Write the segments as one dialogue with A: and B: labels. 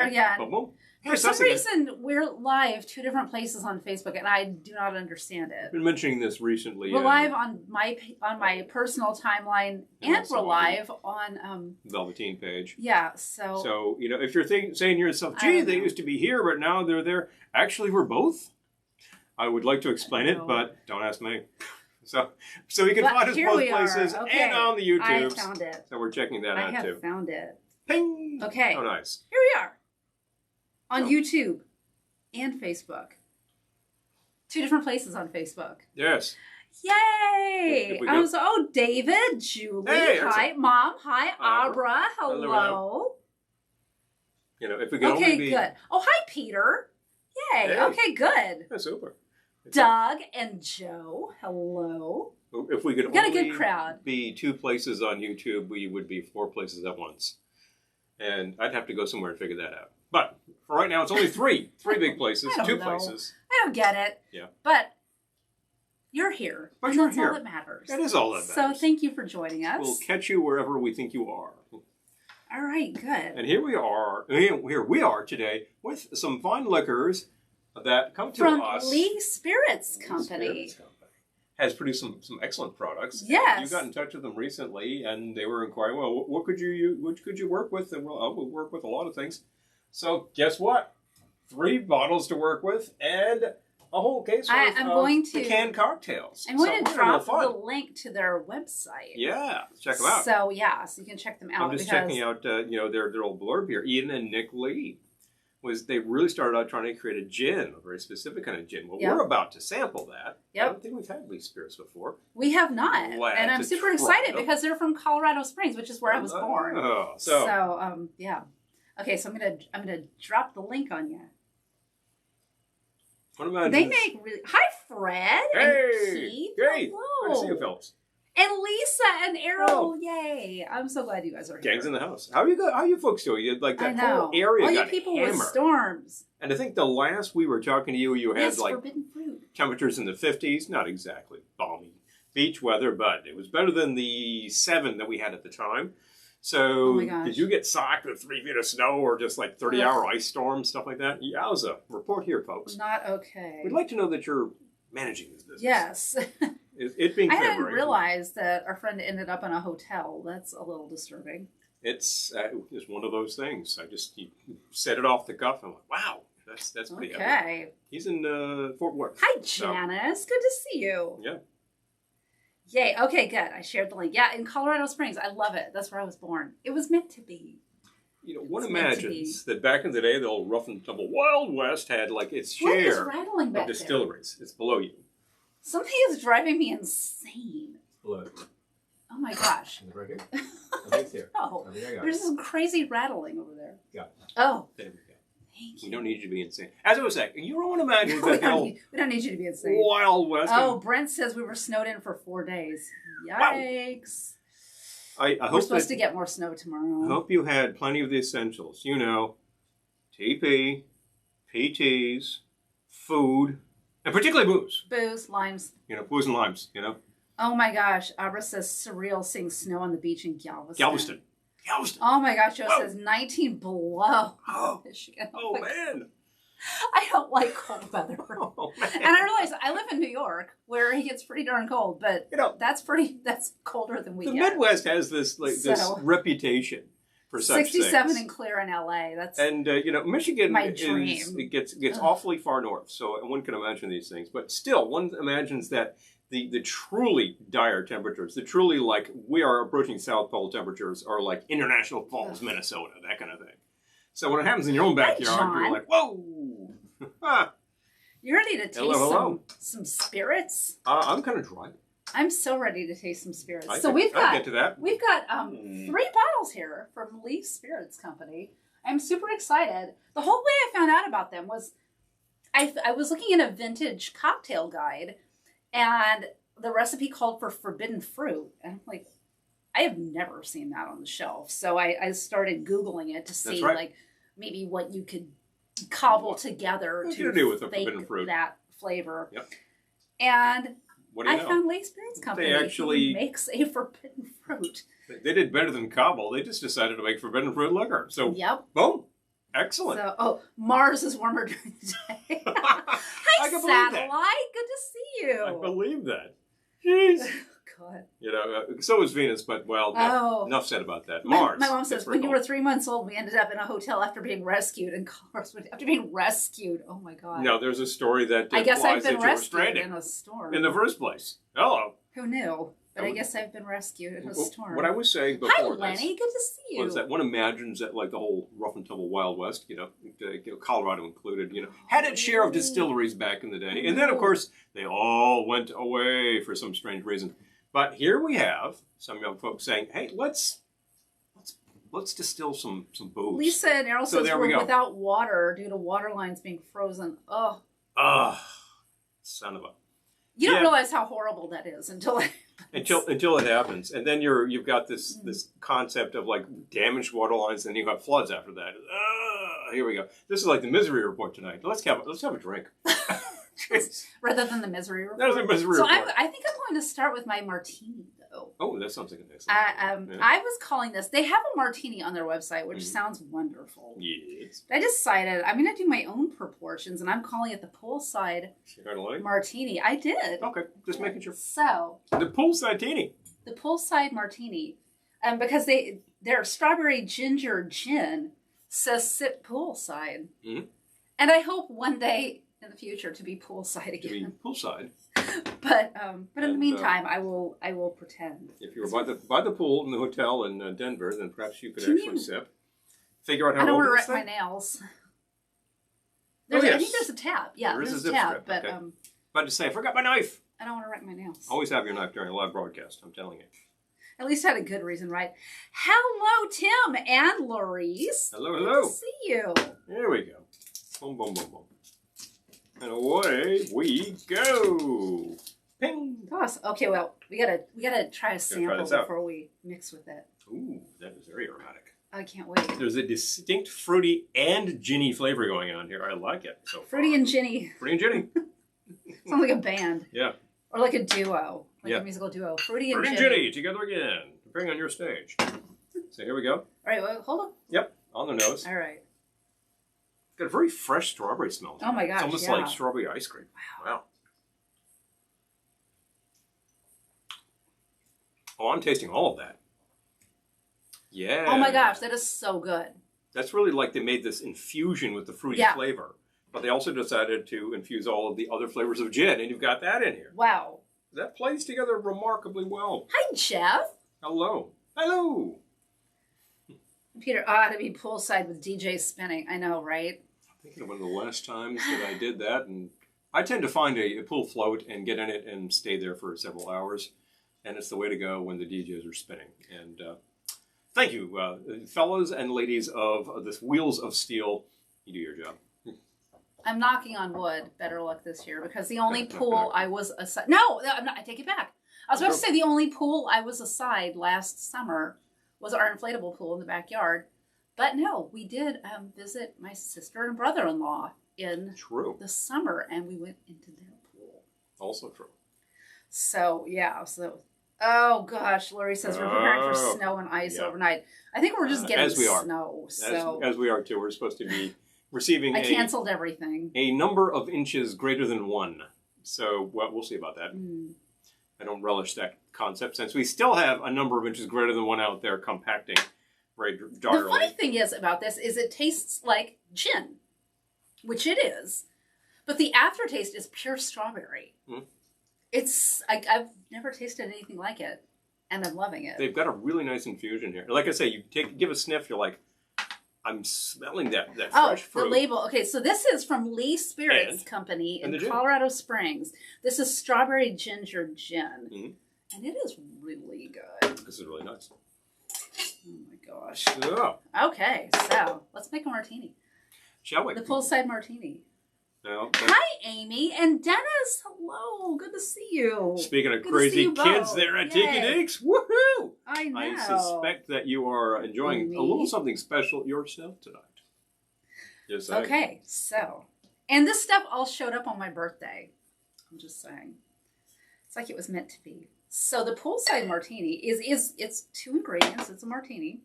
A: Again.
B: Boom, boom.
A: For some reason, we're live 2 different places on Facebook, and I do not understand it.
B: I've been mentioning this recently.
A: We're live on my personal timeline, and we're live on
B: Velveteen page.
A: Yeah, so...
B: So, you know, if you're saying to yourself, gee, they used to be here, but now they're there. Actually, we're both. I would like to explain it, but don't ask me. So you can find us both places and on the YouTubes.
A: I found it.
B: So we're checking that out, too.
A: I have found it.
B: Ping!
A: Okay.
B: Oh, nice.
A: Here we are. On YouTube and Facebook. 2 different places on Facebook.
B: Yes.
A: Yay! David, Julie, hi, Mom, hi, Abra, hello.
B: You know, if we could only be...
A: good. Oh, hi, Peter. Yay,
B: hey.
A: Okay, good.
B: Yeah, super.
A: Doug and Joe, hello.
B: If we could
A: got a good crowd.
B: Be 2 places on YouTube, we would be 4 places at once. And I'd have to go somewhere and figure that out. But for right now, it's only 3. 3 big places, 2 places.
A: I don't get it.
B: Yeah.
A: But you're here.
B: But you're
A: that's
B: here.
A: All that matters.
B: That is all that matters.
A: So thank you for joining us.
B: We'll catch you wherever we think you are.
A: All right, good.
B: And here we are today with some fine liquors that come to us.
A: From Lee Spirits Company.
B: Has produced some excellent products.
A: Yes.
B: You got in touch with them recently, and they were inquiring, well, what could you work with? And well, we'll work with a lot of things. So guess what? 3 bottles to work with, and a whole case of canned cocktails.
A: I'm going to drop the link to their website.
B: Yeah, check them out.
A: So yeah, so you can check them out.
B: I'm just checking out, their old blurb here. Ian and Nick Lee. They really started out trying to create a gin, a very specific kind of gin. Well, we're about to sample that.
A: Yep.
B: I don't think we've had Lee Spirits before.
A: We have not. And I'm super excited because they're from Colorado Springs, which is where I was born.
B: Oh,
A: yeah. Okay, so I'm gonna drop the link on you.
B: What about
A: they make really hi Fred and Keith.
B: Hey,
A: hello.
B: Good to see you, Phillips.
A: And Lisa and Errol, yay! I'm so glad you guys are here.
B: Gang's in the house. How you folks doing? You like that whole area
A: all
B: got
A: you people
B: hammered.
A: With storms.
B: And I think the last we were talking to you had like
A: forbidden fruit.
B: Temperatures in the 50s. Not exactly balmy beach weather, but it was better than the 7 that we had at the time. So did you get socked with 3 feet of snow or just like 30-hour ice storms, stuff like that? Yowza. Report here, folks.
A: Not okay.
B: We'd like to know that you're managing this business.
A: Yes.
B: It being
A: I hadn't realized that our friend ended up in a hotel. That's a little disturbing.
B: It's one of those things. You set it off the cuff and I'm like, wow, that's pretty epic.
A: Okay.
B: He's in Fort Worth.
A: Hi, Janice. Good to see you.
B: Yeah.
A: Yay. Okay, good. I shared the link. Yeah, in Colorado Springs. I love it. That's where I was born. It was meant to be.
B: You know, one imagines that back in the day, the old rough and tumble Wild West had like its share of distilleries. It's below you.
A: Something is driving me insane.
C: Below.
A: Oh my gosh.
C: Right here? I think it's here.
A: Oh, there's some crazy rattling over there.
C: Yeah.
A: Oh.
B: There we go.
A: Thank you.
B: We don't need you to be insane. As I was saying, you don't want to imagine that
A: we don't need you to be insane.
B: Wild West.
A: Oh, Brent says we were snowed in for 4 days. Yikes.
B: Wow. I hope
A: we're supposed to get more snow tomorrow.
B: I hope you had plenty of the essentials. You know, TP, PTs, food, and particularly booze.
A: Booze, limes.
B: You know, booze and limes, you know.
A: Oh my gosh. Abra says surreal seeing snow on the beach in Galveston.
B: Oh
A: my gosh. Joe says 19 below.
B: Oh,
A: Michigan.
B: Oh man.
A: I don't like cold weather.
B: Oh, man.
A: And I realize I live in New York where it gets pretty darn cold, but you know, that's colder than we get.
B: The Midwest has this this reputation for such
A: 67
B: things.
A: and clear in LA.
B: You know, Michigan
A: my dream.
B: Gets awfully far north, so one can imagine these things. But still, one imagines that the truly dire temperatures, the truly like we are approaching South Pole temperatures, are like International Falls, Minnesota, that kind of thing. So when it happens in your own backyard, you're like, whoa!
A: You ready to taste some spirits?
B: I'm kind of dry.
A: I'm so ready to taste some spirits.
B: I'll get to that.
A: We've got 3 bottles here from Lee Spirits Company. I'm super excited. The whole way I found out about them was I was looking in a vintage cocktail guide, and the recipe called for forbidden fruit, and I'm like, I have never seen that on the shelf. So I started Googling it to see like maybe what you could cobble together to
B: do with
A: fake
B: fruit?
A: That flavor.
B: Yep.
A: And
B: what do you know?
A: found Lee Spirits Company
B: they actually
A: makes a forbidden fruit.
B: They did better than cobble. They just decided to make forbidden fruit liquor. So
A: yep.
B: Boom. Excellent.
A: So, Mars is warmer during the day. Hi,
B: I can believe that.
A: satellite. Good to see you.
B: I believe that. Jeez.
A: God.
B: You know, so is Venus, but enough said about that. Mars.
A: My mom says, when you were 3 months old, we ended up in a hotel after being rescued. And after being rescued, oh my God.
B: No, there's a story that
A: I guess I've been
B: that you were
A: rescued
B: stranded
A: in a storm.
B: in the first place. Hello.
A: Who knew? But I guess I've been rescued in a storm.
B: What I was saying before.
A: Hi, Lenny. Good to see you.
B: Was that one imagines that like the whole rough and tumble Wild West, Colorado included, had its share of distilleries back in the day, and then of course they all went away for some strange reason. But here we have some young folks saying, "Hey, let's distill some booze."
A: Lisa and Errol says
B: we
A: we're
B: go.
A: Without water due to water lines being frozen. Oh.
B: Son of a.
A: You don't realize how horrible that is until
B: it happens, and then you've got this concept of like damaged water lines, and you've got floods after that. Here we go. This is like the misery report tonight. Let's have a drink.
A: Rather than the misery report.
B: That was a misery report.
A: I think I'm going to start with my martini, though.
B: Oh, that sounds like a nice
A: I was calling this. They have a martini on their website, which sounds wonderful.
B: Yes.
A: I decided I'm going to do my own proportions, and I'm calling it the poolside martini. I did.
B: Okay, just making sure.
A: So
B: the poolside-tini.
A: The poolside martini, because their strawberry ginger gin says sit poolside, and I hope one day in the future to be poolside again.
B: To be poolside.
A: But in the meantime, I will pretend.
B: If you were by the pool in the hotel in Denver, then perhaps you could actually sip. Figure out how. I
A: don't want to wreck my nails. I think there's a tap. Yeah, there's a tap. But
B: okay. About to say, I forgot my knife.
A: I don't want to wreck my nails.
B: Always have your knife during a live broadcast. I'm telling you.
A: At least I had a good reason, right? Hello, Tim and Laurice.
B: Hello.
A: Good to see you.
B: There we go. Boom, boom, boom, boom. And away we go. Ping.
A: Gosh. Okay, well, we gotta try a sample before we mix with it.
B: Ooh, that is very aromatic.
A: I can't wait.
B: There's a distinct fruity and ginny flavor going on here. I like it. So
A: fruity and ginny.
B: Fruity and ginny.
A: Sounds like a band.
B: Yeah.
A: Or like a duo. Like a musical duo. Fruity and
B: ginny together again. Bring on your stage. So here we go.
A: All right, well, hold on.
B: Yep, on the nose.
A: All right.
B: Got a very fresh strawberry smell.
A: Oh my gosh,
B: it's almost like strawberry ice cream. Wow. Oh, I'm tasting all of that. Yeah.
A: Oh my gosh, that is so good.
B: That's really like they made this infusion with the fruity flavor. But they also decided to infuse all of the other flavors of gin, and you've got that in here.
A: Wow.
B: That plays together remarkably well.
A: Hi, Jeff.
B: Hello. Hello.
A: Peter, I ought to be poolside with DJ spinning. I know, right?
B: I'm thinking of one of the last times that I did that, and I tend to find a pool float and get in it and stay there for several hours, and it's the way to go when the DJs are spinning. And thank you, fellas and ladies of this Wheels of Steel. You do your job.
A: I'm knocking on wood. Better luck this year, because the only pool I was aside. No, I'm not. I take it back. I was about to say the only pool I was aside last summer was our inflatable pool in the backyard. But no, we did visit my sister and brother-in-law in the summer, and we went into their pool.
B: Also true.
A: So, yeah. Oh, gosh. Lori says we're preparing for snow and ice overnight. I think we're just getting snow.
B: As we are, too. We're supposed to be receiving
A: I canceled everything.
B: A number of inches greater than 1. So, we'll see about that. I don't relish that concept, since we still have a number of inches greater than 1 out there compacting very darkly.
A: The funny thing is about this is it tastes like gin, which it is, but the aftertaste is pure strawberry. It's I've never tasted anything like it, and I'm loving it.
B: They've got a really nice infusion here. Like I say, you give a sniff, you're like, I'm smelling that fresh fruit.
A: The label. Okay, so this is from Lee Spirits Company in Colorado Springs. This is strawberry ginger gin, and it is really good.
B: This is really nice.
A: Oh my gosh.
B: Yeah.
A: Okay, so let's make a martini.
B: Shall we?
A: The poolside martini.
B: No,
A: Hi, Amy and Dennis. Hello, good to see you.
B: Speaking of crazy kids there at Tiki Dinks, woohoo!
A: I know.
B: I suspect that you are enjoying a little something special yourself tonight. Yes,
A: okay, so, and this stuff all showed up on my birthday. I'm just saying. It's like it was meant to be. So the poolside martini is it's 2 ingredients. It's a martini.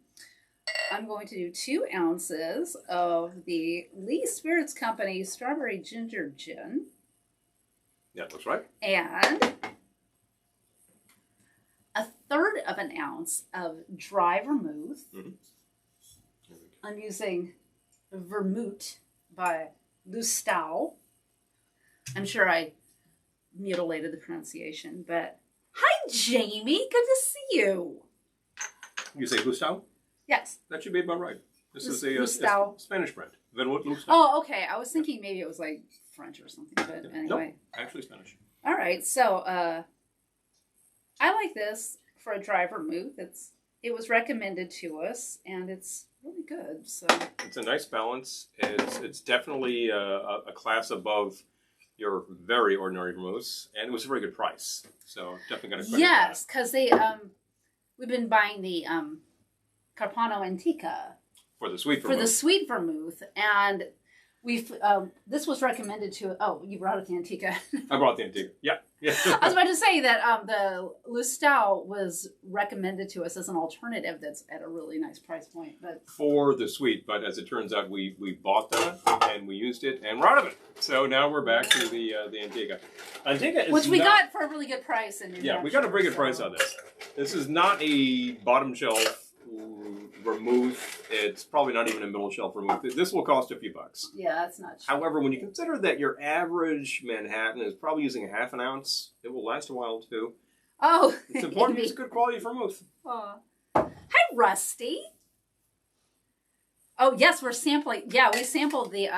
A: I'm going to do 2 ounces of the Lee Spirits Company Strawberry Ginger Gin.
B: Yeah, that's right.
A: And 1/3 of an ounce of dry vermouth.
B: Mm-hmm.
A: I'm using Vermouth by Lustau. I'm sure I mutilated the pronunciation, but hi, Jamie. Good to see you.
B: You say Lustau?
A: Yes.
B: That should be about right. This is a
A: Lustau.
B: Spanish brand. Venwood Lustau.
A: Oh, okay. I was thinking maybe it was like French or something, but anyway.
B: Nope, actually Spanish.
A: All right. So I like this for a dry vermouth. It was recommended to us, and it's really good. So
B: it's a nice balance. It's definitely a class above your very ordinary vermouths, and it was a very good price. So definitely going to credit
A: yes, because they we've been buying the Carpano Antica
B: for the sweet vermouth.
A: For the sweet vermouth, and we've this was recommended to. Oh, you brought it the Antica.
B: I brought the Antica. Yeah.
A: I was about to say that the Lustau was recommended to us as an alternative that's at a really nice price point. But
B: for the sweet, but as it turns out, we bought that and we used it and we're out of it. So now we're back to the Antica. Antica is
A: which we got for a really good price in New Hampshire.
B: Yeah, we got a very good price on this. This is not a bottom shelf vermouth. It's probably not even a middle shelf vermouth. This will cost a few bucks.
A: Yeah, that's not cheap.
B: However, when you consider that your average Manhattan is probably using a 1/2 ounce, it will last a while too.
A: Oh,
B: it's important to use good quality vermouth.
A: Hi, Rusty. Oh yes, we're sampling. Yeah, we sampled the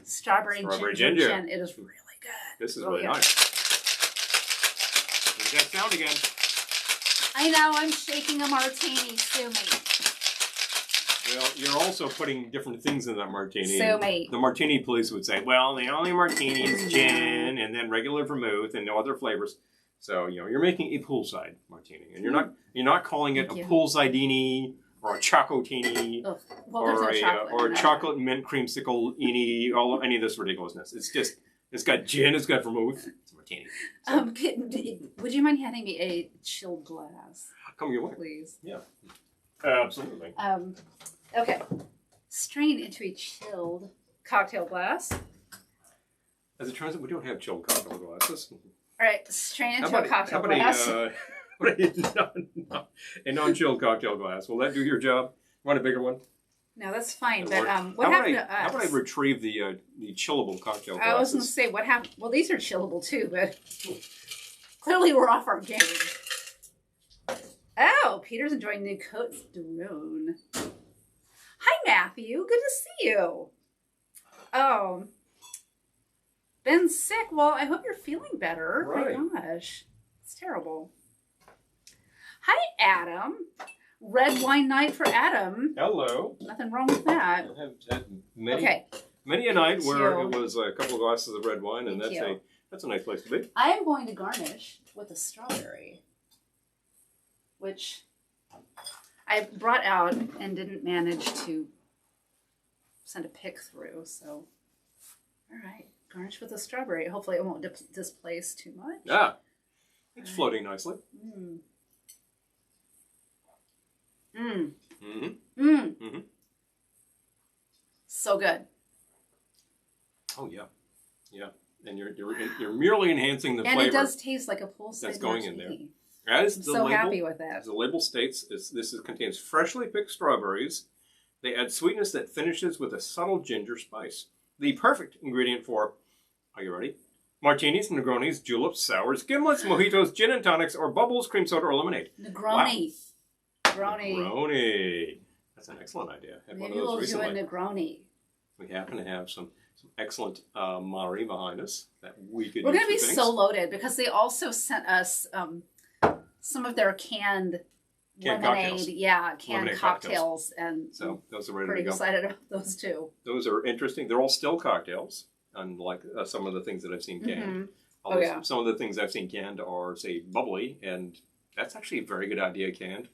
A: strawberry ginger. Gin. It is really good.
B: This is really nice. There's that sound again.
A: I know, I'm shaking a martini. Sue me.
B: Well, you're also putting different things in that martini.
A: Sue me.
B: The martini police would say, well, the only martini is gin and then regular vermouth and no other flavors. So, you're making a poolside martini. And you're not calling it a poolside-ini or a chocotini or a chocolate mint creamsicle-ini, any of this ridiculousness. It's got gin, it's got vermouth. It's a martini. So,
A: would you mind handing me a chilled glass?
B: Come your way.
A: Please.
B: Yeah. Absolutely.
A: Okay. Strain into a chilled cocktail glass.
B: As it turns out, we don't have chilled cocktail glasses.
A: All right, strain into a cocktail glass.
B: A non-chilled cocktail glass. Will that do your job? You want a bigger one?
A: No, that's fine. But what happened to us?
B: How about I retrieve the chillable cocktail glasses?
A: I was going to say, what happened? Well, these are chillable too, but clearly we're off our game. Oh, Peter's enjoying new coats. Drone. Hi, Matthew. Good to see you. Oh. Ben's sick. Well, I hope you're feeling better.
B: Right.
A: My gosh. It's terrible. Hi, Adam. Red wine night for Adam.
B: Hello.
A: Nothing wrong with that.
B: I have many a night where it was a couple of glasses of red wine, and that's a nice place to be.
A: I am going to garnish with a strawberry, which I brought out and didn't manage to send a pic through. So, all right, garnish with a strawberry. Hopefully, it won't displace too much.
B: Yeah, it's floating nicely.
A: Mm. Mm.
B: Mm-hmm.
A: Mm.
B: Mm-hmm.
A: So good.
B: Oh yeah, yeah, and you're merely enhancing the flavor.
A: And it does taste like a poolside
B: that's going
A: martini.
B: in there. As
A: I'm
B: the
A: so
B: label,
A: happy with that.
B: As the label states, contains freshly picked strawberries. They add sweetness that finishes with a subtle ginger spice. The perfect ingredient for, are you ready? Martinis, Negronis, juleps, sours, gimlets, mojitos, gin and tonics, or bubbles, cream soda, or lemonade.
A: Negroni.
B: Wow.
A: Negroni.
B: Negroni. That's an excellent idea. I had
A: Maybe
B: one of those
A: we'll
B: recently.
A: do a Negroni.
B: We happen to have some excellent Mari behind us that we could.
A: We're
B: use
A: going to be
B: for things.
A: so loaded because they also sent us some of their canned lemonade,
B: cocktails.
A: canned
B: Lemonade
A: cocktails, and
B: so those are ready
A: pretty
B: to go.
A: excited about those too.
B: Those are interesting. They're all still cocktails, unlike some of the things that I've seen canned.
A: Mm-hmm.
B: Although
A: Oh, yeah.
B: some of the things I've seen canned are, say, bubbly, and that's actually a very good idea canned.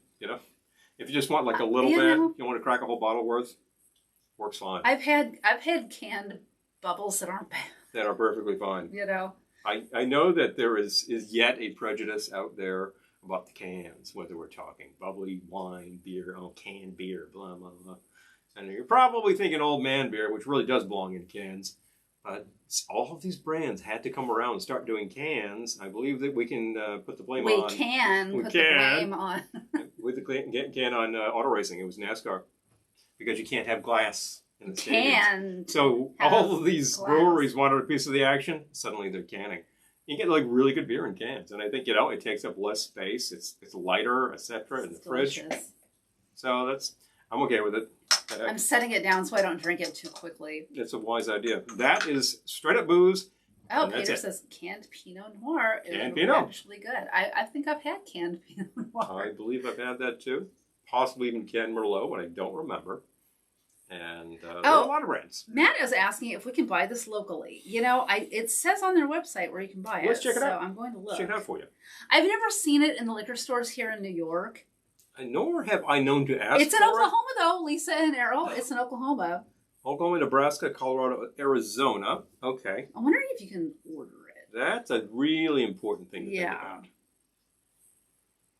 B: If you just want like a little bit, you want to crack a whole bottle worth, works fine.
A: I've had canned bubbles that aren't bad.
B: That are perfectly fine.
A: You know.
B: I know that there is yet a prejudice out there about the cans, whether we're talking bubbly, wine, beer, canned beer, blah, blah, blah. And you're probably thinking old man beer, which really does belong in cans. But all of these brands had to come around and start doing cans. I believe that we can put the blame on...
A: We can put the blame on...
B: with the can on auto racing. It was NASCAR. Because you can't have glass in the stadiums. So all of these breweries wanted a piece of the action. Suddenly they're canning. You get like really good beer in cans. And I think, it takes up less space. It's lighter, etc. in the fridge. So I'm okay with it.
A: I'm setting it down so I don't drink it too quickly.
B: It's a wise idea. That is straight up booze.
A: Oh, Peter says canned Pinot Noir is actually good. I think I've had canned Pinot Noir.
B: I believe I've had that too. Possibly even canned Merlot, but I don't remember. And there are a lot of brands.
A: Matt is asking if we can buy this locally. It says on their website where you can buy it.
B: Let's check it out.
A: So I'm going to look.
B: Let's check it out for you.
A: I've never seen it in the liquor stores here in New York.
B: Nor have I known to ask
A: It's in Oklahoma, though, Lisa and Errol. It's in Oklahoma.
B: Oklahoma, Nebraska, Colorado, Arizona. Okay.
A: I'm wondering if you can order it.
B: That's a really important thing to think about.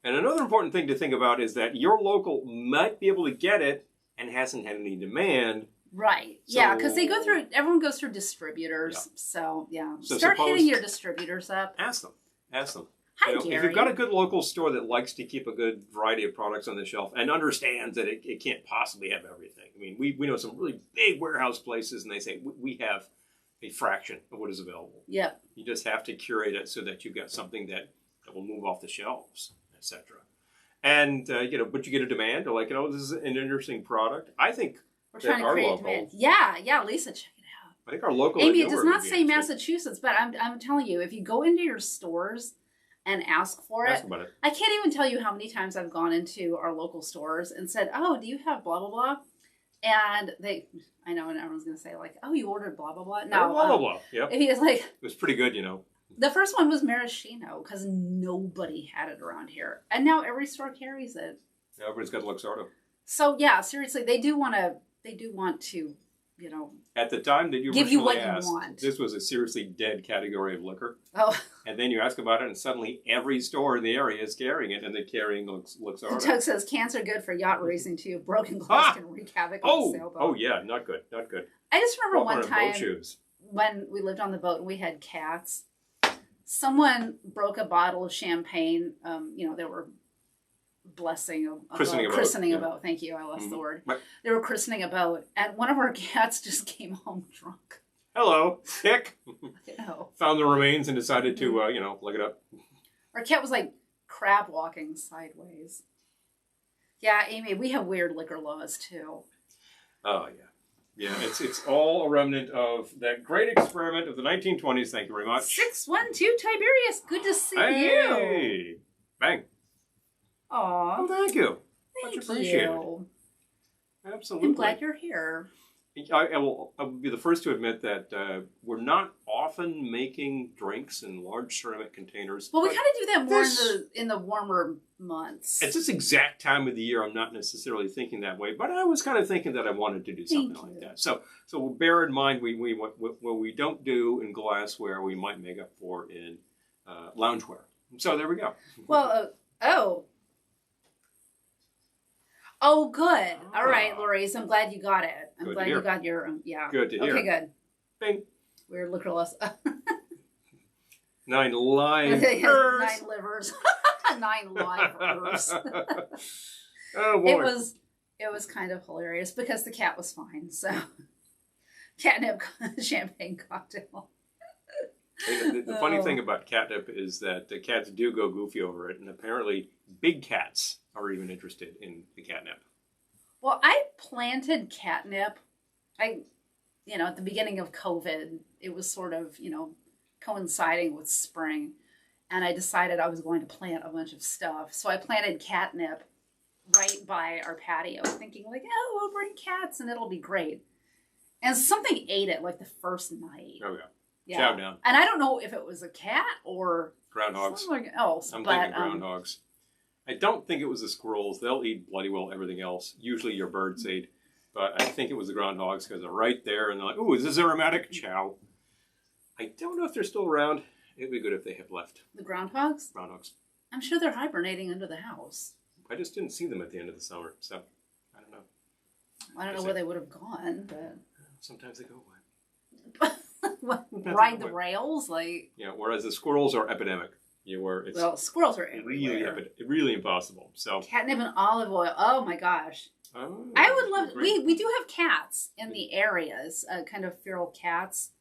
B: And another important thing to think about is that your local might be able to get it and hasn't had any demand.
A: Right. So, because everyone goes through distributors. Yeah. So, So start hitting your distributors up.
B: Ask them.
A: Hi, Gary.
B: If you've got a good local store that likes to keep a good variety of products on the shelf and understands that it can't possibly have everything. I mean, we know some really big warehouse places and they say, we have a fraction of what is available.
A: Yep.
B: You just have to curate it so that you've got something that will move off the shelves, etc. And, but you get a demand. They're like, this is an interesting product. I think
A: we're trying to create a demand. Yeah, Lisa, check it out.
B: I think our local...
A: Amy, it does not say Massachusetts, but I'm telling you, if you go into your stores and ask for it. I can't even tell you how many times I've gone into our local stores and said, "Oh, do you have blah blah blah?" And I know, and everyone's gonna say like, "Oh, you ordered blah blah blah." No,
B: blah blah blah. Yep.
A: If he is like,
B: it was pretty good,
A: The first one was maraschino because nobody had it around here, and now every store carries it.
B: Yeah, everybody's got Luxardo.
A: So yeah, seriously, they do want to.
B: At the time that you
A: give you what
B: asked,
A: you want.
B: This was a seriously dead category of liquor.
A: Oh.
B: And then you ask about it, and suddenly every store in the area is carrying it, and they're carrying Luxardo.
A: Doug says cans are good for yacht racing too. Broken glass can wreak havoc on the sailboat.
B: Oh yeah, not good.
A: I just remember one time when we lived on the boat and we had cats. Someone broke a bottle of champagne. They were christening a boat. Thank you. I lost the word. They were christening a boat, and one of our cats just came home drunk.
B: Hello, sick.
A: No.
B: Found the remains and decided to, look it up.
A: Our cat was like crab walking sideways. Yeah, Amy, we have weird liquor laws too. Oh
B: yeah. Yeah, it's all a remnant of that great experiment of the 1920s. Thank you very much.
A: 612 Tiberius, good to see you.
B: Hey, bang.
A: Aw.
B: Oh, thank you.
A: Thank
B: Much appreciated.
A: you.
B: Absolutely.
A: I'm glad you're here.
B: I will be the first to admit that we're not often making drinks in large ceramic containers.
A: Well, we kind of do that more in the warmer months.
B: At this exact time of the year, I'm not necessarily thinking that way, but I was kind of thinking that I wanted to do something like that. So bear in mind, what we don't do in glassware, we might make up for in loungewear. So there we go.
A: Well, Oh, good. All right, Lori's. I'm glad you got it. I'm glad you got your,
B: Good to hear.
A: Okay, good.
B: Bing.
A: We're liquorless.
B: 9 livers.
A: 9 livers. 9 livers.
B: Oh, boy.
A: It was kind of hilarious because the cat was fine. So, catnip champagne cocktail.
B: The funny thing about catnip is that the cats do go goofy over it, and apparently big cats are even interested in the catnip.
A: Well, I planted catnip. At the beginning of COVID, it was sort of, coinciding with spring. And I decided I was going to plant a bunch of stuff. So I planted catnip right by our patio, thinking like, we'll bring cats and it'll be great. And something ate it like the first night.
B: Oh, yeah. Chow down.
A: And I don't know if it was a cat or
B: groundhogs.
A: Something else.
B: I'm thinking groundhogs. I don't think it was the squirrels. They'll eat bloody well everything else. Usually your birds eat. But I think it was the groundhogs because they're right there and they're like, ooh, is this aromatic? Chow. I don't know if they're still around. It'd be good if they have left.
A: The groundhogs?
B: Groundhogs.
A: I'm sure they're hibernating under the house.
B: I just didn't see them at the end of the summer, so I don't know.
A: I don't know where they would have gone, but
B: sometimes they go away.
A: Ride the rails, like.
B: Yeah, whereas the squirrels are epidemic.
A: Well, squirrels are everywhere.
B: Really impossible. So
A: catnip and olive oil. Oh my gosh.
B: Oh,
A: I would love. We do have cats in the areas, kind of feral cats,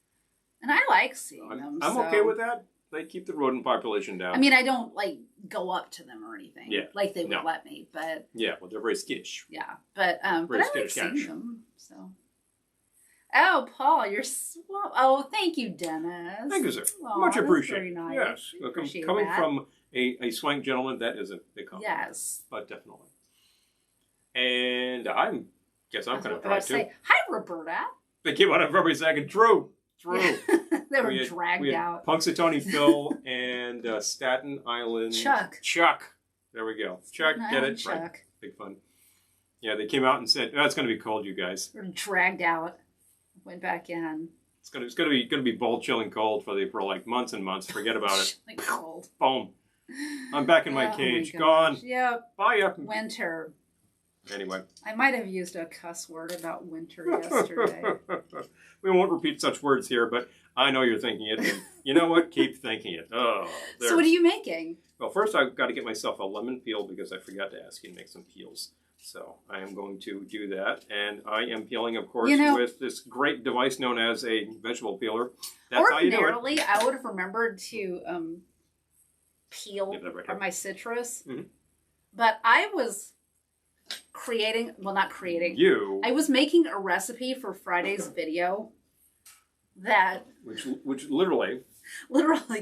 A: and I like seeing them.
B: I'm okay with that. They keep the rodent population down.
A: I mean, I don't like go up to them or anything.
B: Yeah,
A: like they would let me, but
B: yeah, well, they're very skittish.
A: Yeah, but I like seeing them. So. Oh, Paul, you're oh, thank you, Dennis.
B: Thank you, sir.
A: Aww,
B: much appreciated.
A: Very nice.
B: Yes, coming from a swank gentleman, that is a big compliment.
A: Yes,
B: but definitely. And I guess I'm kind of proud too.
A: Hi, Roberta.
B: They came out of every second. True.
A: They were dragged out.
B: Punxsutawney Phil and Staten Island. Chuck. There we go. Chuck, get it?
A: Chuck.
B: Right. Big fun. Yeah, they came out and said, "Oh, it's going to be cold, you guys."
A: We're dragged out. Went back in.
B: It's going to be ball chilling cold for like months and months. Forget about it.
A: Like cold.
B: Boom. I'm back in my cage.
A: My
B: Gone.
A: Yep.
B: Bye.
A: Winter.
B: Anyway.
A: I might have used a cuss word about winter yesterday.
B: We won't repeat such words here, but I know you're thinking it. And you know what? Keep thinking it. Oh.
A: So what are you making?
B: Well, first I've got to get myself a lemon peel because I forgot to ask you to make some peels. So I am going to do that. And I am peeling, of course, with this great device known as a vegetable peeler. That's how you do it.
A: Ordinarily, I would have remembered to peel my citrus. Mm-hmm. But I was I was making a recipe for Friday's video that...
B: Which literally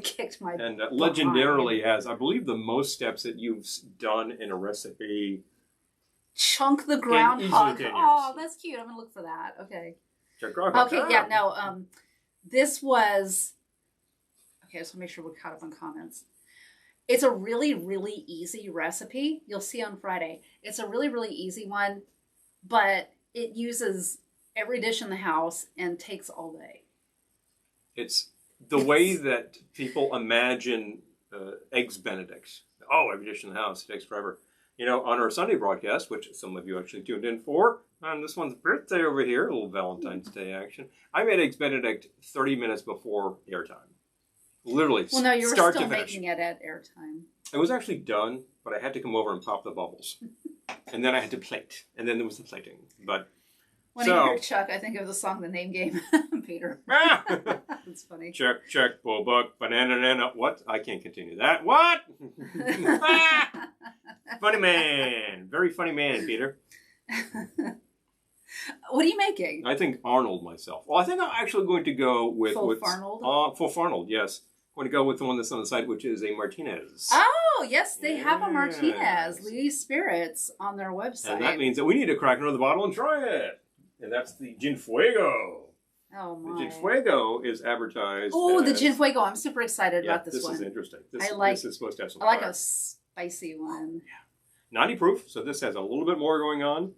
A: kicked my
B: and legendarily has, I believe, the most steps that you've done in a recipe...
A: Chunk the groundhog. Oh, that's cute. I'm going to look for that. Okay. Okay, yeah, no. This was... Okay, so make sure we're caught up on comments. It's a really, really easy recipe. You'll see on Friday. It's a really, really easy one, but it uses every dish in the house and takes all day. It's the way that people imagine Eggs Benedict. Oh, every dish in the house takes forever. You know, on our Sunday broadcast, which some of you actually tuned in for, on this one's birthday over here, a little Valentine's Day action, I made Eggs Benedict 30 minutes before airtime. Literally, well, no, you were still making it at airtime.
B: It was actually done, but I had to come over and pop the bubbles. And then I had to plate. And then there was the plating. But
A: when I hear Chuck, I think of the song The Name Game, Peter. That's funny.
B: Check, bull buck, banana, what? I can't continue that. What? Funny man. Very funny man, Peter.
A: What are you making?
B: I think Arnold myself. Well, I think I'm actually going to go with... Full Farnold, yes. I'm going to go with the one that's on the side, which is a Martinez.
A: Oh, yes, they have a Martinez. Lee's Spirits on their website.
B: And that means that we need to crack another bottle and try it. And that's the Gin Fuego.
A: Oh, my.
B: The Gin Fuego is advertised
A: the Gin Fuego. I'm super excited about this one.
B: This is interesting. This is supposed to have some
A: I like a spicy one.
B: Yeah. 90 proof, so this has a little bit more going on.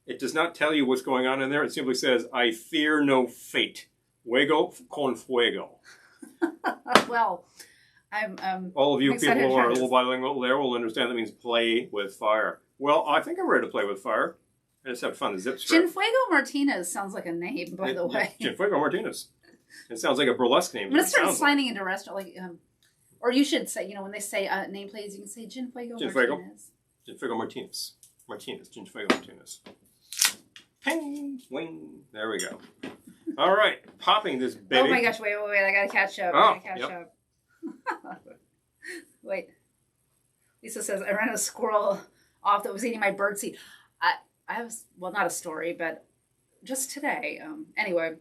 B: It does not tell you what's going on in there. It simply says, I fear no fate. Fuego con fuego.
A: Well, I'm
B: all of you people who are a little bilingual there will understand that means play with fire. Well, I think I'm ready to play with fire. I just have fun. The zip strip.
A: Gin Fuego Martinez sounds like a name, by the way.
B: Gin Fuego Martinez. It sounds like a burlesque name.
A: I'm going to start signing into restaurant, or you should say, when they say nameplates, you can say Gin Fuego Martinez.
B: Gin Fuego Martinez. Gin Fuego Martinez. Ping, swing. There we go. All right, popping this baby.
A: Oh my gosh! Wait! I gotta catch up. Up. Wait. Lisa says I ran a squirrel off that was eating my birdseed. I was not a story, but just today. Anyway,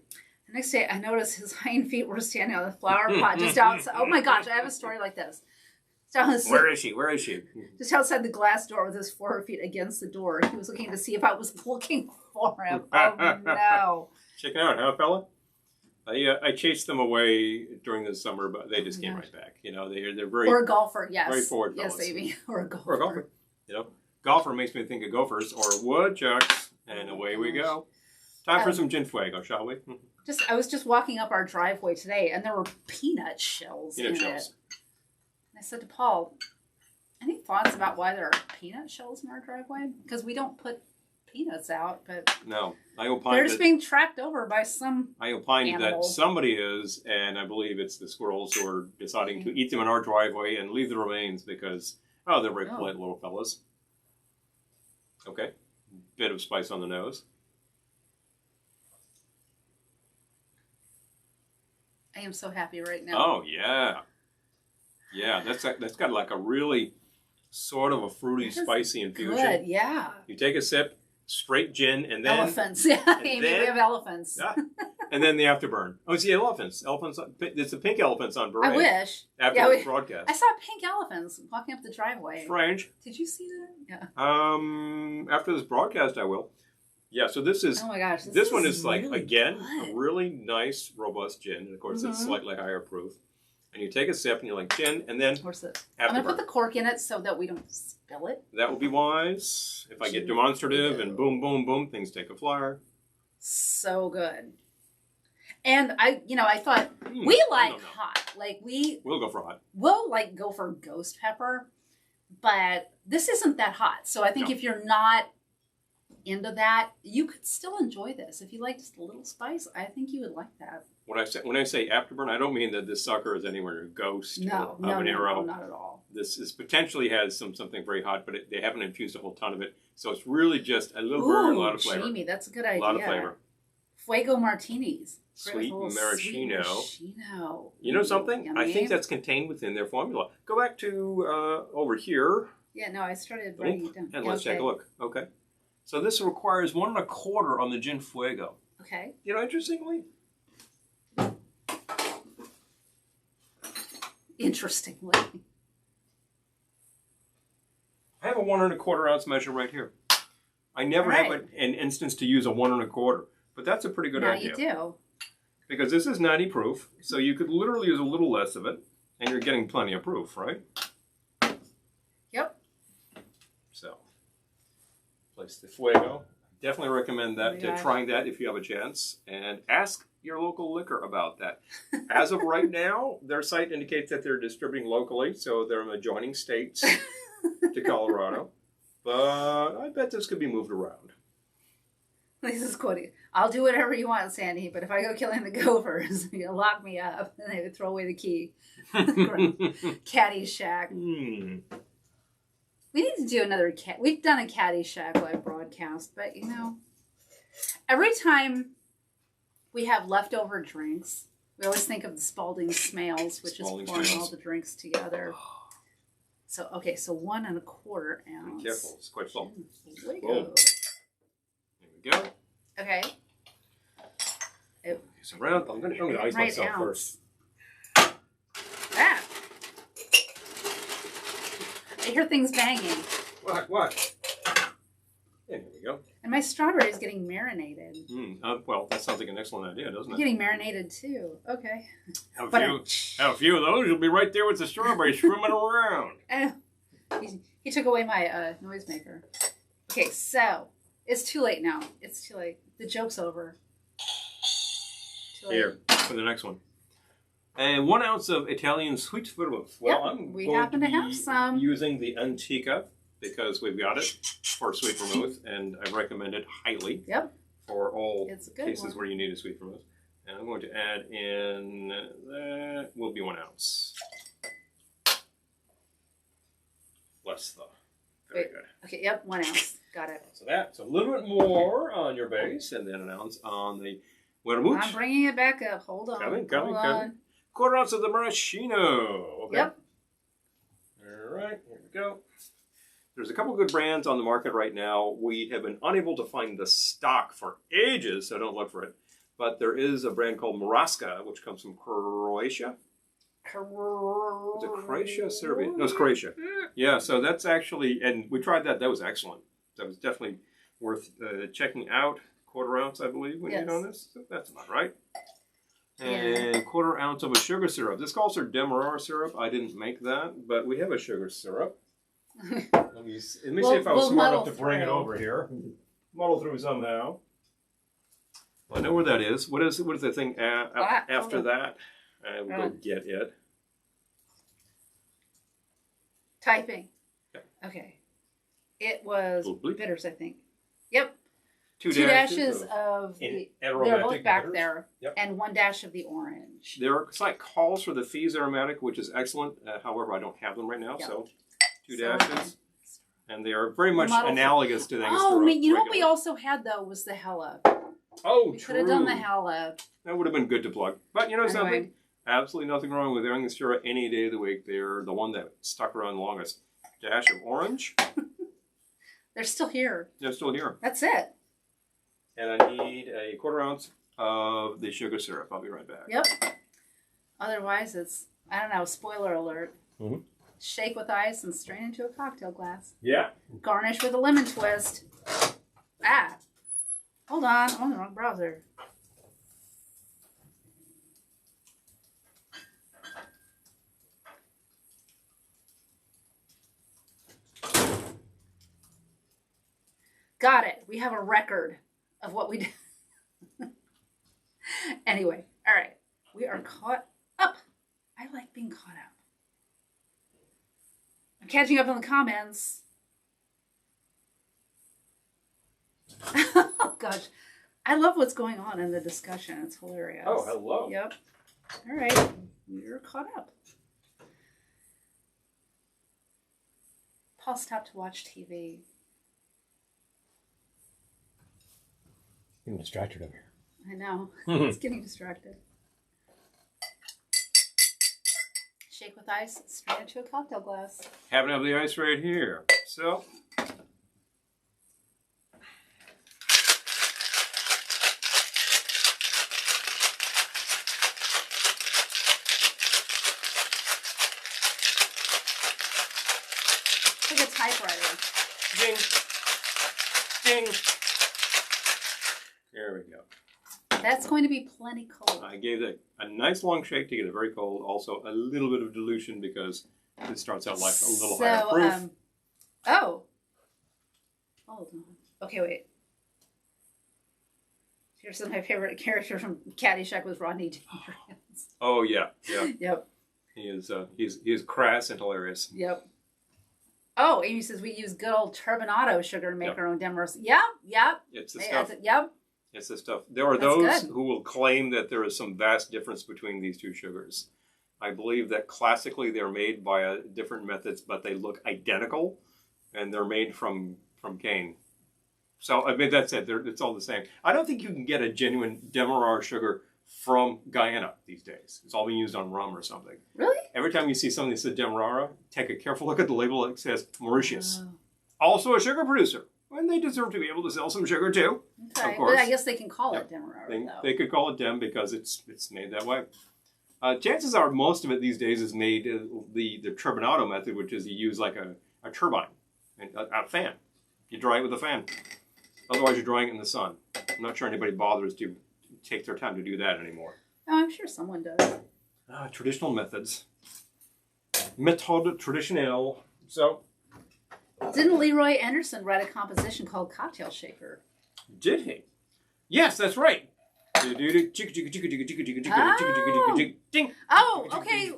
A: the next day I noticed his hind feet were standing on the flower pot just outside. Oh my gosh! I have a story like this.
B: Where is she?
A: Just outside the glass door with his 4 feet against the door. He was looking to see if I was looking for him. Oh, no.
B: Check it out, huh, fella? I chased them away during the summer, but they just came right back. They're very...
A: Or a golfer, yes.
B: Very forward fellas.
A: Yes, maybe. Or a golfer.
B: Golfer makes me think of gophers or woodchucks, and away we go. Time for some Gin Fuego, shall we?
A: I was just walking up our driveway today, and there were peanut shells in it. I said to Paul, Any thoughts about why there are peanut shells in our driveway? Because we don't put peanuts out, but
B: No,
A: they're just being tracked over by some
B: I opined
A: animal.
B: that somebody is, and I believe it's the squirrels who are deciding to eat them in our driveway and leave the remains because, they're very polite little fellas. Okay. Bit of spice on the nose.
A: I am so happy right now.
B: Oh, yeah. Yeah, that's got like a really sort of a fruity, spicy infusion.
A: Good, yeah.
B: You take a sip, straight gin, and then...
A: Elephants, yeah. Amy, we have elephants.
B: Yeah. And then the afterburn. Oh, see, elephants. Elephants. It's the pink elephants on parade.
A: I wish.
B: After this broadcast.
A: I saw pink elephants walking up the driveway.
B: Strange.
A: Did you see that? Yeah.
B: After this broadcast, I will. Yeah, so this is...
A: Oh my gosh.
B: This one is
A: really
B: like, again,
A: good.
B: a really nice, robust gin. And of course, it's slightly higher proof. And you take a sip and you're like, gin, and then...
A: Where's it? I'm going to put the cork in it so that we don't spill it.
B: That would be wise. If I get demonstrative and boom, boom, boom, things take a flyer.
A: So good. And I thought we like hot. Like
B: we'll go for hot.
A: We'll like go for ghost pepper, but this isn't that hot. So I think if you're not into that, you could still enjoy this. If you like just a little spice, I think you would like that.
B: When I say afterburn, I don't mean that this sucker is anywhere near ghost or habanero.
A: No, not at all.
B: This is potentially has something very hot, but they haven't infused a whole ton of it. So it's really just a little burn, a lot of flavor.
A: Jamie, that's a good idea.
B: A lot of flavor.
A: Fuego martinis.
B: Sweet maraschino.
A: Maraschino.
B: You know something?
A: Yummy.
B: I think that's contained within their formula. Go back to over here.
A: Yeah, no, I started writing it down.
B: And let's take a look. Okay. So this requires 1 1/4 on the gin fuego.
A: Okay.
B: You know, interestingly. I have a 1 1/4 ounce measure right here. I never have an instance to use a 1 1/4, but that's a pretty good idea.
A: Now you do.
B: Because this is 90 proof, so you could literally use a little less of it, and you're getting plenty of proof, right?
A: Yep.
B: So, place the fuego. Definitely recommend that trying that if you have a chance, and ask your local liquor about that. As of right now, their site indicates that they're distributing locally, so they're in adjoining states to Colorado. But I bet this could be moved around.
A: This is quoting. I'll do whatever you want, Sandy, but if I go killing the gophers, you'll lock me up, and they would throw away the key. Caddyshack. We need to do another cat. We've done a Caddyshack live broadcast, but every time we have leftover drinks, we always think of the Spalding Smales, which is pouring all the drinks together. So, okay, so 1 1/4 ounce.
B: Be careful, it's quite full.
A: There
B: There we go.
A: Okay.
B: So round, I'm going to ice myself first.
A: Ah! I hear things banging.
B: What? And here we go.
A: And my strawberry is getting marinated.
B: Well, that sounds like an excellent idea, doesn't it?
A: Getting marinated too. Okay.
B: Have a few of those. You'll be right there with the strawberries swimming around.
A: He took away my noisemaker. Okay, so it's too late now. It's too late. The joke's over. Too late.
B: Here for the next one. And 1 ounce of Italian sweet vermouth. Well,
A: we happen to have some.
B: Using the Antica because we've got it for sweet vermouth, and I recommend it highly.
A: Yep.
B: For all
A: cases
B: where you need a sweet vermouth. And I'm going to add in, that will be 1 ounce. Less though. Very good.
A: Okay, yep, 1 ounce. Got it.
B: So that's a little bit more on your base, and then 1 ounce on the vermouth.
A: I'm bringing it back up. Hold on.
B: Coming. 1/4 ounce of the maraschino. Okay.
A: Yep.
B: All right, here we go. There's a couple good brands on the market right now. We have been unable to find the stock for ages, so don't look for it. But there is a brand called Moraska, which comes from Croatia. Is it Croatia? Serbia? No, it's Croatia. Yeah, so that's actually, and we tried that. That was excellent. That was definitely worth checking out. 1/4 ounce, I believe, we need on this. That's about right. And 1/4 ounce of a sugar syrup. This calls for Demerara syrup. I didn't make that, but we have a sugar syrup. Let me see if I was smart enough to bring it over here. Muddle through somehow. Well, I know where that is. What is the thing after that? I will go get it.
A: Typing. Okay. It was
B: Bleep.
A: bitters, I think. Yep.
B: Two
A: Two
B: dashes
A: dashes
B: of
A: of
C: In
A: they're
C: aromatic
A: both back
C: bitters.
A: there,
C: Yep.
A: and 1 dash of the orange.
B: There are slight calls for the Fees aromatic, which is excellent. However, I don't have them right now,
A: Yeah.
B: so 2
A: So-
B: dashes. And they are very much
A: Model-
B: analogous to the
A: Oh,
B: Angostura
A: man, you know what we
B: regular.
A: also had though was the Hella.
B: Oh,
A: We
B: true.
A: could have done the Hella.
B: That would have been good to plug. But you know something?
A: Anyway.
B: Absolutely nothing wrong with the Angostura any day of the week. They're the one that stuck around longest. Dash of orange.
A: They're still here.
B: They're still here.
A: That's it.
B: And I need a 1/4 ounce of the sugar syrup. I'll be right back.
A: Yep. Otherwise, it's, I don't know, spoiler alert.
B: Mhm.
A: Shake with ice and strain into a cocktail glass.
B: Yeah.
A: Garnish with a lemon twist. Ah. Hold on. I'm on the wrong browser. Got it. We have a record of what we did. Anyway, all right. We are caught up. I like being caught up. I'm catching up on the comments. Oh, gosh. I love what's going on in the discussion. It's hilarious.
B: Oh, hello.
A: Yep. All right. We're caught up. Paul stopped to watch TV.
C: I'm distracted over here.
A: I know. It's getting distracted. Shake with ice, straight into a cocktail glass.
B: Happen to have the ice right here. So.
A: Like a typewriter.
B: Ding. Ding. There we go.
A: That's going to be plenty cold.
B: I gave it a nice long shake to get it very cold. Also, a little bit of dilution because it starts out like a little higher proof.
A: Oh. Hold on. Okay, wait. Here's my favorite character from Caddyshack was Rodney Dangerfield.
B: Oh yeah, yeah.
A: Yep.
B: He is crass and hilarious.
A: Yep. Oh, Amy says we use good old turbinado sugar to make
B: Yep.
A: our own Demerara. Yep, yep.
B: It's the
A: Hey,
B: stuff.
A: Yep.
B: It's the stuff. There are
A: That's
B: those
A: good.
B: who will claim that there is some vast difference between these two sugars. I believe that classically they're made by different methods, but they look identical, and they're made from cane. So I mean that's it. It's all the same. I don't think you can get a genuine Demerara sugar from Guyana these days. It's all being used on rum or something.
A: Really?
B: Every time you see something that says Demerara, take a careful look at the label. It says Mauritius,
A: Oh,
B: also a sugar producer, and they deserve to be able to sell some sugar too.
A: okay.
B: Of course.
A: But I guess they can call it Demerara, though.
B: They could call it Dem because it's made that way. Chances are most of it these days is made the turbinado method, which is you use like a turbine, and a fan. You dry it with a fan. Otherwise, you're drying it in the sun. I'm not sure anybody bothers to take their time to do that anymore.
A: Oh, I'm sure someone does.
B: Traditional methods. Méthode traditionnelle. So,
A: Didn't Leroy Anderson write a composition called Cocktail Shaker?
B: did he? Yes, that's right.
A: Oh, okay.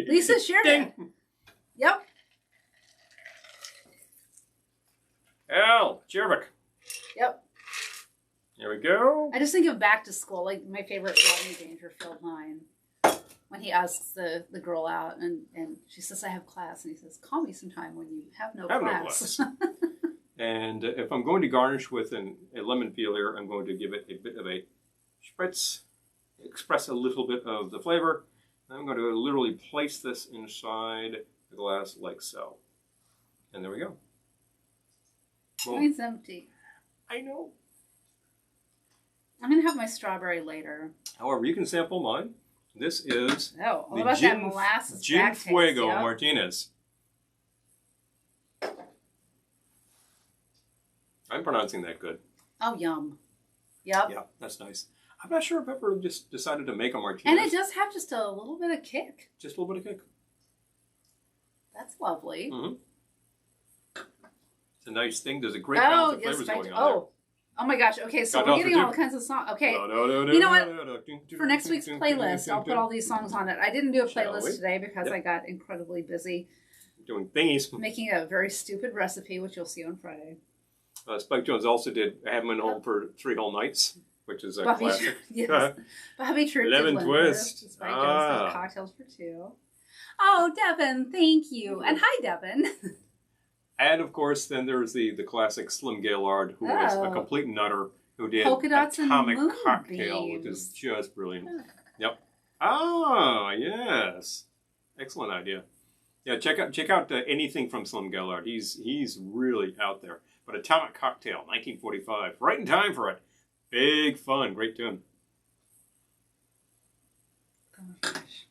A: Lisa shared it. Yep.
B: Al Jervik.
A: Yep.
B: Here we go.
A: I just think of Back to School, like my favorite Rodney Dangerfield line. When he asks the girl out and she says, I have class. And he says, call me sometime when you have no class.
B: And if I'm going to garnish with a lemon peel here, I'm going to give it a bit of a spritz, express a little bit of the flavor. I'm going to literally place this inside the glass like so. And there we go. Boom.
A: Mine's empty.
B: I know.
A: I'm going to have my strawberry later.
B: However, you can sample mine. This is
A: Oh, all
B: the
A: about that molasses
B: Gin
A: back taste,
B: Fuego
A: yep.
B: Martinez. I'm pronouncing that good.
A: Oh, yum. Yep.
B: Yeah, that's nice. I'm not sure if I've ever just decided to make a Martinez.
A: And it does have just a little bit of kick.
B: Just a little bit of kick.
A: That's lovely.
B: Mm-hmm. It's a nice thing. There's a great balance of flavors going on
A: Oh my gosh. Okay, so
B: Got
A: we're
B: enough
A: getting
B: to
A: all
B: do.
A: kinds of songs. Okay.
B: there.
A: You know what? For next week's playlist, I'll put all these songs on it. I didn't do a
B: Shall
A: playlist
B: we?
A: today because
B: Yep.
A: I got incredibly busy.
B: doing thingies.
A: Making a very stupid recipe, which you'll see on Friday.
B: Spike Jones also did Have Him in Home for 3 Whole Nights, which is a classic.
A: Yes. Bobby Troop
B: Lemon
A: did
B: Twist.
A: Spike Jones did Cocktails for 2. Oh, Devin, thank you. And hi, Devin.
B: And, of course, then there's the classic Slim Gaillard, who was a complete nutter, who did
A: Polka Dots
B: Atomic
A: and
B: Cocktail,
A: Moonbeams.
B: which is just brilliant. Yep. Ah, yes. Excellent idea. Yeah, check out anything from Slim Gaillard. He's really out there. But Atomic Cocktail, 1945, right in time for it. Big fun, great tune.
A: Oh my gosh.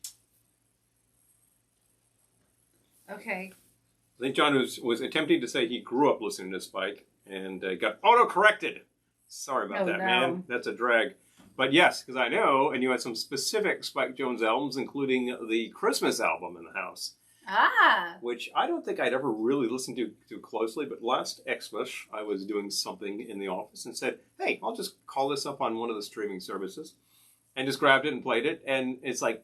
A: Okay.
B: I think John was attempting to say he grew up listening to Spike and got auto-corrected. Sorry about that, man. That's a drag. But yes, because I know, and you had some specific Spike Jones albums, including the Christmas album in the house.
A: Ah.
B: Which I don't think I'd ever really listened to closely, but last Xmas I was doing something in the office and said, hey, I'll just call this up on one of the streaming services. And just grabbed it and played it. And it's like,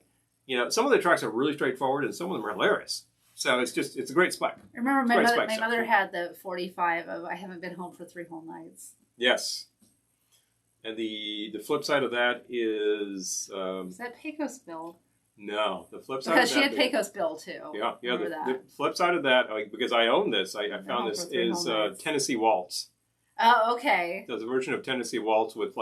B: some of the tracks are really straightforward and some of them are hilarious. So it's a great Spike.
A: I remember my mother had the 45 of I Haven't Been Home for 3 Whole Nights.
B: Yes. And the flip side of that is...
A: is that Pecos Bill?
B: No. The flip side
A: because
B: of that...
A: she had Pecos Bill, too.
B: Yeah. The flip side of that, because I own this, I found this, is Tennessee Waltz.
A: Oh, okay.
B: There's a version of Tennessee Waltz with,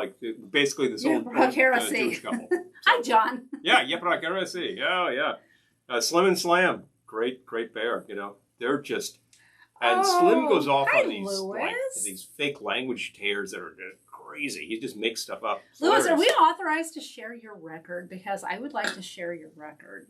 B: basically this old Jewish couple. So,
A: hi, John.
B: Yeah, Yeprak Heresy. Oh, yeah. Slim and Slam. Great pair, They're just... And Slim goes off on these fake language tears that are crazy. He just makes stuff up. It's
A: Lewis,
B: hilarious.
A: are we authorized to share your record? Because I would like to share your record.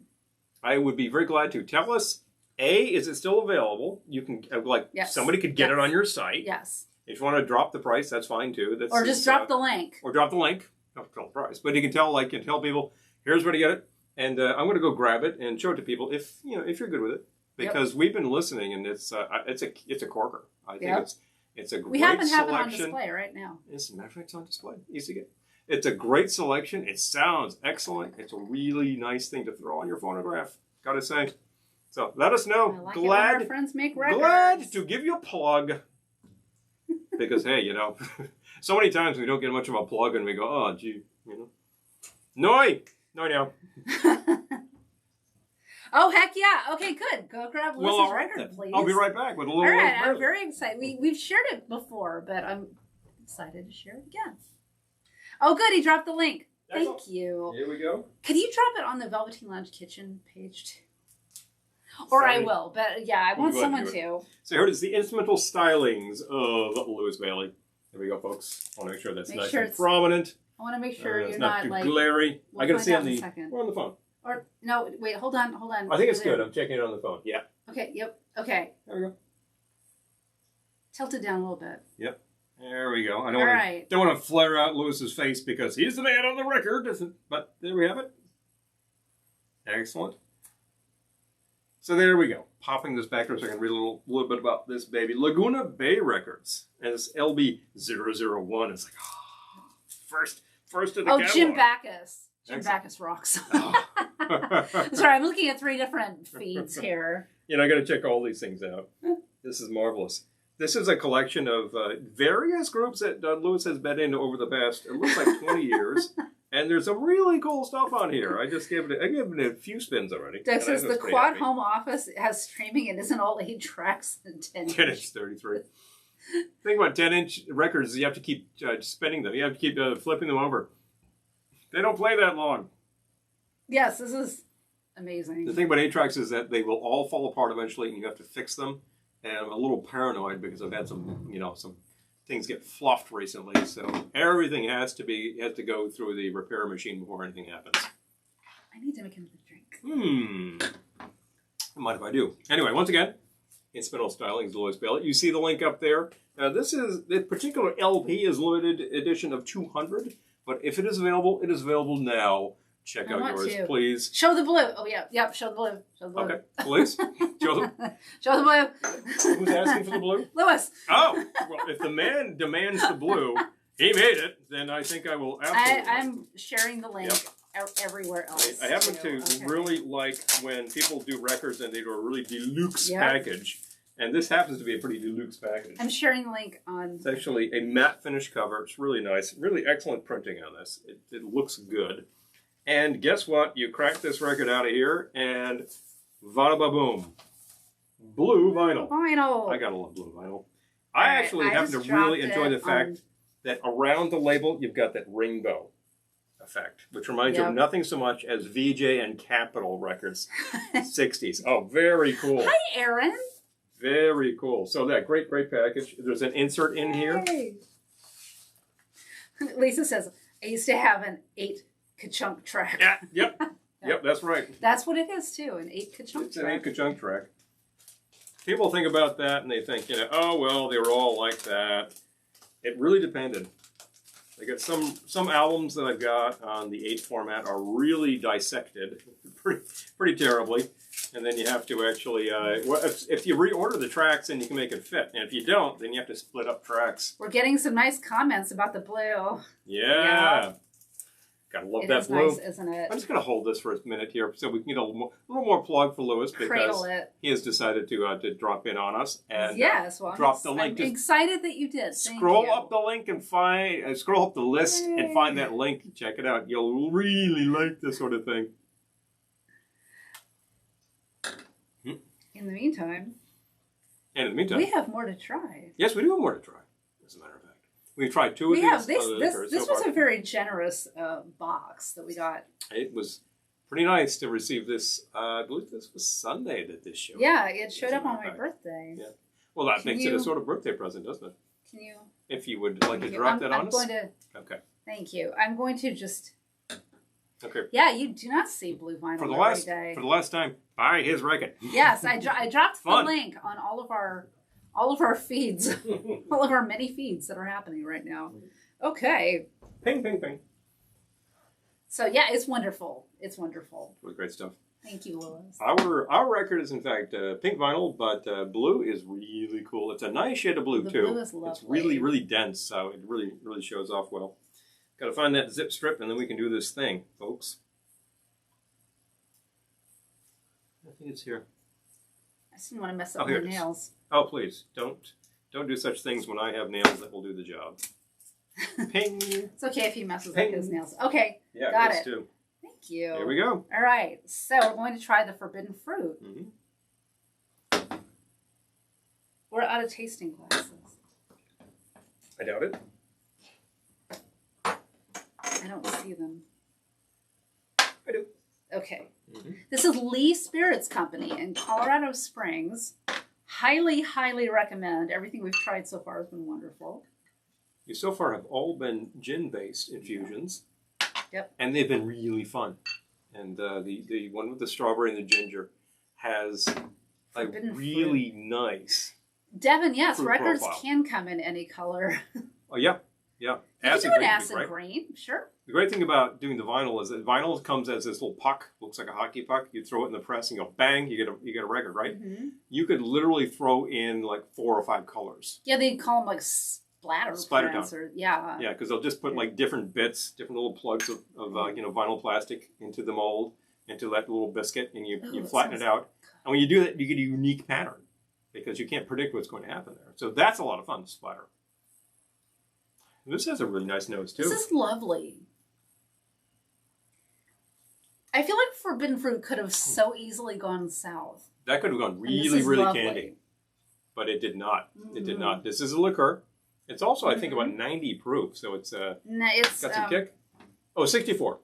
B: I would be very glad to. Tell us, A, is it still available? You can,
A: yes.
B: Somebody could get it on your site.
A: Yes.
B: If you want to drop the price, that's fine too.
A: Or just drop the link.
B: Or drop the link. Don't tell the price. But you can tell people, here's where to get it. And I'm going to go grab it and show it to people if you're good with it. Because we've been listening, and it's a corker. I think it's a great selection. We have it on display
A: right now.
B: As a matter of fact, it's on display. Easy to get. It's a great selection. It sounds excellent. It's a really nice thing to throw on your phonograph. Gotta say. So let us know.
A: I like it when our friends make records.
B: Glad to give you a plug. Because hey, so many times we don't get much of a plug, and we go, oh, gee, Noi now.
A: Oh, heck yeah. Okay, good. Go grab Lewis's record, please.
B: I'll be right back with a little...
A: All right, I'm very excited. We've shared it before, but I'm excited to share it again. Oh, good. He dropped the link. Thank you.
B: Here we go.
A: Can you drop it on the Velveteen Lounge Kitchen page, too? Or I will, but yeah, I want someone to. So
B: here it is, the instrumental stylings of Lewis Bailey. There we go, folks. I want to make sure that's nice and prominent.
A: I want to make sure you're not
B: too glary. I got to see on the... We're on the phone.
A: Or, no, wait, hold on.
B: I think it's good. I'm checking it on the phone. Yeah.
A: Okay, yep. Okay.
B: There we go.
A: Tilt it down a little bit.
B: Yep. There we go. I don't want to flare out Lewis's face because he's the man on the record. But there we have it. Excellent. So there we go. Popping this back so I can read a little bit about this baby. Laguna Bay Records. And it's LB001. It's like, first of the catalog.
A: Jim Backus. Jim Backus rocks.
B: Oh.
A: Sorry, I'm looking at 3 different feeds here.
B: I got to check all these things out. This is marvelous. This is a collection of various groups that Lewis has been in over the past, it looks like 20 years. And there's some really cool stuff on here. I gave it a few spins already.
A: Doug says the Quad Home Office has streaming and isn't all 8 tracks and 10
B: 10-inch 33. Think about 10-inch records. You have to keep spinning them. You have to keep flipping them over. They don't play that long.
A: Yes, this is amazing.
B: The thing about 8 tracks is that they will all fall apart eventually, and you have to fix them. And I'm a little paranoid because I've had some things get fluffed recently. So everything has to go through the repair machine before anything happens.
A: I need to make another drink.
B: I mind if I do? Anyway, once again, Instrumental Stylings, Lewis Bailey. You see the link up there. This particular LP is limited edition of 200. But if it is available now. Check out yours, please.
A: Show the blue. Oh, yeah. Yep, show the blue. Show the blue.
B: Okay, please. Show them.
A: Show the blue.
B: Who's asking for the blue?
A: Lewis.
B: Oh, well, if the man demands the blue, he made it, then I think I will absolutely.
A: I'm sharing the link everywhere else.
B: I happen
A: too.
B: to
A: Okay.
B: really like when people do records and they do a really deluxe
A: Yep.
B: package. And this happens to be a pretty deluxe package.
A: I'm sharing the link on.
B: It's actually a matte finish cover. It's really nice. Really excellent printing on this. It looks good. And guess what? You crack this record out of here and vada-ba-boom. Blue vinyl.
A: Vinyl.
B: I gotta love blue vinyl. I actually happen to
A: just
B: really
A: dropped
B: enjoy
A: it
B: the fact that around the label you've got that rainbow effect, which reminds you of nothing so much as VJ and Capitol records, 60s. Oh, very cool.
A: Hi, Aaron.
B: Very cool. So that great package. There's an insert in here.
A: Yay. Lisa says, I used to have an 8 ka-chunk track.
B: Yeah, yep, that's right.
A: That's what it is, too, an 8 ka-chunk
B: It's
A: track.
B: an 8 ka-chunk track. People think about that and they think, oh, well, they were all like that. It really depended. I got some albums that I've got on the 8 format are really dissected pretty terribly. And then you have to actually, if you reorder the tracks, then you can make it fit. And if you don't, then you have to split up tracks.
A: We're getting some nice comments about the blue.
B: Yeah. Gotta love that blue.
A: Nice, isn't it?
B: I'm just going to hold this for a minute here so we can get a little more plug for Lewis because he has decided to drop in on us and drop the link.
A: I'm excited that you did.
B: Scroll up the link and scroll up the list and find that link. Check it out. You'll really like this sort of thing.
A: In the meantime,
B: we
A: have more to try.
B: Yes, we do have more to try, as a matter of fact. We've tried 2 of these.
A: This was a very generous box that we got.
B: It was pretty nice to receive this. I believe this was Sunday that this showed.
A: Yeah, it showed up on my birthday.
B: Yeah. Well, that makes it a sort of birthday present, doesn't it?
A: Can you?
B: If you would like to drop that on us. Okay.
A: Thank you. I'm going to just...
B: Okay.
A: Yeah, you do not see blue vinyl every day.
B: For the last time, buy his record.
A: Yes, I dropped the link on all of our feeds, all of our many feeds that are happening right now. Okay.
B: Ping, ping, ping.
A: So yeah, it's wonderful. It's wonderful.
B: It was great stuff.
A: Thank you, Lewis.
B: Our record is in fact pink vinyl, but blue is really cool. It's a nice shade of blue too.
A: Blue is lovely.
B: It's really, really dense, so it really, really shows off well. Got to find that zip strip, and then we can do this thing, folks. I think it's here.
A: I just didn't want to mess up my nails.
B: Oh, please don't do such things when I have nails that will do the job. Ping.
A: It's okay if he messes up his nails. Okay.
B: Yeah,
A: got it.
B: Too.
A: Thank you.
B: There we go.
A: All right, so we're going to try the forbidden fruit.
B: Mm-hmm.
A: We're out of tasting glasses.
B: I doubt it.
A: I don't see them.
B: I do.
A: Okay.
B: Mm-hmm.
A: This is Lee Spirits Company in Colorado Springs. Highly, highly recommend. Everything we've tried so far has been wonderful.
B: You so far have all been gin-based infusions.
A: Yep.
B: And they've been really fun. And the one with the strawberry and the ginger has a really nice
A: Devin, yes, records
B: profile.
A: can come in any color.
B: Oh, yeah. Yeah.
A: You can do an acid green, sure.
B: The great thing about doing the vinyl is that vinyl comes as this little puck, looks like a hockey puck. You throw it in the press and you go bang, you get a record, right?
A: Mm-hmm.
B: You could literally throw in like 4 or 5 colors.
A: Yeah, they call them like splatter prints or
B: yeah, because they'll just put like different bits, different little plugs of vinyl plastic into the mold, into that little biscuit, and you flatten it out. And when you do that, you get a unique pattern because you can't predict what's going to happen there. So that's a lot of fun to splatter. This has a really nice nose too.
A: This is lovely. I feel like forbidden fruit could have so easily gone south.
B: That could have gone really, really candy. But it did not. Mm-hmm. It did not. This is a liqueur. It's also, I think, about 90 proof, so it's got some kick. Oh, 64.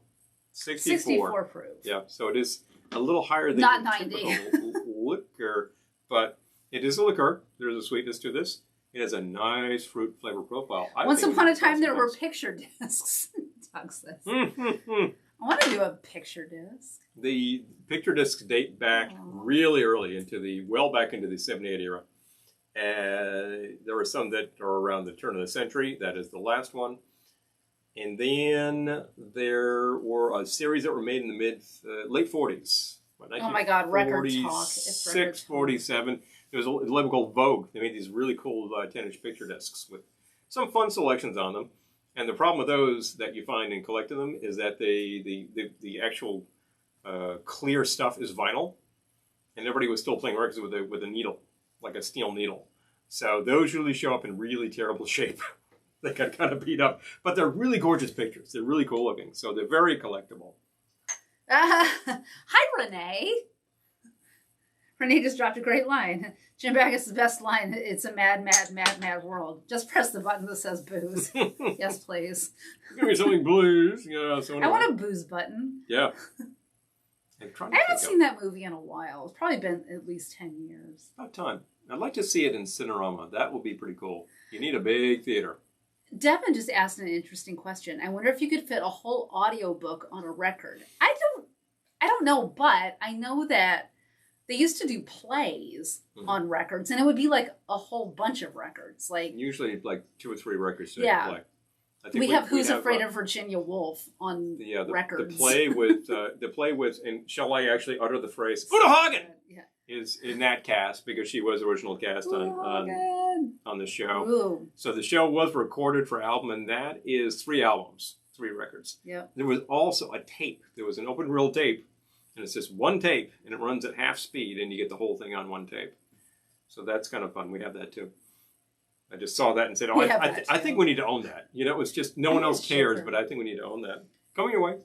A: 64 proof.
B: Yeah, so it is a little higher than
A: not
B: your
A: 90
B: typical liqueur, but it is a liqueur. There's a sweetness to this. It has a nice fruit flavor profile.
A: Once upon a time, there were picture discs. Doug says. I want to do a picture disc.
B: The picture discs date back really early back into the 78 era. There were some that are around the turn of the century. That is the last one. And then there were a series that were made in the late 40s.
A: Oh my God, record talk. It's record talk.
B: 47. There was a label called Vogue. They made these really cool 10-inch picture discs with some fun selections on them. And the problem with those that you find in collecting them is that the actual clear stuff is vinyl, and everybody was still playing records with a needle, like a steel needle. So those usually show up in really terrible shape. They got kind of beat up, but they're really gorgeous pictures. They're really cool looking, so they're very collectible.
A: Hi, Renee. Renee just dropped a great line. Jim Backus' best line, it's a mad, mad, mad, mad world. Just press the button that says booze. Yes, please.
B: Give me something blues. Yeah, so anyway.
A: I want a booze button.
B: Yeah.
A: I haven't seen that movie in a while. It's probably been at least 10 years.
B: About time. I'd like to see it in Cinerama. That would be pretty cool. You need a big theater.
A: Devin just asked an interesting question. I wonder if you could fit a whole audiobook on a record. I don't know, but I know that they used to do plays on records, and it would be like a whole bunch of records. Like
B: usually like 2 or 3 records to play. I think
A: we have Who's Afraid of Virginia Woolf on records.
B: The play with, and shall I actually utter the phrase, Uta Hagen is in that cast because she was original cast on the show.
A: Ooh.
B: So the show was recorded for album, and that is 3 albums, 3 records.
A: Yep.
B: There was also a tape. There was an open reel tape. And it's just one tape, and it runs at half speed, and you get the whole thing on one tape. So that's kind of fun. We have that, too. I just saw that and said, I think we need to own that. You know, it's just no one else cares, but I think we need to own that. Coming your way.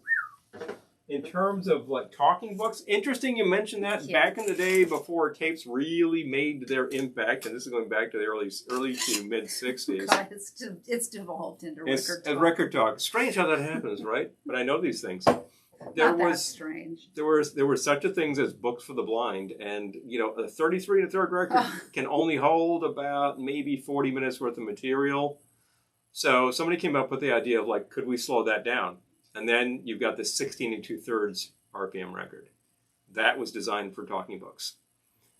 B: In terms of, like, talking books, interesting you mentioned that. Back in the day before tapes really made their impact, and this is going back to the early to mid-'60s.
A: God, it's devolved into
B: record talk. Strange how that happens, right? But I know these things.
A: That's strange.
B: There were such a things as books for the blind, and a 33 1/3 record can only hold about maybe 40 minutes worth of material. So somebody came up with the idea of like, could we slow that down? And then you've got the 16 2/3 RPM record. That was designed for talking books,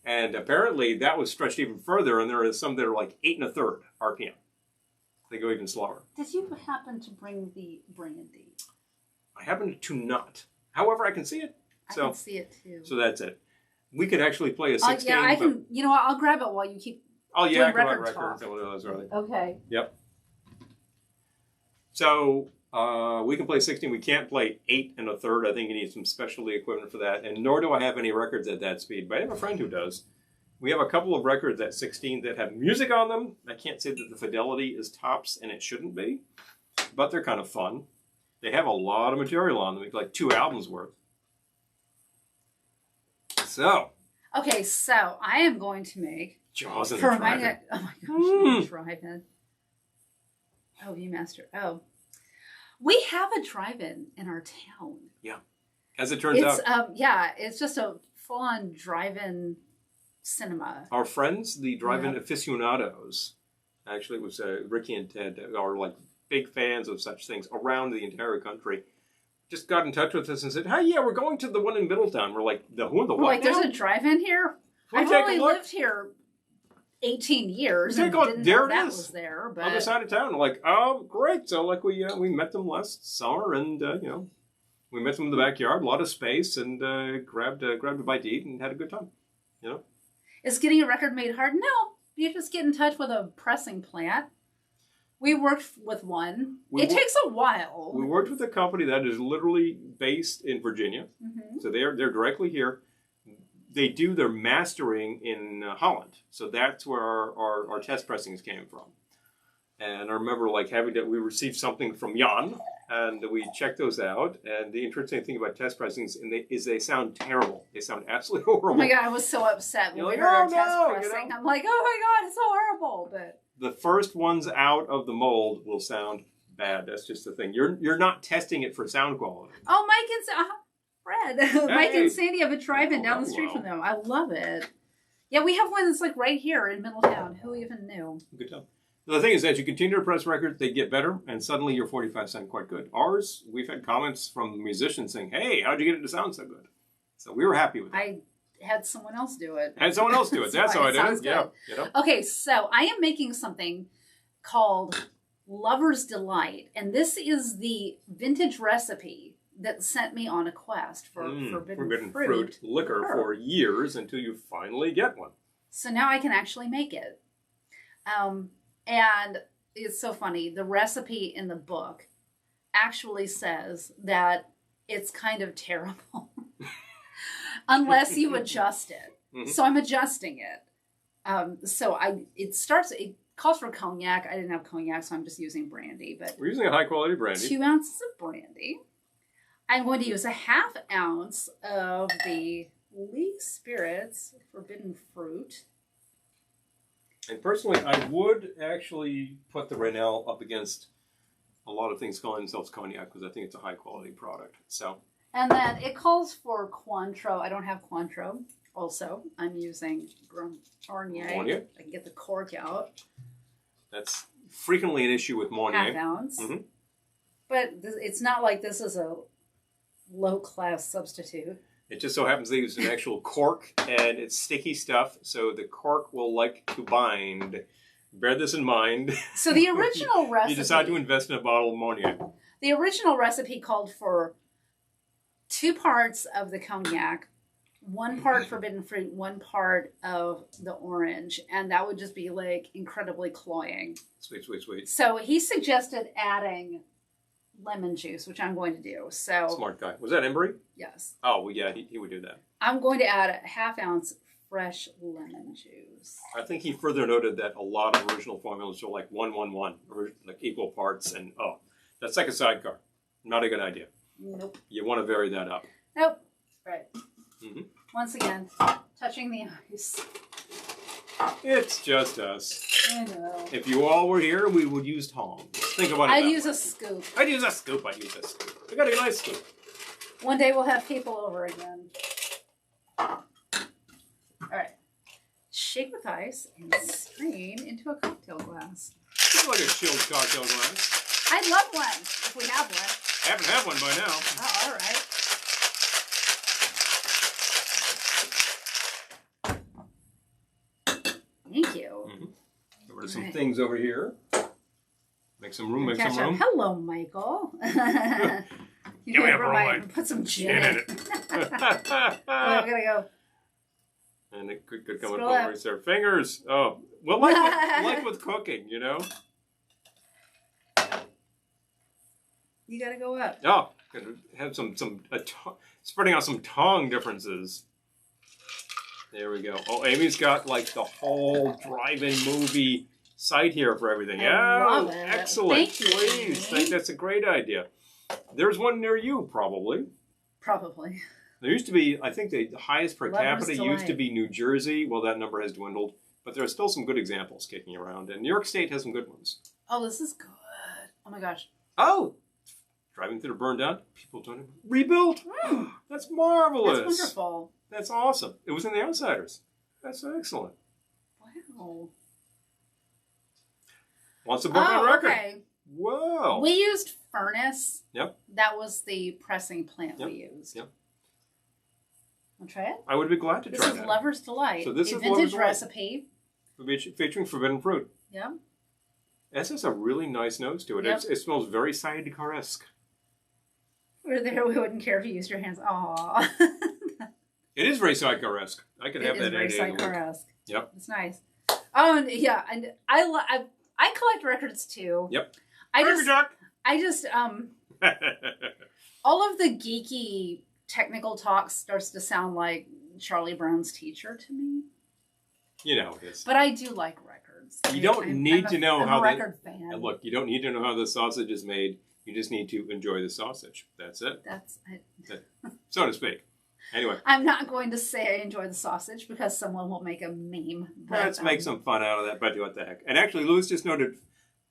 B: and apparently that was stretched even further. And there are some that are like 8 1/3 RPM. They go even slower.
A: Did you happen to bring the Brandy?
B: I happen to not. However, I can see it.
A: I can see it too.
B: So that's it. We could actually play a 16.
A: Yeah, I can. You know what? I'll grab it while you keep.
B: Oh yeah, I can
A: record
B: records.
A: Okay.
B: Yep. So we can play 16. We can't play 8 1/3. I think you need some specialty equipment for that. And nor do I have any records at that speed. But I have a friend who does. We have a couple of records at 16 that have music on them. I can't say that the fidelity is tops, and it shouldn't be, but they're kind of fun. They have a lot of material on them, like 2 albums worth. So.
A: Okay, so I am going to make.
B: Jaws and the Drive-In.
A: Oh my gosh, Drive-In. Oh, Viewmaster. Oh. We have a drive-in in our town.
B: Yeah. As it turns out.
A: It's just a full-on drive-in cinema.
B: Our friends, the drive-in aficionados, actually it was Ricky and Ted, are like big fans of such things around the entire country, just got in touch with us and said, hey, yeah, we're going to the one in Middletown. We're like, the who and the what?
A: Like, there's a drive-in here? I've only lived here 18 years and didn't know that was there. But...
B: on the side of town. We're like, oh, great. So, like, we met them last summer, and, we met them in the backyard, a lot of space, and grabbed a bite to eat and had a good time,
A: Is getting a record made hard? No. You just get in touch with a pressing plant. We worked with one. It takes a while.
B: We worked with a company that is literally based in Virginia. Mm-hmm. So they're directly here. They do their mastering in Holland. So that's where our test pressings came from. And I remember we received something from Jan, and we checked those out. And the interesting thing about test pressings is they sound terrible. They sound absolutely horrible.
A: Oh my God, I was so upset when we heard our test pressing. I'm like, oh my God, it's so horrible. But
B: the first ones out of the mold will sound bad. That's just the thing. You're not testing it for sound quality.
A: Oh, Mike and Sandy have a drive-in down the street from them. I love it. Yeah, we have one that's like right here in Middletown. Who even knew?
B: Good time. The thing is that you continue to press records, they get better, and suddenly your 45 sound quite good. Ours, we've had comments from musicians saying, hey, how'd you get it to sound so good? So we were happy with that.
A: I had someone else do it.
B: That's how I did it. Yeah.
A: Okay, so I am making something called Lover's Delight, and this is the vintage recipe that sent me on a quest for forbidden fruit
B: liquor for years until you finally get one.
A: So now I can actually make it. And it's so funny. The recipe in the book actually says that it's kind of terrible unless you adjust it.
B: Mm-hmm.
A: So I'm adjusting it. It calls for cognac. I didn't have cognac, so I'm just using brandy. But
B: we're using a high quality brandy.
A: 2 ounces of brandy. I'm going to use a half ounce of the Lee Spirits Forbidden Fruit.
B: And personally, I would actually put the Rennell up against a lot of things calling themselves cognac because I think it's a high quality product. So.
A: And then it calls for Cointreau. I don't have Cointreau. Also, I'm using Mornier. I can get the cork out.
B: That's frequently an issue with Mornier.
A: Half ounce.
B: Mm-hmm.
A: But it's not like this is a low-class substitute.
B: It just so happens they use an actual cork, and it's sticky stuff, so the cork will like to bind. Bear this in mind.
A: So the original recipe...
B: You decide to invest in a bottle of Mornier.
A: The original recipe called for 2 parts of the cognac, 1 part forbidden fruit, 1 part of the orange, and that would just be like incredibly cloying.
B: Sweet.
A: So he suggested adding lemon juice, which I'm going to do. So
B: smart guy. Was that Embry?
A: Yes.
B: Oh, well, yeah, he would do that.
A: I'm going to add a half ounce fresh lemon juice.
B: I think he further noted that a lot of original formulas are like 1-1-1, like equal parts, and that's like a sidecar. Not a good idea.
A: Nope.
B: You want to vary that up.
A: Nope. Right.
B: Mm-hmm.
A: Once again, touching the ice.
B: It's just us.
A: I know.
B: If you all were here, we would use tongs. Think about it.
A: I'd use a scoop.
B: I'd use a scoop. I got a nice scoop.
A: One day we'll have people over again. All right. Shake with ice and strain into a cocktail glass.
B: It's like a chilled cocktail glass.
A: I'd love one if we have one.
B: Haven't had one by now.
A: Oh, all right. Thank you.
B: Mm-hmm. There were some things over here. Make some room.
A: Hello, Michael.
B: Give me a broom.
A: Put some gin in it. I'm gonna go.
B: And it could come with over their fingers. Oh, well, like with cooking, you know.
A: You gotta go up.
B: Oh, could have spreading out some tongue differences. There we go. Oh, Amy's got like the whole drive-in movie site here for everything.
A: I love it.
B: Excellent.
A: Thank you,
B: Please. I think that's a great idea. There's one near you, probably.
A: Probably.
B: There used to be, I think the highest per capita used to be New Jersey. Well, that number has dwindled. But there are still some good examples kicking around. And New York State has some good ones.
A: Oh, this is good. Oh, my gosh.
B: Oh! Driving through the burned down. People doing it. Rebuilt. That's marvelous.
A: That's wonderful.
B: That's awesome. It was in The Outsiders. That's excellent.
A: Wow.
B: Wants a book on record.
A: Okay.
B: Whoa.
A: We used Furnace.
B: Yep.
A: That was the pressing plant we used.
B: Yep.
A: Want to try it?
B: I would be glad to try that.
A: This is Lover's Delight.
B: So this
A: a
B: is
A: vintage
B: Lover's
A: recipe.
B: Featuring forbidden fruit.
A: Yeah.
B: This has a really nice nose to it.
A: Yep.
B: It smells very sidecar-esque.
A: We're there. We wouldn't care if you used your hands. Aww.
B: It is very sidecar-esque. I could have that.
A: It is very sidecar-esque.
B: Yep.
A: It's nice. Oh, and yeah, and I collect records too.
B: Yep.
A: I just all of the geeky technical talk starts to sound like Charlie Brown's teacher to me.
B: You know it is.
A: But I do like records.
B: You don't need to know how
A: I'm a record fan.
B: And look, you don't need to know how the sausage is made. You just need to enjoy the sausage. That's it.
A: That's it.
B: So to speak. Anyway.
A: I'm not going to say I enjoy the sausage because someone will make a meme.
B: Let's make some fun out of that, but what the heck. And actually, Louis just noted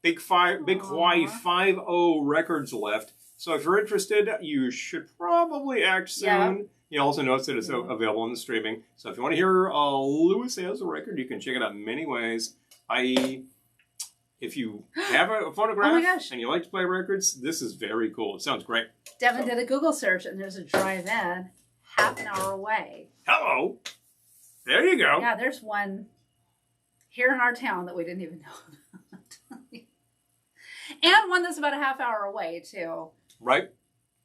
B: Big Hawaii 5-0 records left. So if you're interested, you should probably act soon.
A: Yeah.
B: He also notes that it's available on the streaming. So if you want to hear Louis has a record, you can check it out in many ways. I.e., if you have a phonograph and you like to play records, this is very cool. It sounds great.
A: Devin did a Google search, and there's a drive-in half an hour away.
B: Hello. There you go.
A: Yeah, there's one here in our town that we didn't even know about. And one that's about a half hour away, too.
B: Right.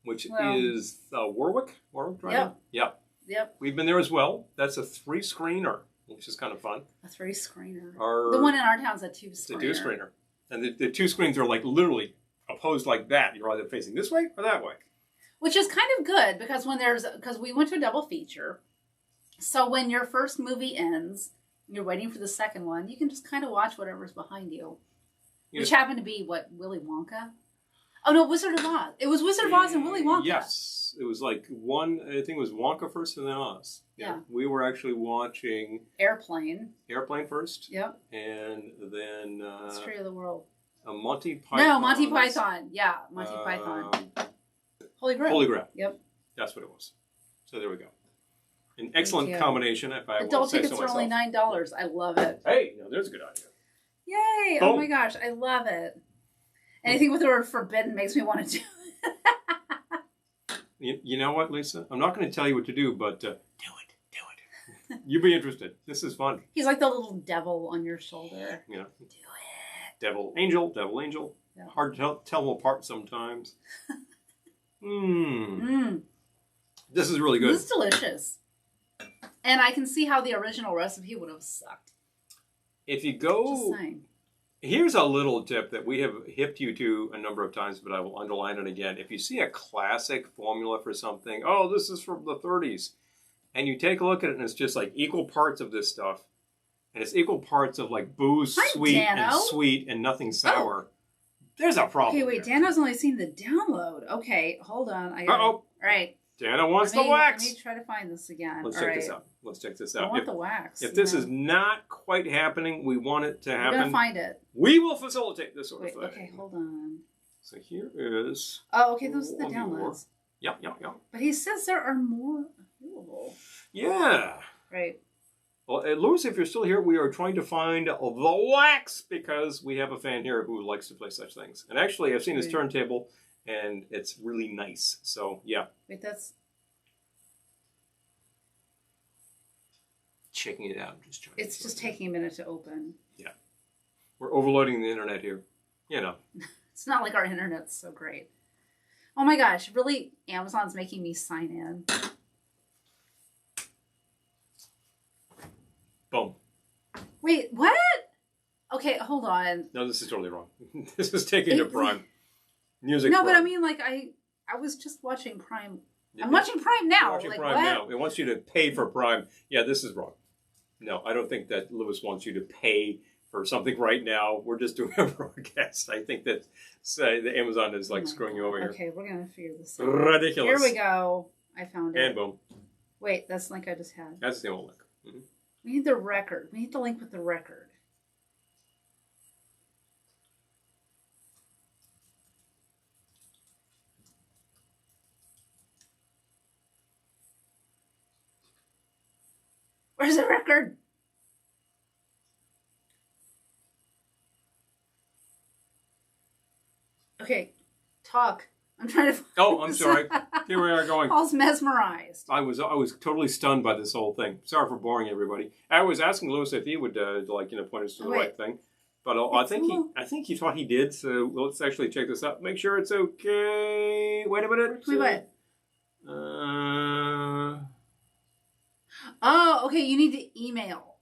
B: Which is Warwick Drive-In? Yep. We've been there as well. That's a 3-screener, which is kind of fun.
A: A 3-screener.
B: The
A: one in our town's a 2-screener.
B: It's a 2-screener. And the two screens are like literally opposed like that. You're either facing this way or that way.
A: Which is kind of good because because we went to a double feature. So when your first movie ends, you're waiting for the second one, you can just kind of watch whatever's behind you. Which happened to be, Willy Wonka? Oh, no, Wizard of Oz. It was Wizard of Oz and Willy Wonka.
B: Yes. It was like I think it was Wonka first and then Oz.
A: Yeah.
B: We were actually watching...
A: Airplane
B: first.
A: Yep.
B: And then...
A: History of the World.
B: Monty Python.
A: No, Monty Python. Yeah, Monty Python. Holy Grail.
B: Holy Grail.
A: Yep.
B: That's what it was. So there we go. An excellent combination, if I
A: Adult
B: will say so
A: tickets
B: myself.
A: are only $9. I love it.
B: Hey, there's a good idea.
A: Yay!
B: Boom.
A: Oh my gosh, I love it. Anything with the word forbidden makes me want to do it.
B: You know what, Lisa? I'm not going to tell you what to do, but do it. You'll be interested. This is fun.
A: He's like the little devil on your shoulder.
B: Yeah.
A: Do it.
B: Devil, angel.
A: Yeah.
B: Hard to tell them apart sometimes. This is really good.
A: This is delicious. And I can see how the original recipe would have sucked.
B: If you go...
A: Just saying.
B: Here's a little tip that we have hipped you to a number of times, but I will underline it again. If you see a classic formula for something, oh, this is from the 30s, and you take a look at it and it's just like equal parts of this stuff, and it's equal parts of like booze, sweet and nothing sour, there's a problem.
A: Okay, wait, Dano's only seen the download. Okay, hold on. All right.
B: Dana wants the wax.
A: Let me try to find this again.
B: Let's check this out.
A: I want the wax.
B: If this is not quite happening, we want it to happen.
A: We're going to find it.
B: We will facilitate this sort of thing.
A: Okay, hold on.
B: So here is...
A: Oh, okay, those are the downloads.
B: Yep.
A: But he says there are more available.
B: Yeah.
A: Right.
B: Well, Louis, if you're still here, we are trying to find the wax because we have a fan here who likes to play such things. And actually, I've seen his turntable, and it's really nice. So, yeah.
A: Wait, that's...
B: Checking it out.
A: It's just taking a minute to open.
B: Yeah. We're overloading the internet here. You know.
A: It's not like our internet's so great. Oh my gosh, really, Amazon's making me sign in.
B: Boom.
A: Wait, what? Okay, hold on.
B: No, this is totally wrong. This is taking to Prime. Music
A: No,
B: Prime.
A: but I mean, like, I was just watching Prime. I'm watching Prime now.
B: You're watching
A: like,
B: Prime
A: what?
B: now. It wants you to pay for Prime. Yeah, this is wrong. No, I don't think that Lewis wants you to pay for something right now. We're just doing a broadcast. I think that the Amazon is like screwing you over here.
A: Okay, we're going to figure this out.
B: Ridiculous.
A: Here we go. I found it.
B: And boom.
A: Wait, that's the link I just had.
B: That's the old link. Mm-hmm.
A: We need the record. We need the link with the record. Where's the record? Okay, talk. I'm trying to.
B: Oh, I'm sorry. Here we are going.
A: I was mesmerized.
B: I was totally stunned by this whole thing. Sorry for boring everybody. I was asking Lewis if he would point us to the right thing, but I think he thought he did. So let's actually check this out. Make sure it's okay. Wait a minute.
A: Wait, what? Oh, okay. You need to email.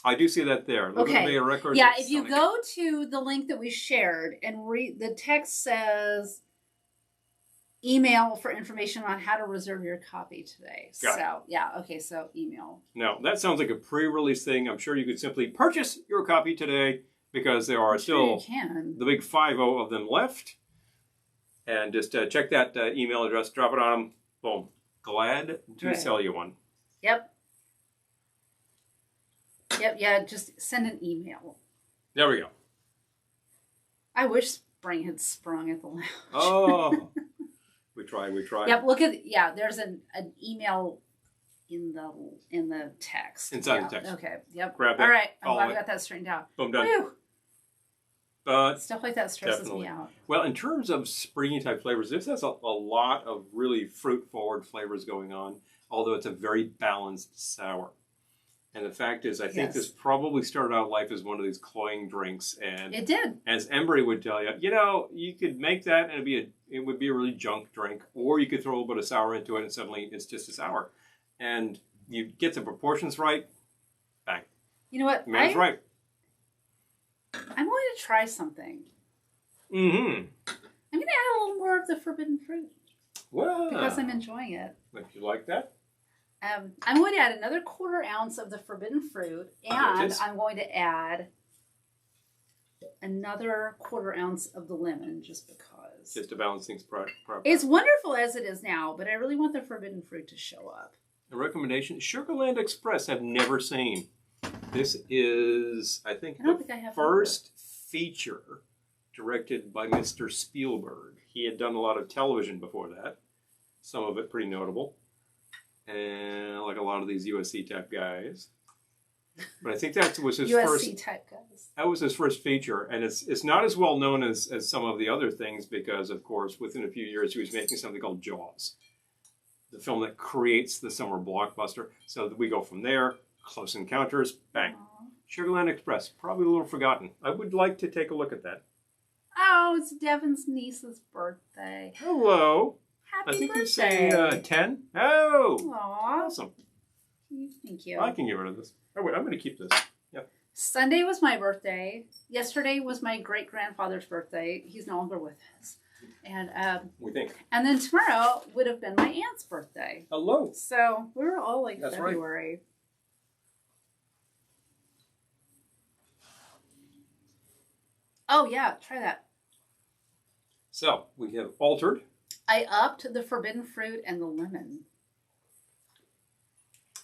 B: I do see that there.
A: Okay.
B: A record.
A: Yeah, if you go to the link that we shared and read, the text says email for information on how to reserve your copy today. So email.
B: Now, that sounds like a pre-release thing. I'm sure you could simply purchase your copy today because there are still the big 50 of them left. And just check that email address, drop it on them. Boom. Glad to sell you one.
A: Yep. Yeah, just send an email.
B: There we go.
A: I wish spring had sprung at the lounge.
B: Oh. We tried.
A: Yep, there's an email in the text.
B: Inside the text.
A: Okay, yep.
B: Grab that.
A: All right, I'm glad we got that straightened out.
B: Boom, done.
A: Whew.
B: But
A: stuff like that stresses me out.
B: Well, in terms of springy type flavors, this has a lot of really fruit forward flavors going on, although it's a very balanced sour. And the fact is, I think this probably started out life as one of these cloying drinks, and
A: it did.
B: As Embry would tell you, you could make that and it would be a really junk drink, or you could throw a little bit of sour into it, and suddenly it's just a sour. And you get the proportions right, bang.
A: You know what?
B: Man's right.
A: I'm going to try something.
B: Mm-hmm.
A: I'm going to add a little more of the forbidden fruit.
B: Wow.
A: Because I'm enjoying it.
B: Like you like that?
A: I'm going to add another 1/4 ounce of the forbidden fruit, and I'm going to add another 1/4 ounce of the lemon, just because.
B: Just to balance things properly.
A: It's wonderful as it is now, but I really want the forbidden fruit to show up.
B: A recommendation: Sugarland Express. I've never seen. This is, I think the first feature directed by Mr. Spielberg. He had done a lot of television before that. Some of it pretty notable. And like a lot of these USC type guys. But I think that was his first
A: USC type guys.
B: That was his first feature. And it's not as well known as some of the other things because, of course, within a few years he was making something called Jaws. The film that creates the summer blockbuster. So we go from there. Close Encounters, bang. Aww. Sugarland Express, probably a little forgotten. I would like to take a look at that.
A: Oh, it's Devin's niece's birthday.
B: Hello.
A: Happy
B: I think
A: birthday.
B: You say 10. Oh.
A: Aww.
B: Awesome.
A: Thank you.
B: I can get rid of this. Oh, wait, I'm going to keep this. Yep.
A: Sunday was my birthday. Yesterday was my great-grandfather's birthday. He's no longer with us. And
B: we think.
A: And then tomorrow would have been my aunt's birthday.
B: Hello.
A: So we were all like
B: That's
A: February. Right. Oh, yeah. Try that.
B: So, we have altered.
A: I upped the forbidden fruit and the lemon.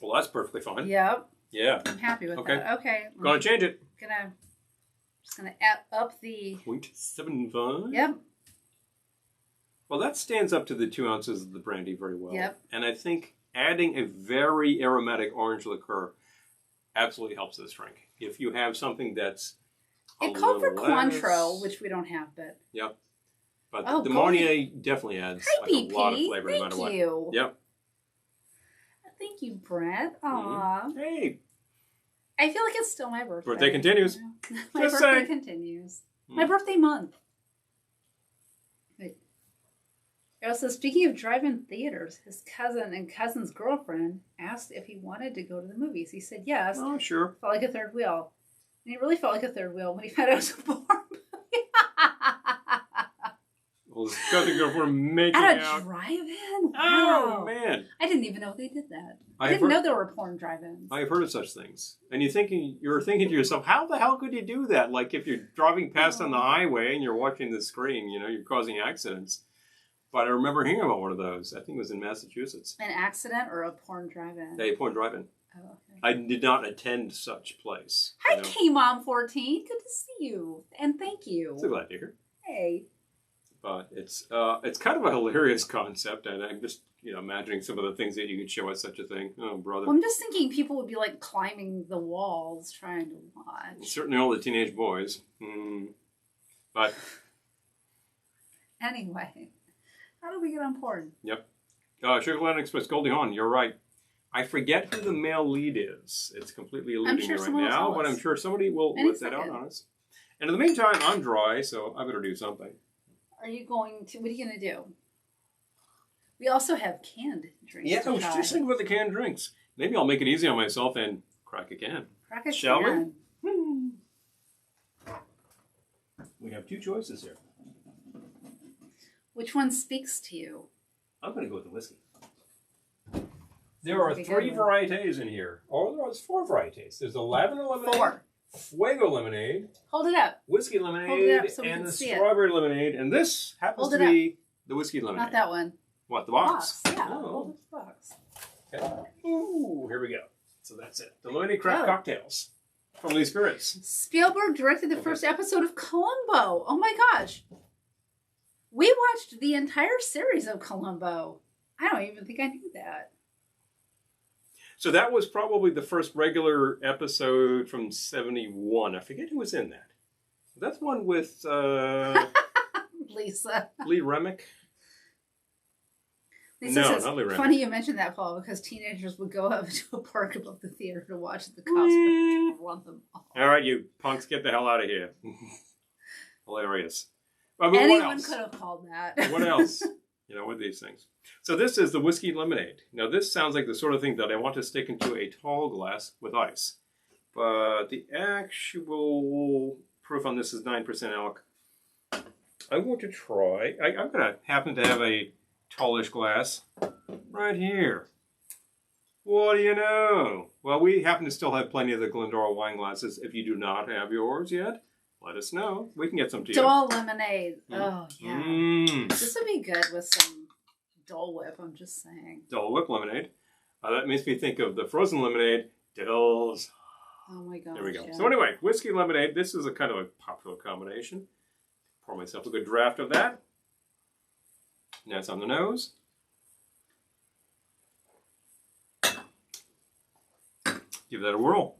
B: Well, that's perfectly fine.
A: Yep.
B: Yeah.
A: I'm happy with that. Okay.
B: Gonna change it.
A: Just gonna add up the
B: 0.75.
A: Yep.
B: Well, that stands up to the 2 ounces of the brandy very well.
A: Yep.
B: And I think adding a very aromatic orange liqueur absolutely helps this drink. If you have something that's
A: it called for Cointreau, which we don't have, but
B: yep. But the Marnier definitely adds
A: a
B: lot of flavor no matter what.
A: Thank you.
B: Yep.
A: Thank you, Brett. Aw.
B: Hey.
A: I feel like it's still my birthday.
B: Birthday continues.
A: My birthday continues. My birthday month. Wait. Also, speaking of drive-in theaters, his cousin and cousin's girlfriend asked if he wanted to go to the movies. He said yes.
B: Oh, sure.
A: Felt like a third wheel. And it really felt like a third wheel when he found out it was a porn movie.
B: Well, his cousin and girlfriend making
A: At a
B: out.
A: drive-in? Wow.
B: Oh, man.
A: I didn't even know they did that. I didn't know there were porn drive-ins.
B: I've heard of such things. And you're thinking to yourself, how the hell could you do that? Like if you're driving past on the highway and you're watching the screen, you're causing accidents. But I remember hearing about one of those. I think it was in Massachusetts.
A: An accident or a porn drive-in?
B: A porn drive-in.
A: Oh, okay.
B: I did not attend such place.
A: Hi, K-Mom14. Good to see you. And thank you.
B: So glad to hear.
A: Hey.
B: But it's kind of a hilarious concept, and I'm just imagining some of the things that you could show at such a thing. Oh, brother!
A: Well, I'm just thinking people would be like climbing the walls trying to watch.
B: Certainly, all the teenage boys. But
A: anyway, how do we get on porn?
B: Yep. Sugarland Express, Goldie Hawn. You're right. I forget who the male lead is. It's completely eluding me right now, but I'm sure somebody will let that out on us. And in the meantime, I'm dry, so I better do something.
A: Are you going to? What are you going to do? We also have canned drinks.
B: Yeah, I was just thinking about the canned drinks. Maybe I'll make it easy on myself and crack a can. Shall we? We have two choices here.
A: Which one speaks to you?
B: I'm going to go with the whiskey. There are 3 varieties in here. Or there's 4 varieties. There's the lavender lemonade.
A: 4.
B: Fuego lemonade.
A: Hold it up.
B: Whiskey lemonade.
A: Hold it up so we
B: and
A: can
B: the
A: see
B: strawberry lemonade. And this happens to be the whiskey lemonade.
A: Not that one.
B: What, the box?
A: Yeah,
B: oh.
A: hold the box.
B: Okay. Ooh, here we go. So that's it. The lemonade craft cocktails from Lee Spirits.
A: Spielberg directed the first episode of Columbo. Oh my gosh. We watched the entire series of Columbo. I don't even think I knew that.
B: So that was probably the first regular episode from 71. I forget who was in that. That's one with
A: Lisa.
B: Lee Remick.
A: Lisa
B: no,
A: says,
B: not Lee Remick.
A: Funny you mentioned that, Paul, because teenagers would go up to a park above the theater to watch the cops but run them off.
B: All right, you punks, get the hell out of here. Hilarious. But
A: anyone could have called that.
B: What else? With these things. So this is the whiskey lemonade. Now this sounds like the sort of thing that I want to stick into a tall glass with ice. But the actual proof on this is 9% alc. I'm going to try. I'm going to happen to have a tallish glass right here. What do you know? Well, we happen to still have plenty of the Glendora wine glasses. If you do not have yours yet, let us know. We can get some to you.
A: Dole lemonade. Oh, yeah.
B: Mm.
A: This would be good with some Dole Whip, I'm just saying.
B: Dole Whip lemonade. That makes me think of the frozen lemonade. Dills.
A: Oh, my gosh.
B: There we go.
A: Yeah.
B: So anyway, whiskey lemonade. This is a kind of a popular combination. Pour myself a good draft of that. And that's on the nose. Give that a whirl.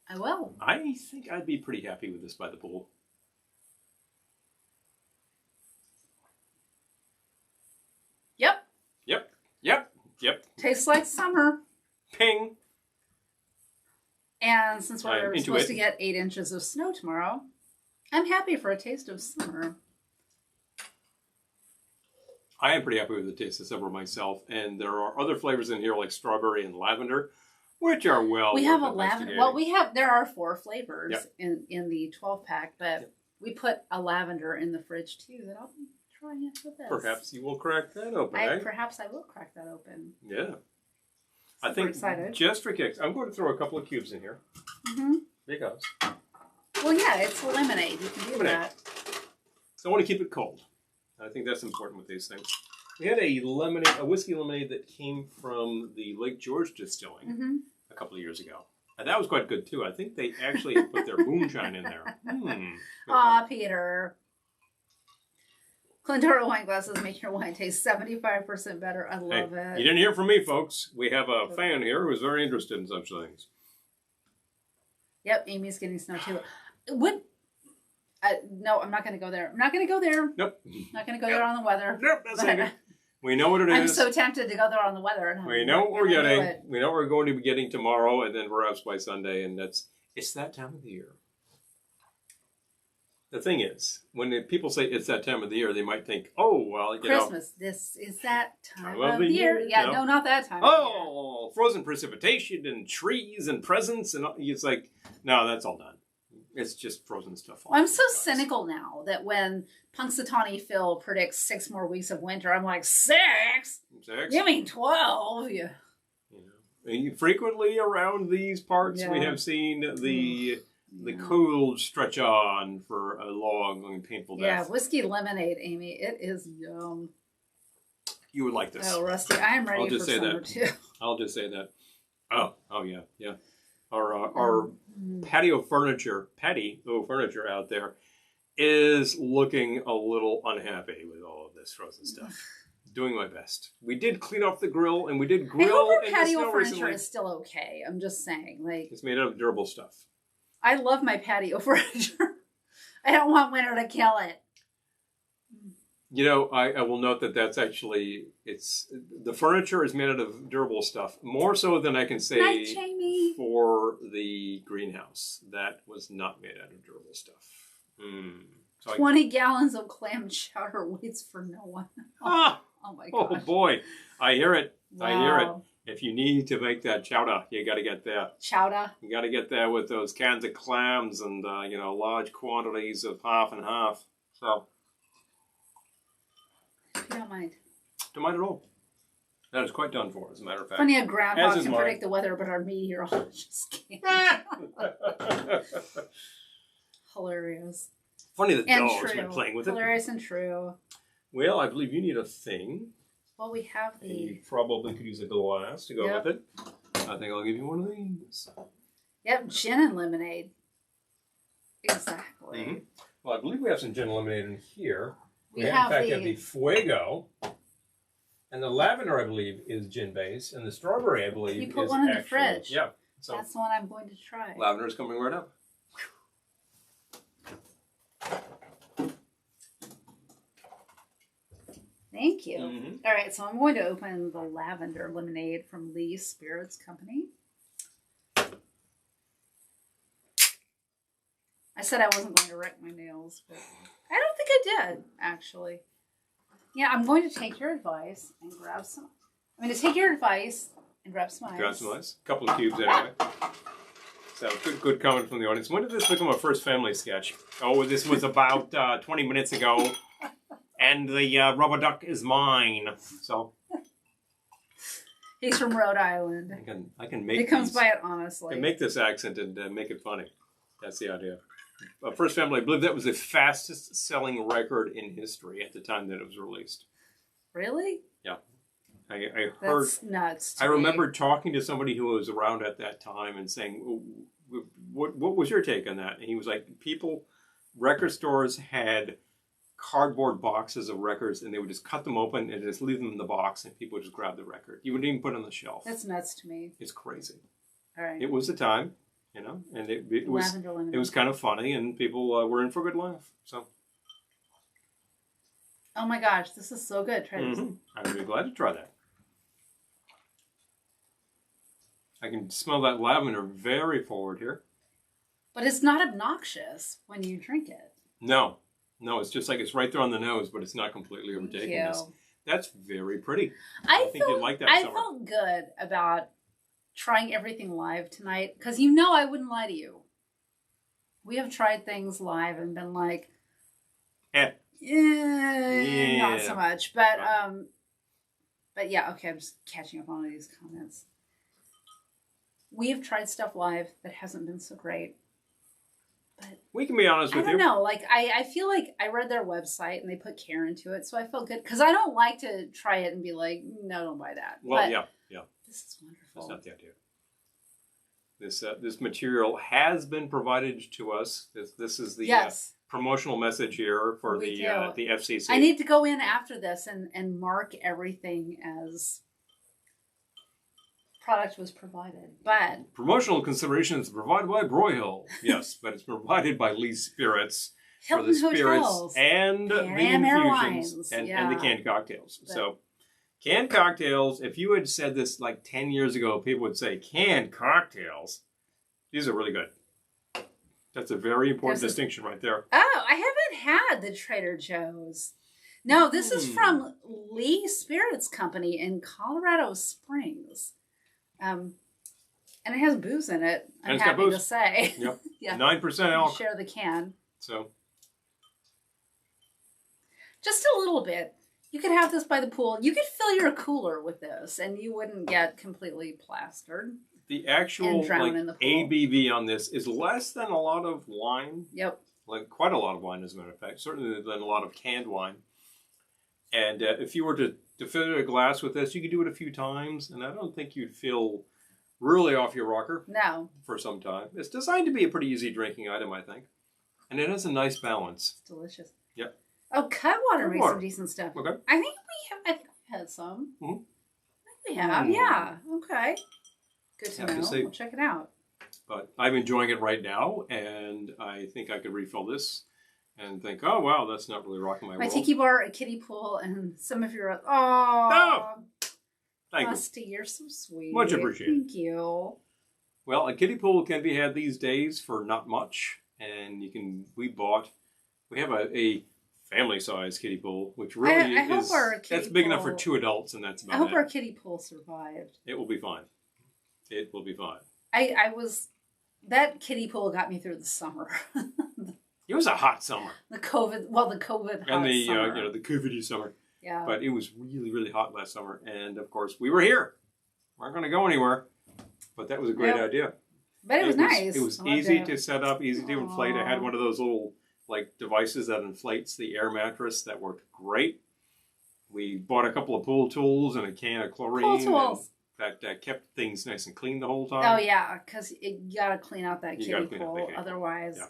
A: I will.
B: I think I'd be pretty happy with this by the pool.
A: Yep.
B: Yep. Yep. Yep.
A: Tastes like summer.
B: Ping.
A: And since we're supposed
B: it.
A: to get 8 inches of snow tomorrow, I'm happy for a taste of summer.
B: I am pretty happy with the taste of summer myself. And there are other flavors in here like strawberry and lavender, which are
A: we have a lavender. Well, there are 4 flavors
B: Yep.
A: in the 12-pack, but
B: Yep.
A: we put a lavender in the fridge too that I'll be trying it with this.
B: Perhaps you will crack that open, eh?
A: Perhaps I will crack that open.
B: Yeah.
A: Super
B: I think
A: excited.
B: Just for kicks, I'm going to throw a couple of cubes in here.
A: Mm-hmm.
B: Because
A: Well, yeah, it's lemonade. You can do that.
B: So I want to keep it cold. I think that's important with these things. We had a whiskey lemonade that came from the Lake George distilling a couple of years ago. And that was quite good too. I think they actually put their moonshine in there.
A: Aw, Peter. Glendora wine glasses make your wine taste 75% better. I love it.
B: You didn't hear from me, folks. We have a fan here who is very interested in such things.
A: Yep, Amy's getting snow too. No, I'm not going to go there. I'm not going to go there.
B: Nope.
A: Not going to go there on the weather.
B: Nope, that's not good. We know what it is.
A: I'm so tempted to go there on the weather. And
B: we know what we're getting. We know what we're going to be getting tomorrow, and then perhaps by Sunday, and it's that time of the year. The thing is, when people say it's that time of the year, they might think, oh, well,
A: Christmas. This is that time of the year. Yeah, no, not that time.
B: Oh, frozen precipitation and trees and presents, and it's like, no, that's all done. It's just frozen stuff.
A: Well, I'm so cynical now that when Punxsutawney Phil predicts 6 more weeks of winter, I'm like, 6? You mean 12? Yeah.
B: Frequently around these parts, we have seen the cold stretch on for a long and painful death.
A: Yeah, whiskey lemonade, Amy. It is yum.
B: You would like this.
A: Oh, Rusty, I am ready for summer too.
B: I'll just say that. Oh yeah. Our patio furniture out there is looking a little unhappy with all of this frozen stuff. Doing my best. We did clean off the grill, and we did grill.
A: I hope our patio furniture is still okay. I'm just saying, like,
B: it's made out of durable stuff.
A: I love my patio furniture. I don't want winter to kill it.
B: I will note that that's actually, the furniture is made out of durable stuff. More so than I can say for the greenhouse. That was not made out of durable stuff. So
A: 20 gallons of clam chowder waits for no one. Oh my gosh.
B: Oh boy. I hear it.
A: Wow.
B: I hear it. If you need to make that chowder, you got to get there.
A: Chowder?
B: You got to get there with those cans of clams and, large quantities of half and half. So.
A: You don't mind.
B: Don't mind at all. That is quite done for, as a matter of fact.
A: Funny how groundhogs can predict the weather, but our meteorologists can't. Hilarious.
B: Funny that dog's been playing with it.
A: Hilarious and true.
B: Well, I believe you need a thing.
A: Well, we have the...
B: You probably could use a glass to go with it. I think I'll give you one of these.
A: Yep, gin and lemonade. Exactly.
B: Mm-hmm. Well, I believe we have some gin and lemonade in here. We
A: have
B: the Fuego. And the lavender, I believe, is gin-based. And the strawberry, I believe,
A: you put one in the fridge.
B: Yeah. So
A: that's the one I'm going to try.
B: Lavender is coming right up.
A: Thank you. Mm-hmm. All right, so I'm going to open the lavender lemonade from Lee's Spirits Company. I said I wasn't going to wreck my nails, but I don't think I did, actually. Yeah, I'm going to take your advice and grab some. I'm going to take your advice and grab some ice.
B: Grab some ice. A couple of cubes anyway. So good comment from the audience. When did this become a first family sketch? Oh, this was about 20 minutes ago, and the rubber duck is mine. So
A: he's from Rhode Island.
B: I can make.
A: He comes by it honestly.
B: I can make this accent and make it funny. That's the idea. First Family, I believe that was the fastest selling record in history at the time that it was released.
A: Really?
B: Yeah. I heard.
A: That's nuts.
B: I remember talking to somebody who was around at that time and saying, what was your take on that? And he was like, record stores had cardboard boxes of records and they would just cut them open and just leave them in the box and people would just grab the record. You wouldn't even put it on the shelf.
A: That's nuts to me.
B: It's crazy.
A: All right.
B: It was the time. You know, and it was kind of funny, and people were in for a good laugh. So,
A: oh my gosh, this is so good. Try this.
B: I'd be glad to try that. I can smell that lavender very forward here.
A: But it's not obnoxious when you drink it.
B: No, it's just like it's right there on the nose, but it's not completely overtaking us. That's very pretty. I think you'd like that. I
A: felt good about trying everything live tonight because you know I wouldn't lie to you. We have tried things live and been like, not so much. But yeah, okay, I'm just catching up on all these comments. We have tried stuff live that hasn't been so great. But
B: we can be honest with you.
A: I don't know. Like I feel like I read their website and they put care into it, so I felt good because I don't like to try it and be like, no, don't buy that.
B: Well,
A: but
B: yeah.
A: This is wonderful.
B: That's not the idea. This material has been provided to us. This is the promotional message here for the FCC.
A: I need to go in after this and mark everything as product was provided. But
B: promotional considerations provided by Broyhill. Yes, but it's provided by Lee Spirits
A: Hilton
B: for the spirits
A: Hotels.
B: and the infusions and the canned cocktails. But, so canned cocktails, if you had said this like 10 years ago, people would say, canned cocktails. These are really good. That's a very important distinction right there.
A: Oh, I haven't had the Trader Joe's. No, this is from Lee Spirits Company in Colorado Springs. And it has booze in it, I'm happy to say.
B: Yep.
A: Yeah.
B: 9% alcohol.
A: Share the can.
B: So.
A: Just a little bit. You could have this by the pool. You could fill your cooler with this, and you wouldn't get completely plastered.
B: The actual ABV on this is less than a lot of wine.
A: Yep.
B: Like quite a lot of wine, as a matter of fact. Certainly than a lot of canned wine. And if you were to fill a glass with this, you could do it a few times, and I don't think you'd feel really off your rocker.
A: No. For
B: some time. It's designed to be a pretty easy drinking item, I think. And it has a nice balance.
A: It's delicious.
B: Yep.
A: Oh, Cutwater makes some decent stuff.
B: Okay.
A: I think we had some. I think we have. Yeah. Okay. Good to know. We'll check it out.
B: But I'm enjoying it right now, and I think I could refill this and think, oh, wow, that's not really rocking my world.
A: My tiki bar, a kiddie pool, and some of your...
B: Thank
A: Musty, you're so sweet.
B: Much appreciated.
A: Thank you.
B: Well, a kiddie pool can be had these days for not much, and we have a family-sized kiddie pool, which really that's big enough for 2 adults, and that's about it.
A: I hope our kiddie pool survived.
B: It will be fine. It will be fine.
A: That kiddie pool got me through the summer.
B: It was a hot summer.
A: The COVID hot summer.
B: And the COVID-y summer.
A: Yeah.
B: But it was really, really hot last summer, and of course we were here. We weren't going to go anywhere, but that was a great idea.
A: But it was nice.
B: It was easy to set up, easy to inflate. I had one of those little devices that inflates the air mattress that worked great. We bought a couple of pool tools and a can of chlorine.
A: Pool tools.
B: That kept things nice and clean the whole time.
A: Oh yeah, because you gotta clean out that kiddie pool, otherwise.
B: Yeah.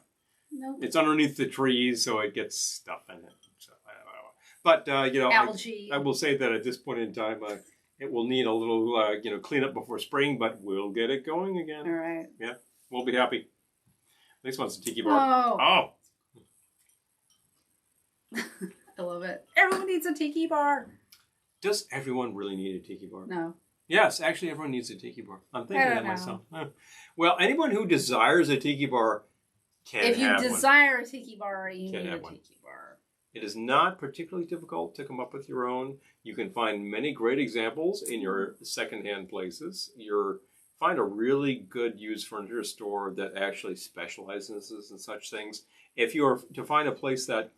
A: Nope.
B: It's underneath the trees, so it gets stuff in it. So, but
A: algae.
B: I will say that at this point in time, it will need a little cleanup before spring, but we'll get it going again.
A: All right.
B: Yeah, we'll be happy. Next one's a tiki bar. Oh.
A: I love it. Everyone needs a tiki bar.
B: Does everyone really need a tiki bar?
A: No.
B: Yes, actually everyone needs a tiki bar. I'm thinking that myself. Well, anyone who desires a tiki bar can have one.
A: If you desire a tiki bar, you need a tiki bar.
B: It is not particularly difficult to come up with your own. You can find many great examples in your secondhand places, your find a really good used furniture store that actually specializes in such things. If you are to find a place that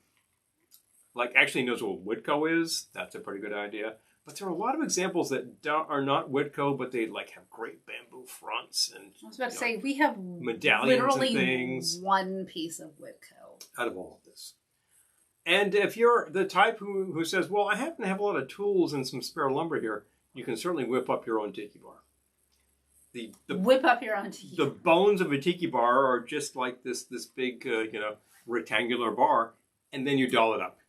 B: like actually knows what Whitco is, that's a pretty good idea. But there are a lot of examples that are not Whitco, but they like have great bamboo fronts and.
A: I was about to say we have
B: medallions
A: literally
B: and things.
A: one piece of Whitco
B: out of all of this. And if you're the type who says, well, I happen to have a lot of tools and some spare lumber here, you can certainly whip up your own tiki bar.
A: Whip up your own tiki bar.
B: The bones of a tiki bar are just like this big, rectangular bar, and then you doll it up,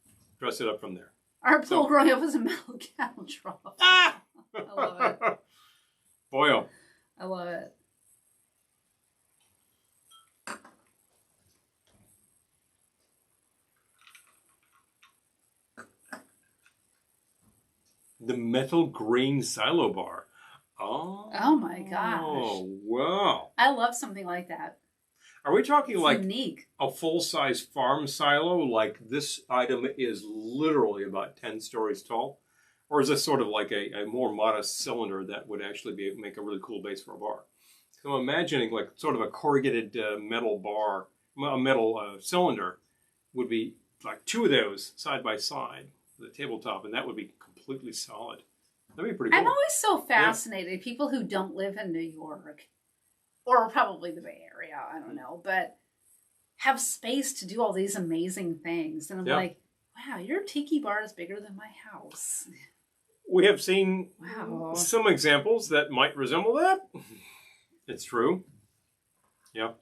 B: dress it up from there.
A: Our pool growing up was a metal cattle trough.
B: Ah!
A: I love it.
B: Boy, oh.
A: I love it.
B: The metal grain silo bar.
A: Oh my gosh.
B: Oh, wow.
A: I love something like that.
B: Are we talking
A: It's
B: like
A: unique.
B: a full-size farm silo? Like this item is literally about 10 stories tall? Or is this sort of like a more modest cylinder that would actually make a really cool base for a bar? So I'm imagining like sort of a corrugated metal bar, a metal cylinder would be like two of those side by side, the tabletop, and that would be completely solid. That'd be pretty cool.
A: I'm always so fascinated. People who don't live in New York, or probably the Bay Area, I don't know, but have space to do all these amazing things. And I'm like, wow, your tiki bar is bigger than my house.
B: We have seen
A: Wow.
B: some examples that might resemble that. It's true. Yeah.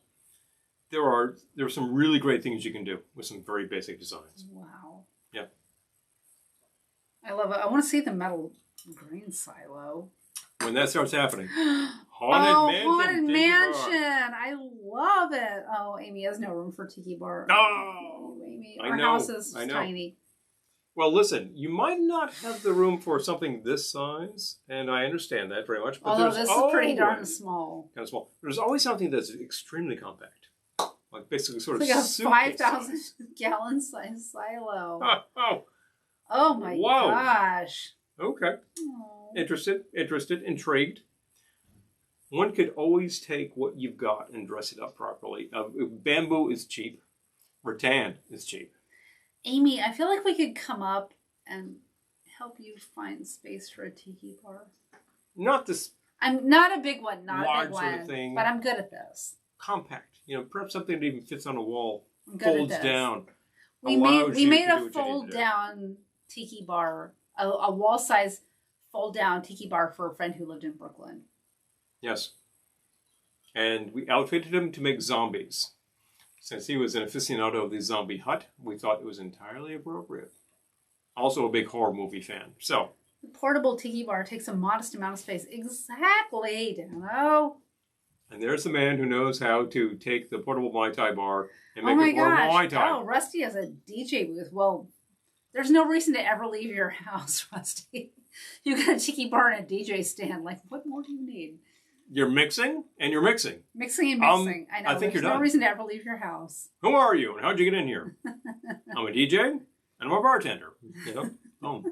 B: There are some really great things you can do with some very basic designs.
A: Wow.
B: Yeah.
A: I love it. I want to see the metal grain silo.
B: When that starts happening. Haunted
A: Mansion. I love it. Oh, Amy has no room for tiki bar.
B: Oh,
A: Amy.
B: I
A: Our
B: know,
A: house is
B: I know.
A: tiny.
B: Well, listen, you might not have the room for something this size, and I understand that very much. But
A: Although this is pretty darn
B: always-
A: small.
B: Kind of small. There's always something that's extremely compact. Like basically sort
A: It's
B: of
A: like a
B: suitcase
A: 5,000
B: size.
A: gallon size silo.
B: Oh,
A: Oh my
B: Whoa.
A: gosh.
B: okay.
A: Oh.
B: Interested, intrigued. One could always take what you've got and dress it up properly. Bamboo is cheap. Rattan is cheap.
A: Amy, I feel like we could come up and help you find space for a tiki bar.
B: Not this
A: I'm not a big one, not a
B: large
A: big
B: sort
A: one,
B: of thing.
A: but I'm good at this.
B: Compact. Perhaps something that even fits on a wall,
A: I'm good
B: folds
A: at this.
B: down.
A: We
B: allows
A: made
B: you
A: a
B: to do what you need
A: fold
B: to do.
A: down tiki bar, a wall size fold down tiki bar for a friend who lived in Brooklyn.
B: Yes. And we outfitted him to make zombies. Since he was an aficionado of the zombie hut, we thought it was entirely appropriate. Also a big horror movie fan. So,
A: The portable tiki bar takes a modest amount of space. Exactly, Dano.
B: and there's the man who knows how to take the portable Mai Tai bar and
A: Oh
B: make
A: my
B: it portable Mai
A: gosh.
B: Tai.
A: Oh, Rusty has a DJ booth. Well, there's no reason to ever leave your house, Rusty. You got a tiki bar and a DJ stand. Like, what more do you need?
B: You're mixing, and you're mixing.
A: Mixing and mixing. I know.
B: I think
A: there's
B: you're
A: no
B: done.
A: reason to ever leave your house.
B: Who are you, and how'd you get in here? I'm a DJ, and I'm a bartender. Oh.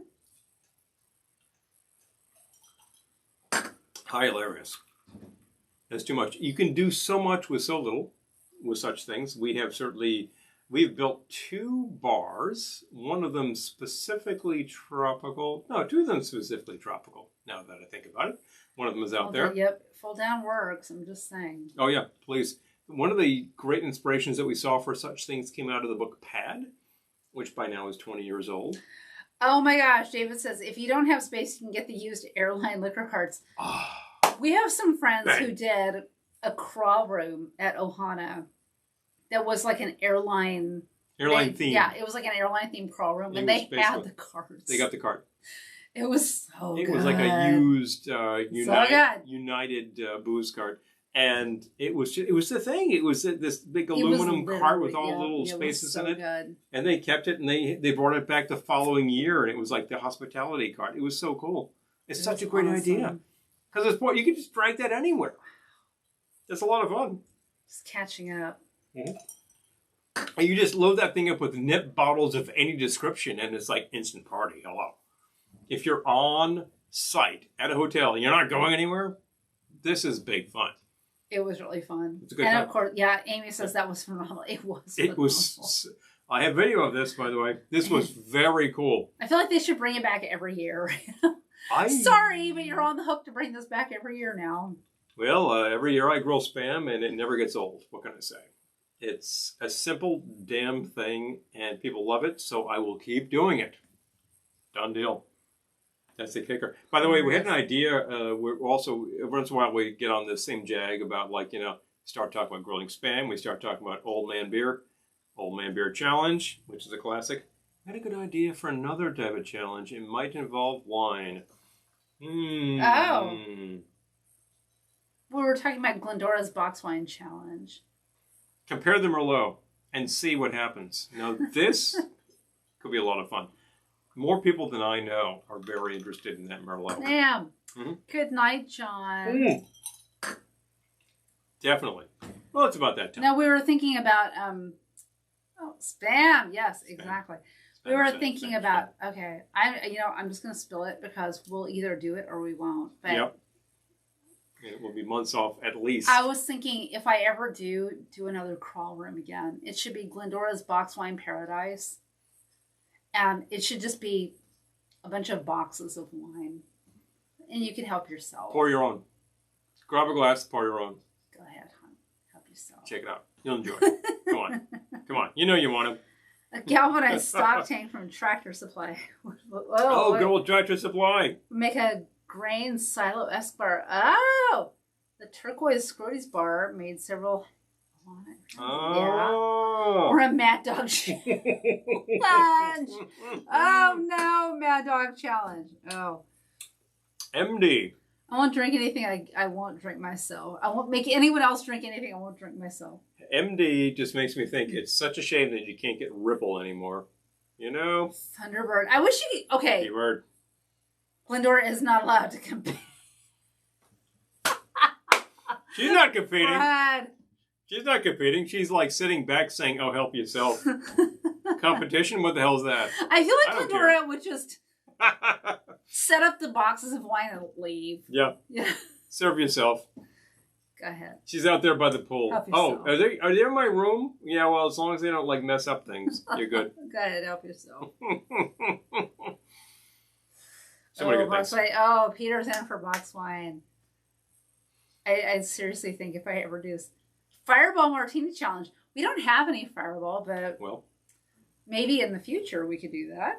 B: Hilarious. That's too much. You can do so much with so little, with such things. We've built 2 bars, one of them specifically tropical. No, 2 of them specifically tropical, now that I think about it. One of them is out there.
A: Yep. Fold down works. I'm just saying.
B: Oh, yeah, please. One of the great inspirations that we saw for such things came out of the book Pad, which by now is 20 years old.
A: Oh my gosh. David says, if you don't have space, you can get the used airline liquor carts.
B: Ah,
A: We have some friends
B: Bang.
A: who did a crawl room at Ohana that was like an airline
B: theme.
A: Yeah, it was like an airline themed crawl room,
B: It
A: and
B: was
A: they had
B: basically-
A: the carts.
B: They got the cart.
A: It was so
B: It
A: good.
B: was like a used
A: good.
B: United booze cart. And it was the thing. It was this big
A: It was
B: aluminum cart with all
A: literally-
B: the little
A: yeah,
B: spaces
A: it was
B: in it.
A: Good.
B: And they kept it, and they brought it back the following year, and it was like the hospitality cart. It was so cool. It's
A: It
B: such a
A: was
B: great
A: awesome.
B: idea. Because you can just drag that anywhere. It's a lot of fun.
A: Just catching up.
B: And you just load that thing up with nip bottles of any description, and it's like instant party. Hello. If you're on site at a hotel and you're not going anywhere, This is big fun.
A: It was really fun.
B: It's a good
A: and
B: time.
A: Of course, yeah, Amy says that was phenomenal. It was.
B: It was. I have video of this, by the way. This was very cool.
A: I feel like they should bring it back every year. Sorry, but you're on the hook to bring this back every year now.
B: Well, every year I grill Spam, and it never gets old. What can I say? It's a simple damn thing, and people love it, so I will keep doing it. Done deal. That's the kicker. By the way, we had an idea. We're also, once in a while, we get on the same jag about, like, start talking about grilling Spam. We start talking about Old Man Beer. Old Man Beer Challenge, which is a classic. I had a good idea for another type of challenge. It might involve wine.
A: Oh. We were talking about Glendora's box wine challenge.
B: Compare the Merlot and see what happens. Now, this could be a lot of fun. More people than I know are very interested in that Merlot.
A: Damn. Good night, John.
B: Definitely. Well, it's about that time.
A: Now, we were thinking about... Spam. Yes, exactly. We were thinking about, okay, I'm just going to spill it because we'll either do it or we won't. But
B: yep. It will be months off at least.
A: I was thinking if I ever do another crawl room again, it should be Glendora's Box Wine Paradise. And it should just be a bunch of boxes of wine. And you can help yourself.
B: Pour your own. Grab a glass, pour your own.
A: Go ahead, hon. Help yourself.
B: Check it out. You'll enjoy it. Come on. Come on. You know you want to.
A: A galvanized stock tank from Tractor Supply.
B: Good old Tractor Supply.
A: Make a grain silo bar. Oh! The turquoise Scroties bar made several...
B: Oh.
A: Yeah. Or a Mad Dog challenge. Oh, no. Mad Dog challenge. Oh.
B: MD.
A: I won't drink anything I won't drink myself. I won't make anyone else drink anything I won't drink myself.
B: MD just makes me think it's such a shame that you can't get Ripple anymore. You know?
A: Thunderbird. I wish you could... Okay.
B: Keyword.
A: Glendora is not allowed to compete.
B: She's not competing.
A: God.
B: She's not competing. She's like sitting back saying, oh, help yourself. Competition? What the hell is that?
A: I feel like Glendora would just set up the boxes of wine and leave.
B: Yeah. Serve yourself.
A: Go ahead.
B: She's out there by the pool.
A: Help
B: Oh,
A: yourself.
B: are they in my room? Yeah, well, as long as they don't like mess up things, you're good.
A: Go ahead, help yourself.
B: Box
A: wine. Oh, Peter's in for box wine. I seriously think if I ever do this Fireball Martini Challenge, we don't have any Fireball, but maybe in the future we could do that.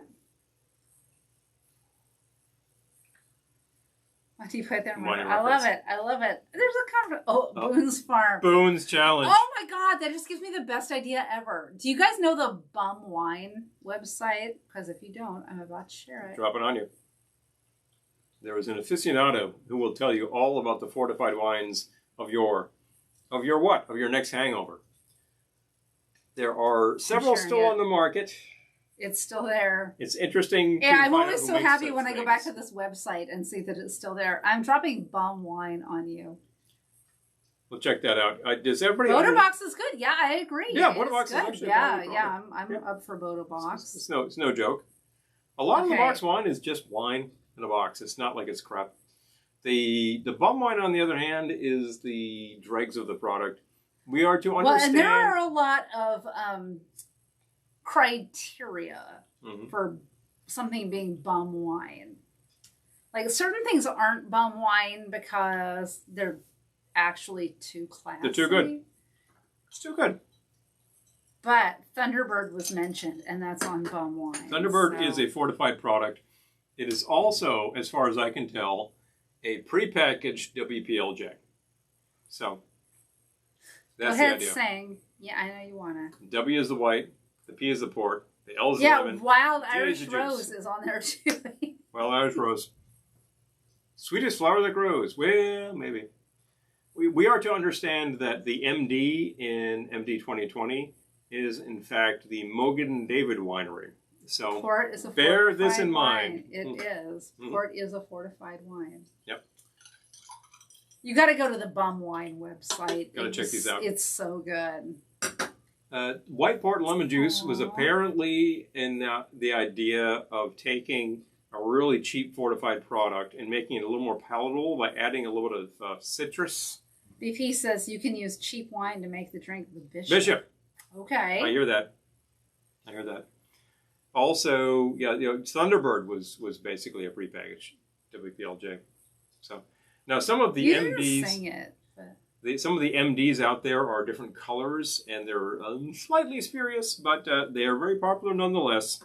A: What do you put there? I love it. I love it. There's a conference. Boone's Farm.
B: Boone's Challenge.
A: Oh my God, that just gives me the best idea ever. Do you guys know the Bum Wine website? Because if you don't, I'm about to share it.
B: Drop it on you. There is an aficionado who will tell you all about the fortified wines of your what? Of your next hangover. There are several still on the market.
A: It's still there.
B: It's interesting.
A: Yeah, I'm always so happy when I go back to this website and see that it's still there. I'm dropping Bum Wine on you.
B: We'll check that out. Does everybody?
A: Box is good. Yeah, I agree.
B: Yeah, Box is actually
A: I'm up for Box.
B: It's no joke. A lot of the box wine is just wine in a box. It's not like it's crap. The Bum Wine, on the other hand, is the dregs of the product. We are to understand.
A: Well, and there are a lot of criteria for something being bum wine. Like certain things aren't bum wine because they're actually too classy.
B: They're too good. It's too good.
A: But Thunderbird was mentioned, and that's on bum wine.
B: Thunderbird is a fortified product. It is also, as far as I can tell, a prepackaged WPL jag. So that's the idea.
A: Sing. Yeah, I know you wanna.
B: W is the white, the P is the port, the L is the lemon.
A: Yeah, Wild
B: J
A: Irish
B: is the
A: Rose
B: juice.
A: is on there too.
B: Wild Irish Rose. Sweetest flower that grows. Well, maybe. We are to understand that the MD in MD 2020 is, in fact, the Mogan David Winery. So
A: Port is a
B: bear this in
A: wine.
B: mind.
A: It is. Port is a fortified wine.
B: Yep.
A: You got to go to the Bum Wine website.
B: Got to check these out.
A: It's so good.
B: White port lemon juice was apparently in the idea of taking a really cheap fortified product and making it a little more palatable by adding a little bit of citrus.
A: BP says you can use cheap wine to make the drink the Bishop.
B: Bishop.
A: Okay.
B: I hear that. Also, Thunderbird was basically a prepackaged WPLJ. So now some of the
A: you
B: MDs.
A: didn't sing it, but...
B: Some of the MDs out there are different colors, and they're slightly spurious, but they are very popular nonetheless.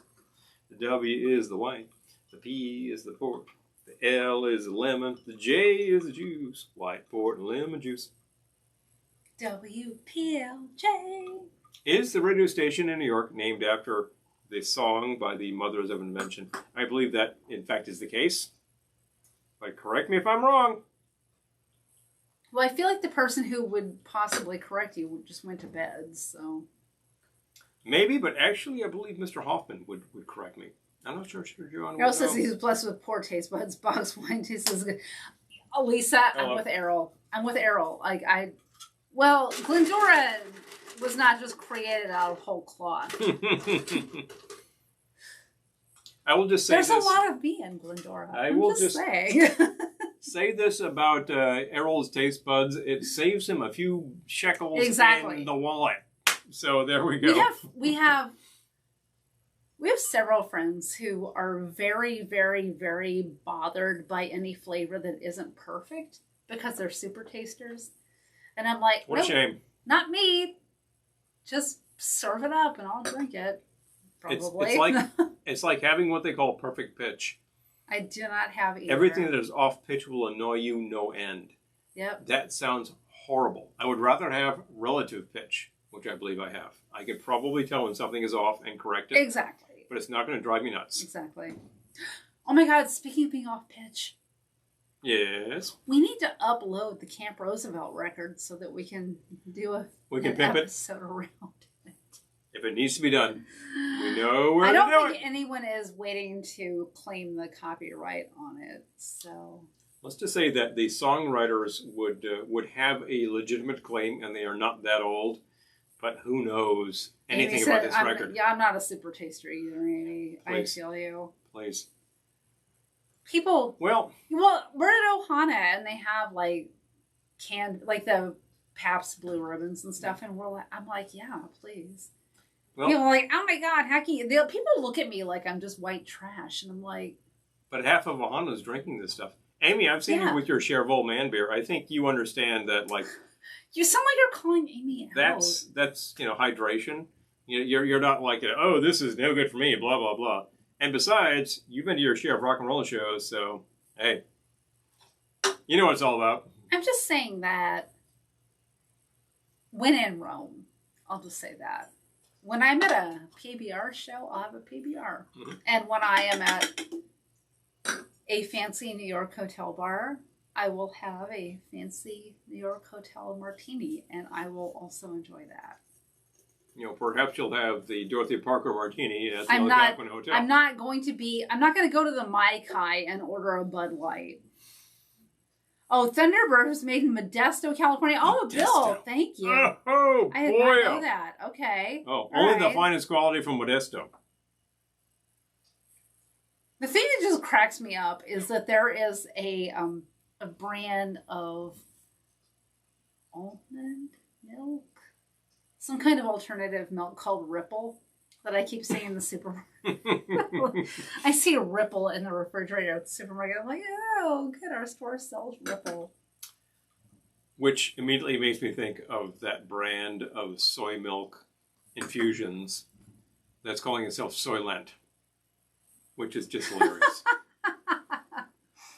B: The W is the wine, the P is the port, the L is the lemon, the J is the juice, white port and lemon juice.
A: WPLJ
B: Is the radio station in New York named after the song by the Mothers of Invention? I believe that, in fact, is the case. But correct me if I'm wrong.
A: Well, I feel like the person who would possibly correct you just went to bed, so...
B: Maybe, but actually I believe Mr. Hoffman would correct me. I'm not sure John
A: Errol says he's blessed with poor taste buds. Box wine tastes good. Oh, Lisa, I'm with Errol. Well, Glendora was not just created out of whole cloth.
B: I will just say
A: there's
B: this.
A: a lot of me in Glendora.
B: I will just
A: say.
B: Say this about Errol's taste buds. It saves him a few shekels in the wallet. So there we go.
A: We have several friends who are very, very, very bothered by any flavor that isn't perfect because they're super tasters. And I'm like,
B: what a shame.
A: Not me. Just serve it up and I'll drink it. Probably.
B: It's like having what they call perfect pitch.
A: I do not have either.
B: Everything that is off pitch will annoy you no end.
A: Yep.
B: That sounds horrible. I would rather have relative pitch, which I believe I have. I can probably tell when something is off and correct it.
A: Exactly.
B: But it's not going to drive me nuts.
A: Exactly. Oh my God, speaking of being off pitch.
B: Yes.
A: We need to upload the Camp Roosevelt record so that we can do an episode around it.
B: If it needs to be done, we know where to do it.
A: I don't think anyone is waiting to claim the copyright on it. So
B: let's just say that the songwriters would have a legitimate claim, and they are not that old. But who knows anything about this record?
A: Yeah, I'm not a super taster either, Amy. I feel you.
B: Please.
A: People.
B: Well,
A: we're at Ohana, and they have the Pabst Blue Ribbons and stuff, and I'm like, yeah, please. Well, people are like, oh my God, how can you? People look at me like I'm just white trash, and I'm like.
B: But half of Ohana is drinking this stuff. Amy, I've seen you with your share of old man beer. I think you understand that, like.
A: You sound like you're calling Amy out.
B: That's hydration. You're not like, oh, this is no good for me, blah, blah, blah. And besides, you've been to your share of rock and roll shows, so, hey. You know what it's all about.
A: I'm just saying that when in Rome, I'll just say that. When I'm at a PBR show, I'll have a PBR. Mm-hmm. And when I am at a fancy New York hotel bar, I will have a fancy New York hotel martini, and I will also enjoy that.
B: Perhaps you'll have the Dorothy Parker martini at the Algonquin Hotel.
A: I'm not going to go to the Mai Kai and order a Bud Light. Oh, Thunderbird was made in Modesto, California. Oh, Modesto. Bill, thank you.
B: Oh,
A: I did not know that. Okay.
B: Oh, only the finest quality from Modesto.
A: The thing that just cracks me up is that there is a brand of almond milk, some kind of alternative milk called Ripple that I keep seeing in the supermarket. I see a Ripple in the refrigerator at the supermarket. I'm like, oh, good, our store sells Ripple.
B: Which immediately makes me think of that brand of soy milk infusions that's calling itself Soylent, which is just hilarious.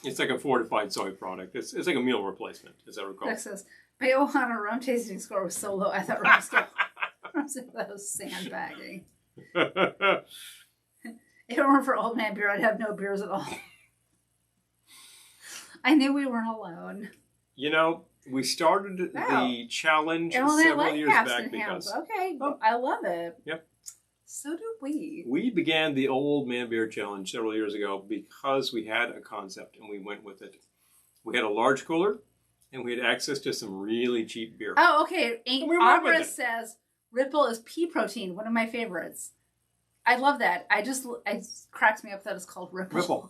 B: It's like a fortified soy product. It's like a meal replacement, as I recall.
A: Texas. My Ohana rum tasting score was so low, I thought that was sandbagging. If it weren't for Old Man Beer, I'd have no beers at all. I knew we weren't alone.
B: We started the challenge several years back because...
A: Okay, I love it.
B: Yep.
A: So do we.
B: We began the Old Man Beer Challenge several years ago because we had a concept and we went with it. We had a large cooler and we had access to some really cheap beer.
A: Oh, okay. Aubrey says Ripple is pea protein, one of my favorites. I love that. It cracks me up that it's called Ripple.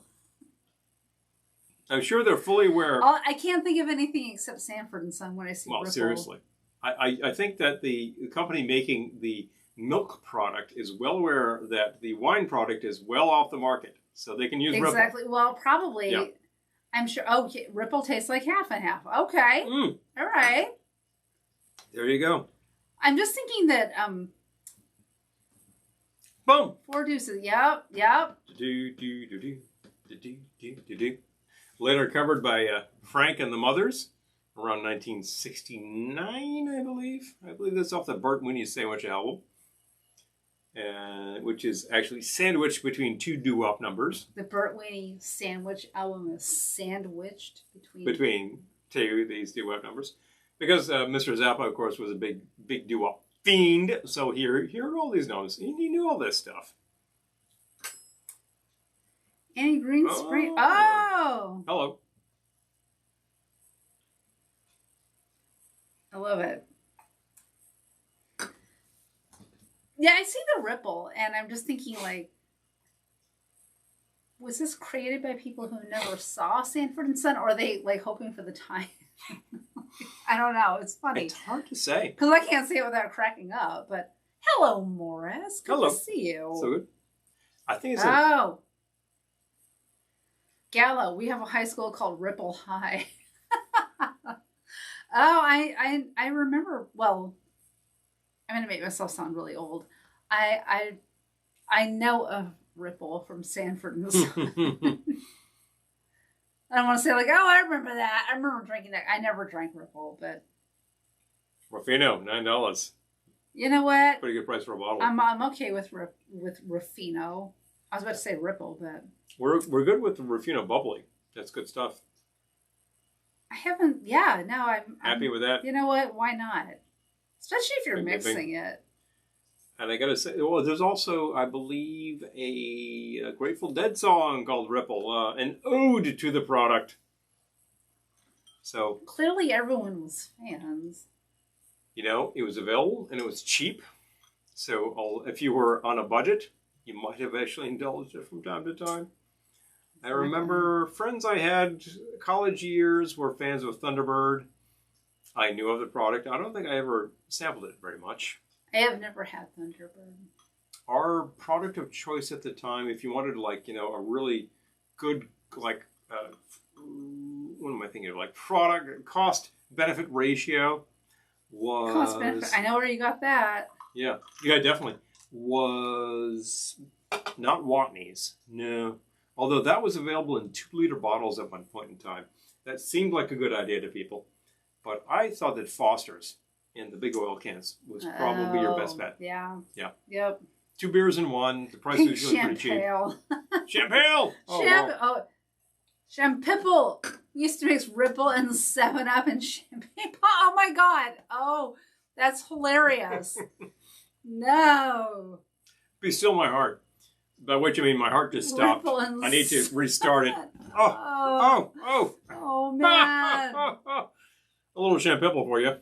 B: I'm sure they're fully aware.
A: I can't think of anything except Sanford and Son when I see
B: Well,
A: Ripple.
B: seriously. I think that the company making the milk product is well aware that the wine product is well off the market. So they can use Ripple.
A: Exactly. Well, probably. Yeah. I'm sure. Okay, Ripple tastes like half and half. Okay. All right.
B: There you go.
A: I'm just thinking that
B: boom.
A: 4 deuces. Yep.
B: Later covered by Frank and the Mothers around 1969, I believe. I believe that's off the Bert Winnie Sandwich album. Which is actually sandwiched between 2 doo-wop numbers.
A: The Bert Winnie Sandwich album is sandwiched
B: between 2 of these doo-wop numbers. Because Mr. Zappa, of course, was a big doo-wop fiend. So he heard all these notes. He knew all this stuff.
A: Annie Green Spring. Oh!
B: Hello.
A: I love it. Yeah, I see the Ripple, and I'm just thinking, like, was this created by people who never saw Sanford and Son, or are they, like, hoping for the time? I don't know. It's funny.
B: It's hard to say.
A: Because I can't say it without cracking up, but hello, Morris. Good to see you.
B: So good. I think it's
A: Gallo. We have a high school called Ripple High. I remember, well, I'm going to make myself sound really old. I know of Ripple from Sanford and Son. I don't want to say like, oh, I remember that. I remember drinking that. I never drank Ripple, but
B: Ruffino, $9.
A: You know what?
B: Pretty good price for a bottle.
A: I'm okay with Ruffino. I was about to say Ripple, but
B: we're good with the Ruffino bubbly. That's good stuff.
A: I haven't. Yeah, no, I'm
B: happy with that.
A: You know what? Why not? Especially if you're mixing it.
B: And I gotta say, well, there's also, I believe, a Grateful Dead song called Ripple, an ode to the product. So
A: clearly, everyone was fans.
B: You know, it was available and it was cheap. So if you were on a budget, you might have actually indulged it from time to time. I remember friends I had college years were fans of Thunderbird. I knew of the product. I don't think I ever sampled it very much.
A: I have never had Thunderbird.
B: Our product of choice at the time, if you wanted, like, you know, a really good, like, what am I thinking of? Like, product cost-benefit ratio was...
A: Cost-benefit. I know where you got that.
B: Yeah, definitely. Was not Watney's. No. Although that was available in 2-liter bottles at one point in time. That seemed like a good idea to people. But I thought that Foster's in the big oil cans was probably your best bet.
A: Yeah.
B: Yeah.
A: Yep.
B: 2 beers in one. The price is usually pretty cheap. Champagne!
A: Champipple used to mix Ripple and 7-Up and champagne. Oh my God. Oh, that's hilarious. No.
B: Be still my heart. By which I mean my heart just stopped. I need to restart it.
A: Oh man.
B: A little champipple for you.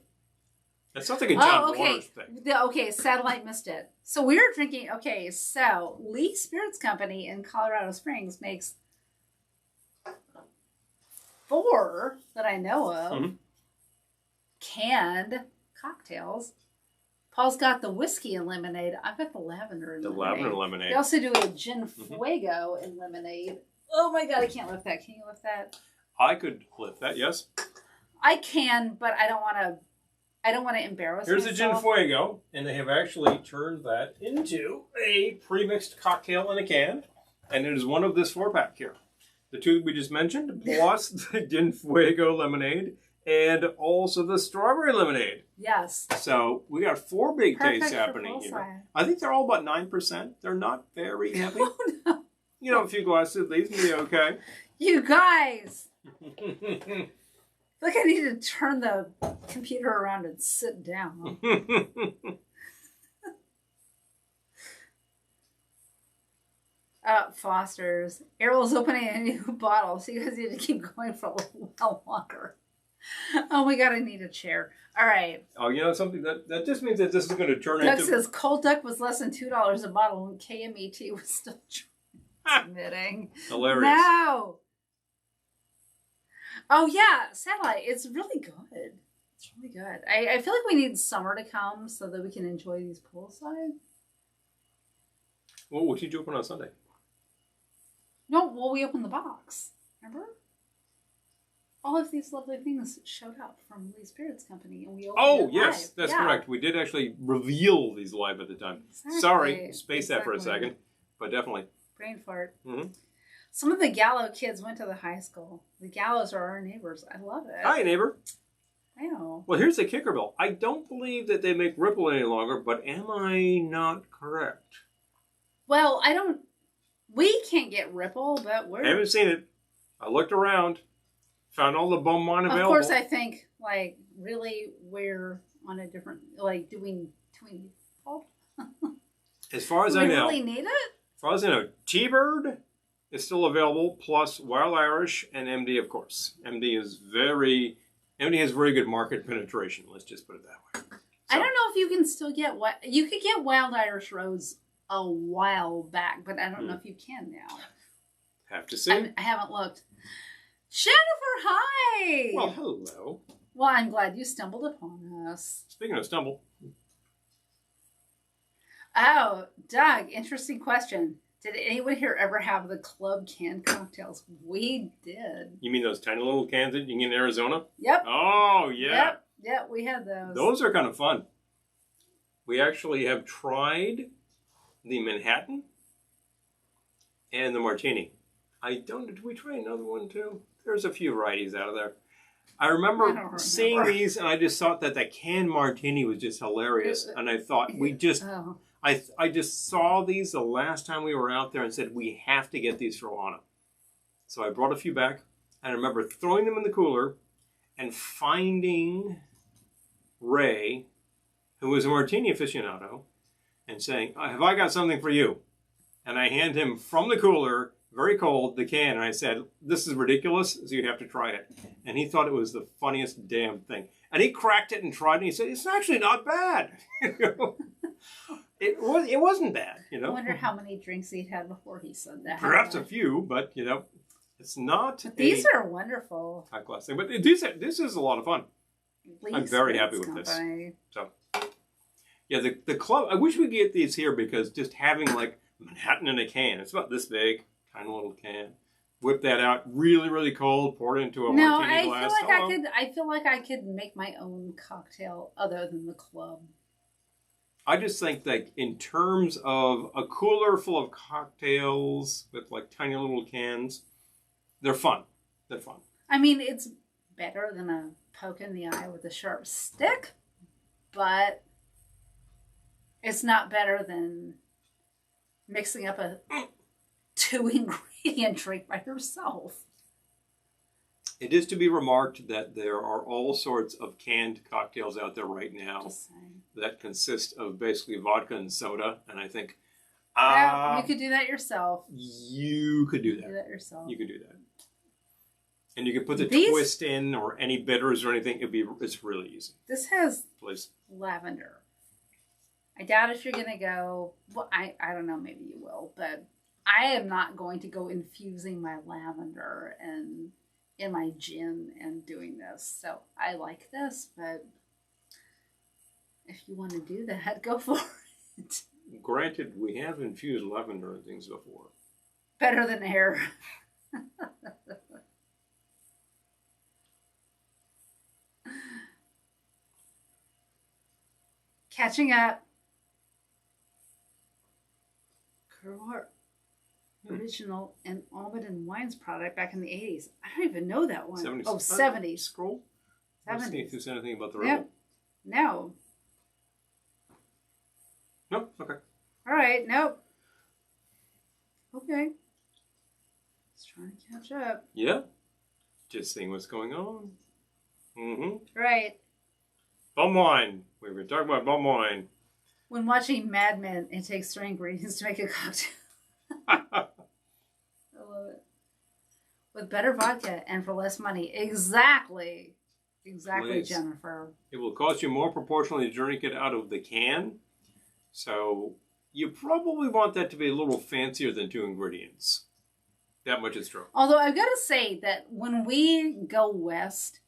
B: That's something a John Waters thing.
A: Okay, Satellite missed it. So we were drinking, so Lee Spirits Company in Colorado Springs makes 4 that I know of canned cocktails. Paul's got the whiskey and lemonade. I've got the lavender and lemonade.
B: The lavender lemonade.
A: They also do a gin fuego and lemonade. Oh my God, I can't lift that. Can you lift that?
B: I could lift that, yes.
A: I can, but I don't want to embarrass myself.
B: Here's a gin fuego, and they have actually turned that into a pre-mixed cocktail in a can, and it is one of this 4-pack here. The 2 we just mentioned, plus the gin fuego lemonade, and also the strawberry lemonade.
A: Yes.
B: So we got 4 big tastes happening here. I think they're all about 9%. They're not very heavy.
A: Oh, no.
B: You know, a few glasses of these will be okay.
A: You guys! Look, I need to turn the computer around and sit down. Foster's. Errol's opening a new bottle, so you guys need to keep going for a little while longer. Oh my God, I need a chair. All right.
B: Oh, you know something? That just means that this is going to turn
A: Doug
B: into...
A: says Cold Duck was less than $2 a bottle when KMET was still transmitting.
B: Hilarious.
A: No! Oh yeah, Satellite. It's really good. It's really good. I feel like we need summer to come so that we can enjoy these poolside.
B: Well, what did you open on Sunday?
A: No, well, we opened the box. Remember? All of these lovely things showed up from Lee Spirits Company, and we opened it
B: yes,
A: live.
B: that's correct. We did actually reveal these live at the time.
A: Exactly.
B: Sorry, space that for a second, but definitely.
A: Brain fart.
B: Mm-hmm.
A: Some of the Gallo kids went to the high school. The Gallos are our neighbors. I love it.
B: Hi, neighbor.
A: I know.
B: Well, here's the kicker, Bill. I don't believe that they make Ripple any longer, but am I not correct?
A: Well, I don't... We can't get Ripple, but we're...
B: I haven't seen it. I looked around, found all the bone wine available.
A: Of course, I think, like, really, we're on a different... Like, do we need Paul?
B: As far as
A: do
B: I
A: we
B: know...
A: really need it?
B: As far as I know, T-Bird is still available, plus Wild Irish and MD, of course. MD has very good market penetration. Let's just put it that way.
A: I don't know if you can still get you could get Wild Irish Rose a while back, but I don't know if you can now.
B: Have to see.
A: I haven't looked. Jennifer, hi.
B: Well, hello.
A: Well, I'm glad you stumbled upon us.
B: Speaking of stumble.
A: Oh, Doug, interesting question. Did anyone here ever have the club canned cocktails? We did.
B: You mean those tiny little cans that you can get in Arizona?
A: Yep.
B: Oh, yeah.
A: Yep, we had those.
B: Those are kind of fun. We actually have tried the Manhattan and the Martini. Did we try another one too? There's a few varieties out of there. I remember seeing these and I just thought that the canned Martini was just hilarious. And I thought I just saw these the last time we were out there and said, we have to get these for Alana. So I brought a few back, and I remember throwing them in the cooler and finding Ray, who was a martini aficionado, and saying, have I got something for you? And I hand him from the cooler, very cold, the can, and I said, this is ridiculous, so you have to try it. And he thought it was the funniest damn thing. And he cracked it and tried it, and he said, it's actually not bad. It wasn't bad, you know.
A: I wonder how many drinks he'd had before he said that.
B: Perhaps a few, but you know, it's not.
A: But these are wonderful.
B: High class thing, but this is a lot of fun. I'm very happy with this. So, yeah, the club. I wish we could get these here because just having like Manhattan in a can. It's about this big, tiny little can. Whip that out, really, really cold. Pour it into a martini glass.
A: I feel like I could make my own cocktail other than the club.
B: I just think that in terms of a cooler full of cocktails with like tiny little cans, they're fun. They're fun.
A: I mean, it's better than a poke in the eye with a sharp stick, but it's not better than mixing up a 2-ingredient drink by yourself.
B: It is to be remarked that there are all sorts of canned cocktails out there right now that consist of basically vodka and soda, and I think
A: you could do that yourself.
B: You could do that.
A: Do that yourself.
B: You could do that, and you could put the twist in or any bitters or anything. It's really easy.
A: This has lavender. I doubt if you're gonna go. Well, I don't know. Maybe you will, but I am not going to go infusing my lavender and in my gin and doing this. So I like this, but if you want to do that, go for it.
B: Granted, we have infused lavender and things before.
A: Better than air. Catching up. Kerr original and Almond and Wines product back in the 80s. I don't even know that one.
B: 70s.
A: Oh, 70s.
B: Scroll.
A: 70s.
B: Let's see if there's anything about the rebel.
A: Yep. No.
B: Nope. Okay.
A: All right. Nope. Okay. Let's try and catch up.
B: Yeah. Just seeing what's going on. Mm-hmm.
A: Right.
B: Bum wine. We've been talking about bum wine.
A: When watching Mad Men, it takes 3 ingredients to make a cocktail. I love it. With better vodka and for less money. Exactly. Exactly,
B: Please.
A: Jennifer.
B: It will cost you more proportionally to drink it out of the can. So you probably want that to be a little fancier than 2 ingredients. That much is true.
A: Although I've got to say that when we go west,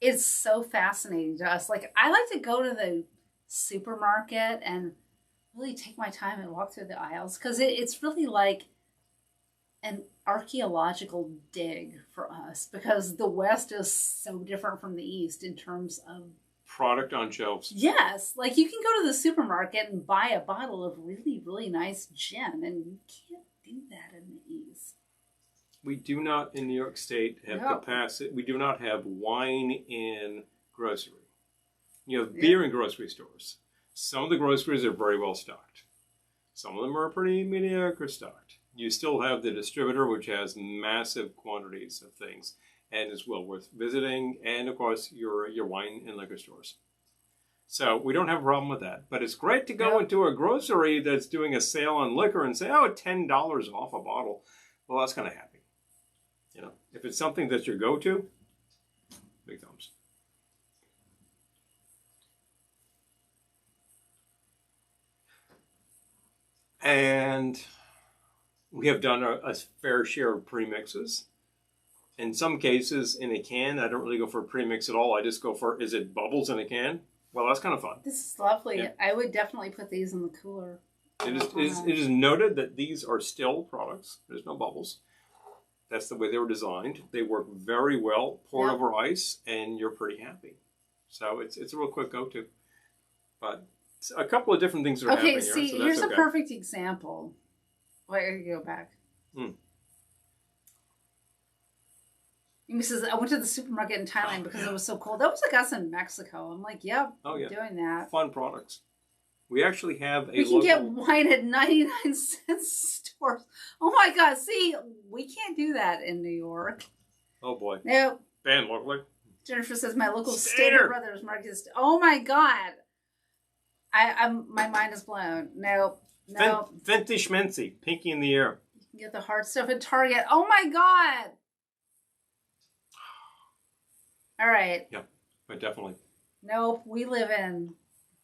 A: it's so fascinating to us. Like, I like to go to the supermarket and really take my time and walk through the aisles because it's really like an archaeological dig for us because the West is so different from the East in terms of
B: product on shelves.
A: Yes, like you can go to the supermarket and buy a bottle of really, really nice gin, and you can't do that in the East.
B: We do not in New York State have capacity. We do not have wine in grocery. You have beer in grocery stores. Some of the groceries are very well stocked. Some of them are pretty mediocre stocked. You still have the distributor, which has massive quantities of things and is well worth visiting, and of course your wine and liquor stores. So we don't have a problem with that. But it's great to go into a grocery that's doing a sale on liquor and say, oh, $10 off a bottle. Well, that's kind of happy. You know, if it's something that's your go-to, big thumbs. And we have done a fair share of premixes. In some cases, in a can, I don't really go for a premix at all. I just go for, is it bubbles in a can? Well, that's kind of fun.
A: This is lovely.
B: Yeah.
A: I would definitely put these in the cooler.
B: It is noted that these are still products. There's no bubbles. That's the way they were designed. They work very well. Pour it over ice, and you're pretty happy. So it's a real quick go-to. But a couple of different things are happening here.
A: Okay, see, here's a perfect example. Wait, I go back. He says, I went to the supermarket in Thailand because it was so cold. That was like us in Mexico. I'm like, yep, doing that.
B: Fun products. We actually have a
A: We can get wine at 99-cent stores. Oh my God, see, we can't do that in New York.
B: Oh boy.
A: Nope.
B: Banned locally.
A: Jennifer says, my local Stater Brothers market is... Oh my God. My mind is blown. Nope.
B: Fenty Schmency, pinky in the air.
A: You can get the hard stuff at Target. Oh my God. All right.
B: Yeah, but definitely.
A: Nope. We live in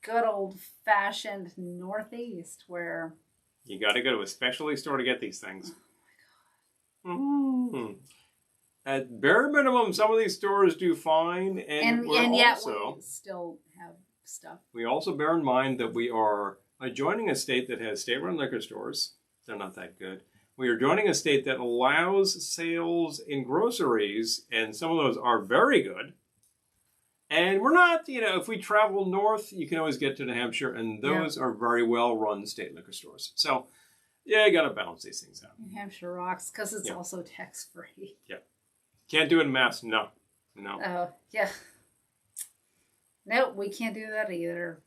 A: good old-fashioned Northeast where...
B: You got to go to a specialty store to get these things. Oh my God. At bare minimum, some of these stores do fine. And yet we
A: still have stuff.
B: We also bear in mind that we are joining a state that has state-run liquor stores. They're not that good. We are joining a state that allows sales in groceries, and some of those are very good. And we're not, if we travel north, you can always get to New Hampshire, and those are very well-run state liquor stores. So, yeah, you got to balance these things out.
A: New Hampshire rocks, because it's also tax-free.
B: Yeah. Can't do it in Mass. No.
A: Oh, yeah. Nope, we can't do that either.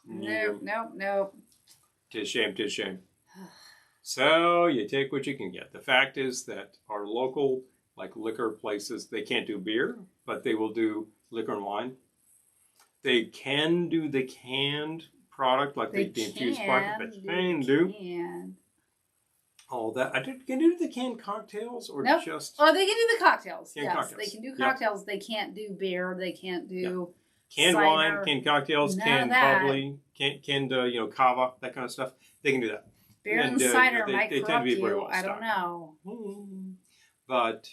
A: Nope.
B: Tis shame. So you take what you can get. The fact is that our local, liquor places, they can't do beer, but they will do liquor and wine. They can do the canned product, the infused product, but they can do all that. Can you do the canned cocktails or just?
A: Oh, they can do the cocktails.
B: Cocktails.
A: They can do cocktails. Yep. They can't do beer. They can't do
B: canned
A: cider,
B: wine, canned cocktails, canned bubbly, canned cava, that kind of stuff. They can do that.
A: Beer and cider might
B: they
A: corrupt
B: tend to be very
A: you.
B: well
A: I don't know.
B: But,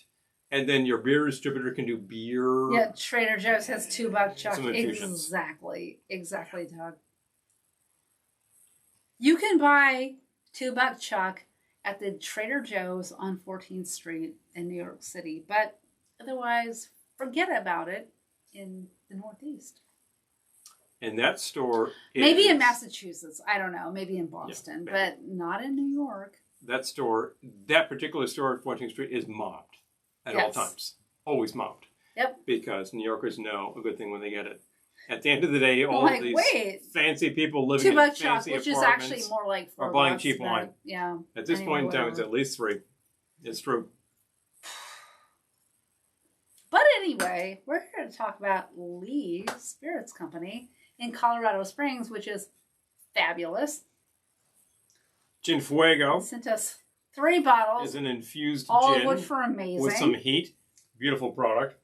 B: and then your beer distributor can do beer.
A: Yeah, Trader Joe's has $2 Chuck. Exactly, Doug. You can buy $2 Chuck at the Trader Joe's on 14th Street in New York City, but otherwise, forget about it in the Northeast.
B: And that store is...
A: Maybe in Massachusetts. I don't know. Maybe in Boston. But not in New York.
B: That particular store at 14th Street is mobbed at all times. Always mobbed.
A: Yep.
B: Because New Yorkers know a good thing when they get it. At the end of the day, all of these fancy people living in fancy apartments...
A: which is actually more like $4
B: are buying cheap wine.
A: Yeah.
B: At this point in time, it's at least $3. It's true.
A: But anyway, we're here to talk about Lee's Spirits Company in Colorado Springs, which is fabulous.
B: Gin Fuego.
A: They sent us 3 bottles.
B: Is an infused
A: all
B: gin.
A: All of which were amazing.
B: With some heat. Beautiful product.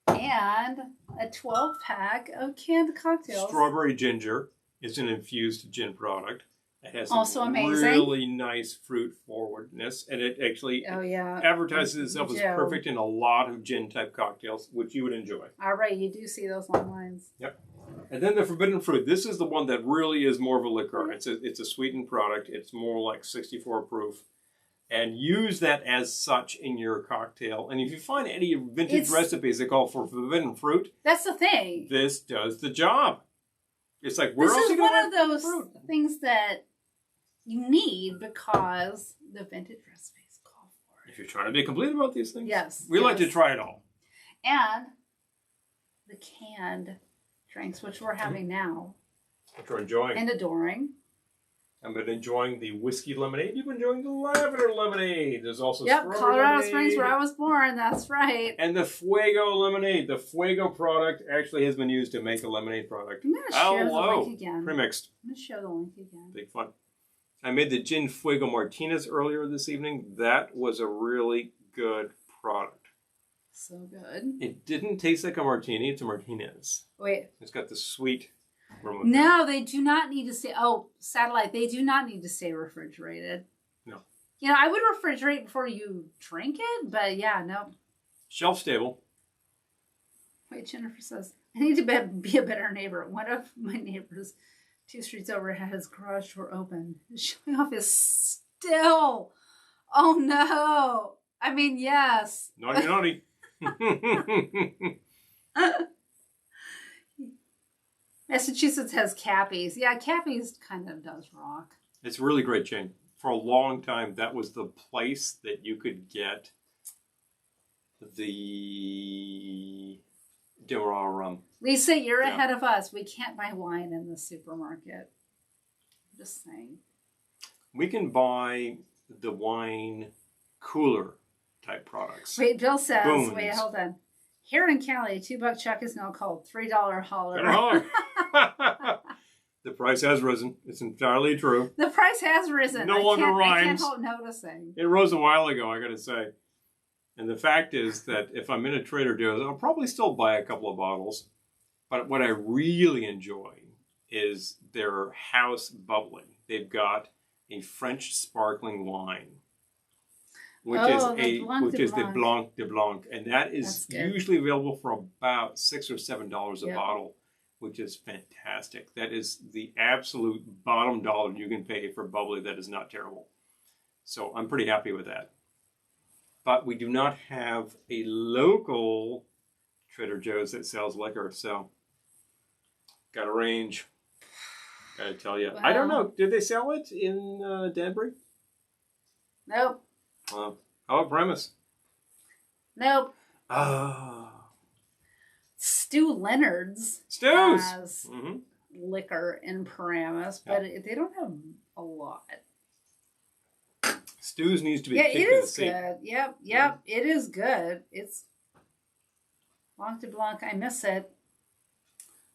A: And a 12-pack of canned cocktails.
B: Strawberry Ginger is an infused gin product. It has
A: Also
B: some
A: amazing.
B: really nice fruit forwardness, and it actually advertises itself as perfect in a lot of gin-type cocktails, which you would enjoy.
A: All right, you do see those long lines.
B: Yep. And then the forbidden fruit. This is the one that really is more of a liqueur. It's a sweetened product. It's more like 64 proof. And use that as such in your cocktail. And if you find any vintage recipes that call for forbidden fruit,
A: that's the thing.
B: This does the job. It's like, where else
A: This is
B: you
A: one of those things that you need because the vintage recipes call for it.
B: If you're trying to be complete about these things.
A: Yes.
B: We like to try it all.
A: And the canned drinks, which we're having now.
B: Which we're enjoying.
A: And adoring.
B: I've been enjoying the whiskey lemonade. You've been enjoying the lavender lemonade. There's also
A: Colorado
B: lemonade.
A: Springs, where I was born. That's right.
B: And the Fuego lemonade. The Fuego product actually has been used to make a lemonade product.
A: I'm going to share the link again.
B: Premixed.
A: I'm going to share the link again.
B: Big fun. I made the Gin Fuego Martinez earlier this evening. That was a really good product.
A: So good.
B: It didn't taste like a martini. It's a Martinez.
A: Wait.
B: It's got the sweet...
A: No, they do not need to stay. Oh, satellite. They do not need to stay refrigerated.
B: No.
A: You know, I would refrigerate before you drink it, but yeah, no.
B: Shelf stable.
A: Wait, Jennifer says, I need to be a better neighbor. One of my neighbors 2 streets over had his garage door open. His showing off is still. Oh no. I mean, yes.
B: Naughty, naughty.
A: Massachusetts has Cappy's. Yeah, Cappy's kind of does rock.
B: It's a really great chain. For a long time, that was the place that you could get the Demerara rum.
A: Lisa, you're ahead of us. We can't buy wine in the supermarket. I'm just saying.
B: We can buy the wine cooler type products.
A: Wait, Bill says,
B: Boons.
A: wait, hold on. Here in Cali, $2 chuck is now called $3 holler.
B: The price has risen. It's entirely true.
A: The price has risen.
B: No longer rhymes.
A: I can't help noticing.
B: It rose a while ago, I gotta say. And the fact is that if I'm in a Trader Joe's, I'll probably still buy a couple of bottles. But what I really enjoy is their house bubbly. They've got a French sparkling wine, which is the Blanc de Blanc, and that is usually available for about $6 or $7 a bottle, which is fantastic. That is the absolute bottom dollar you can pay for bubbly that is not terrible. So I'm pretty happy with that. But we do not have a local Trader Joe's that sells liquor, so got a range. Gotta tell you. Well, I don't know. Did they sell it in Danbury?
A: Nope.
B: How about Premise?
A: Nope. Stu Leonard's has liquor in Paramus, but they don't have a lot.
B: Stu's needs to be kicked in the seat.
A: Good. Yep. It is good. It's Blanc de Blanc. I miss it.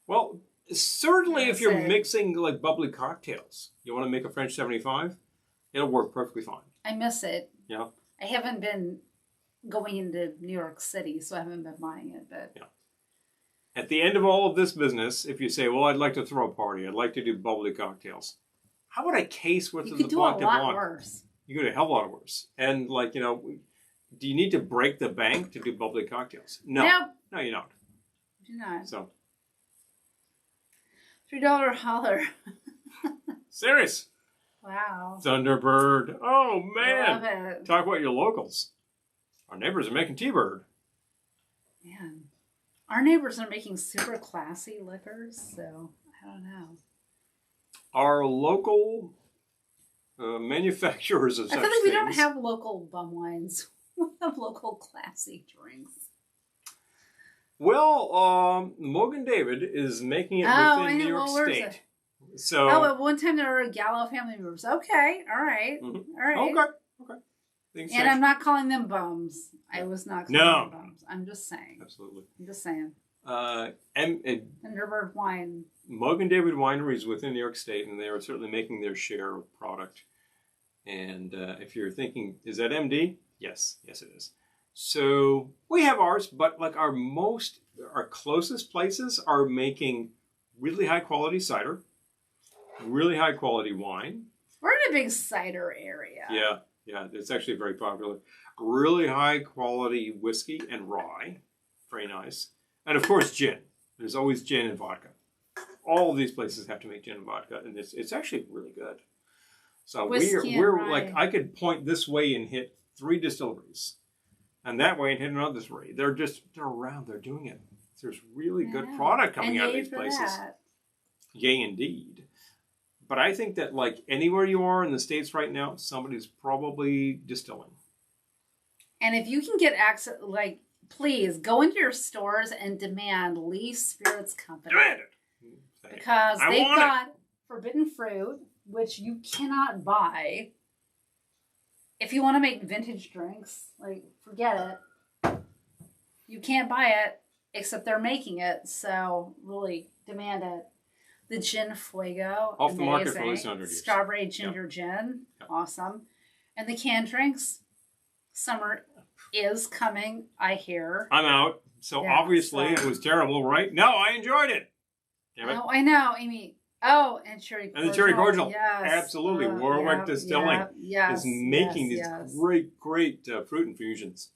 B: Well, certainly if you're mixing like bubbly cocktails, you want to make a French 75, it'll work perfectly fine.
A: I miss it.
B: Yeah.
A: I haven't been going into New York City, so I haven't been buying it. But
B: at the end of all of this business, if you say, well, I'd like to throw a party, I'd like to do bubbly cocktails, how would I case with the Blanc de Blanc? You could do a lot worse. You could do a hell of a lot worse. And like, you know, do you need to break the bank to do bubbly cocktails? No.
A: Nope.
B: No, you don't.
A: You do not.
B: So.
A: $3 holler.
B: Serious.
A: Wow.
B: Thunderbird. Oh, man.
A: I love it.
B: Talk about your locals. Our neighbors are making T-Bird.
A: Man. Our neighbors are making super classy liquors, so I don't know.
B: Our local manufacturers of such
A: I feel like we
B: things.
A: don't have local bum wines. We have local classy drinks.
B: Well, Morgan David is making it within New York State. So,
A: at one time there were Gallo family members. Okay, all right, all right.
B: Okay.
A: And I'm not calling them bums. I was not calling them bums. I'm just saying.
B: Absolutely.
A: I'm just saying.
B: Thunderbird
A: wine.
B: Morgan David Winery is within New York State, and they are certainly making their share of product. And if you're thinking, is that MD? Yes, it is. So we have ours, but like our closest places are making really high quality cider, really high quality wine,
A: We're in a big cider area.
B: Yeah, it's actually very popular. Really high quality whiskey and rye. Very nice. And of course, gin. There's always gin and vodka. All of these places have to make gin and vodka, and it's actually really good. So we're like, I could point this way and hit 3 distilleries, and that way and hit another distillery. They're around. They're doing it. There's really good product coming out of these places. Yay, indeed. But I think that like anywhere you are in the States right now, somebody's probably distilling.
A: And if you can get access, like, please go into your stores and demand Lee's Spirits Company.
B: Demand it.
A: Because they've got forbidden fruit, which you cannot buy. If you want to make vintage drinks, like, forget it. You can't buy it, except they're making it. So, really, demand it. The Gin Fuego.
B: Off the market
A: amazing.
B: for at least 100 years.
A: Strawberry Ginger Gin. Yep. Awesome. And the canned drinks. Summer is coming, I hear.
B: I'm out. So, obviously, it was terrible, right? No, I enjoyed it.
A: Oh, I know, Amy. Oh, and cherry cordial.
B: And the cherry cordial.
A: Yes.
B: Absolutely. Warwick Distilling is making these great fruit infusions.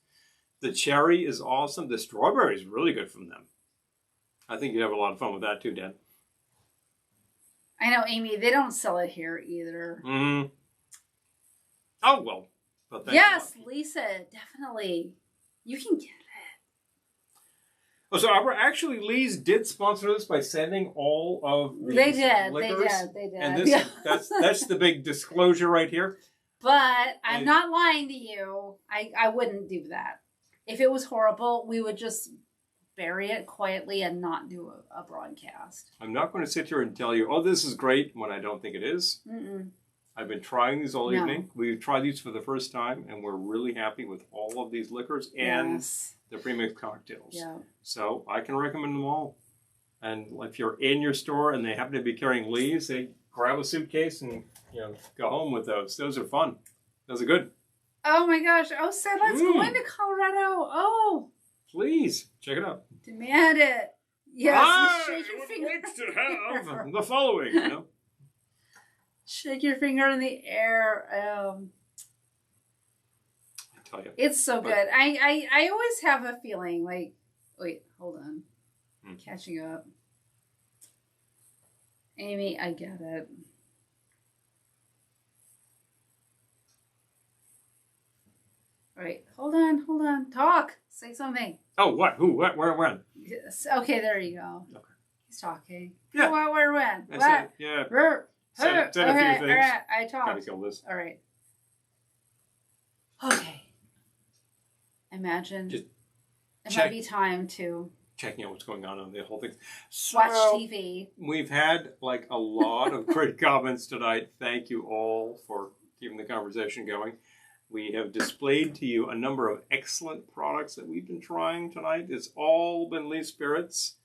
B: The cherry is awesome. The strawberry is really good from them. I think you'd have a lot of fun with that too, Dan.
A: I know, Amy. They don't sell it here either.
B: Mm-hmm. Oh, well. But
A: yes, Lisa, definitely. You can get it.
B: Oh, so actually, Lee's did sponsor this by sending all of these
A: They did.
B: And this, that's the big disclosure right here.
A: But I'm not lying to you. I wouldn't do that. If it was horrible, we would just bury it quietly and not do a broadcast.
B: I'm not going to sit here and tell you, oh, this is great, when I don't think it is.
A: Mm-mm.
B: I've been trying these all evening. We've tried these for the first time, and we're really happy with all of these liquors and the premixed cocktails. Yeah. So I can recommend them all. And if you're in your store and they happen to be carrying Lee's, they grab a suitcase and go home with those. Those are fun. Those are good.
A: Oh my gosh! Oh, so let's go into Colorado. Oh,
B: please check it out.
A: Demand it. Yes. Shake your finger.
B: To have the following.
A: Shake your finger in the air.
B: I tell you,
A: it's so good. I always have a feeling like, wait, hold on, catching up. Amy, I get it. All right, hold on. Talk. Say something.
B: Oh, what? Who? What? Where? When?
A: Yes. Okay, there you go. Okay. He's talking.
B: Yeah.
A: What? Where? When?
B: I
A: what?
B: said, yeah. Said a few things.
A: All right, I talked.
B: Gotta kill this.
A: All right. Okay. Imagine. It might be time to
B: checking out what's going on the whole thing.
A: Watch TV.
B: We've had like a lot of great comments tonight. Thank you all for keeping the conversation going. We have displayed to you a number of excellent products that we've been trying tonight. It's all been Lee's Spirits.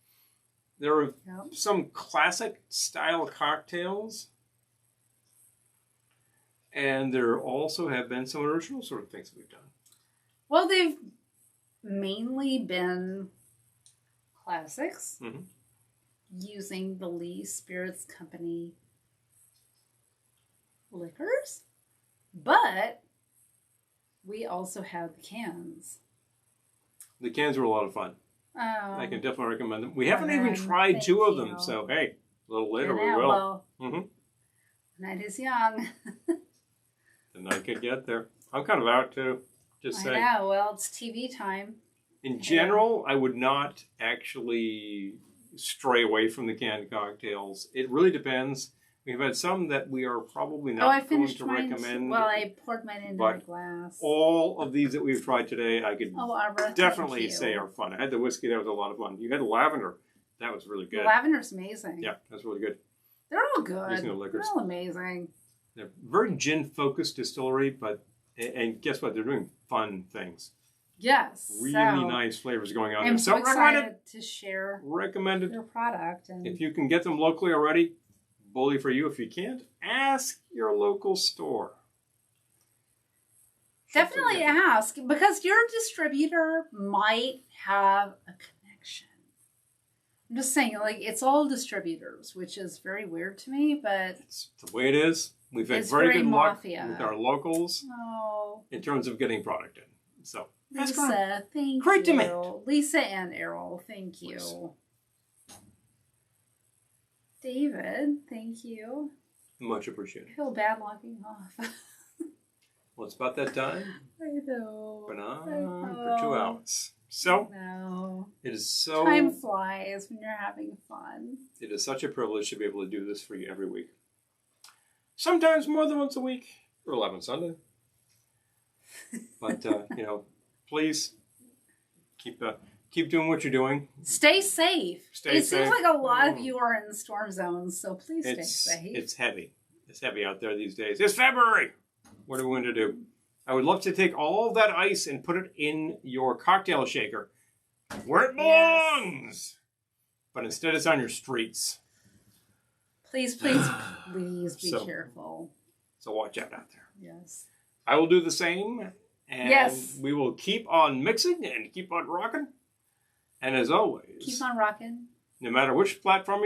B: There are some classic style cocktails. And there also have been some original sort of things that we've done.
A: Well, they've mainly been classics using the Lee's Spirits Company liquors. But we also had the cans.
B: The cans were a lot of fun. I can definitely recommend them. We haven't even tried 2 of them, so hey, a little later we will.
A: Well, the night is young.
B: The night could get there. I'm kind of out too. Just saying.
A: I know. Well, it's TV time.
B: In general, I would not actually stray away from the canned cocktails. It really depends. We've had some that we are probably not going to recommend.
A: Well, I poured mine into a glass.
B: All of these that we've tried today, I could definitely say are fun. I had the whiskey. That was a lot of fun. You had the lavender. That was really good.
A: The lavender's amazing.
B: Yeah, that's really good.
A: They're all good.
B: These new liquors.
A: They're all amazing.
B: They're very gin-focused distillery, and guess what? They're doing fun things.
A: Yes.
B: Really nice flavors going on.
A: I'm so excited to share their product. And
B: if you can get them locally already, bully for you. If you can't, ask your local store.
A: Definitely ask, because your distributor might have a connection. I'm just saying, like, it's all distributors, which is very weird to me, but
B: it's the way it is. We've had
A: It's
B: very
A: very
B: good luck
A: mafia.
B: with our locals
A: Oh,
B: in terms of getting product in. So that's great.
A: Lisa, thank
B: Great
A: you.
B: demand.
A: Lisa and Errol, thank you.
B: Yes.
A: David, thank you.
B: Much appreciated.
A: I feel bad logging off.
B: Well, it's about that time.
A: I know.
B: Been on
A: I know.
B: for 2 hours. So
A: No.
B: it is so.
A: Time flies when you're having fun.
B: It is such a privilege to be able to do this for you every week. Sometimes more than once a week, or 11 Sunday. But please keep doing what you're doing.
A: Stay safe.
B: Stay
A: it
B: safe.
A: seems like a lot of you are in storm zones, so please stay safe.
B: It's heavy. It's heavy out there these days. It's February. What are we going to do? I would love to take all of that ice and put it in your cocktail shaker, where it belongs. But instead, it's on your streets.
A: Please, please, please be careful.
B: So watch out there.
A: Yes.
B: I will do the same. And
A: yes.
B: We will keep on mixing and keep on rocking. And as always,
A: keep on rocking.
B: No matter which platform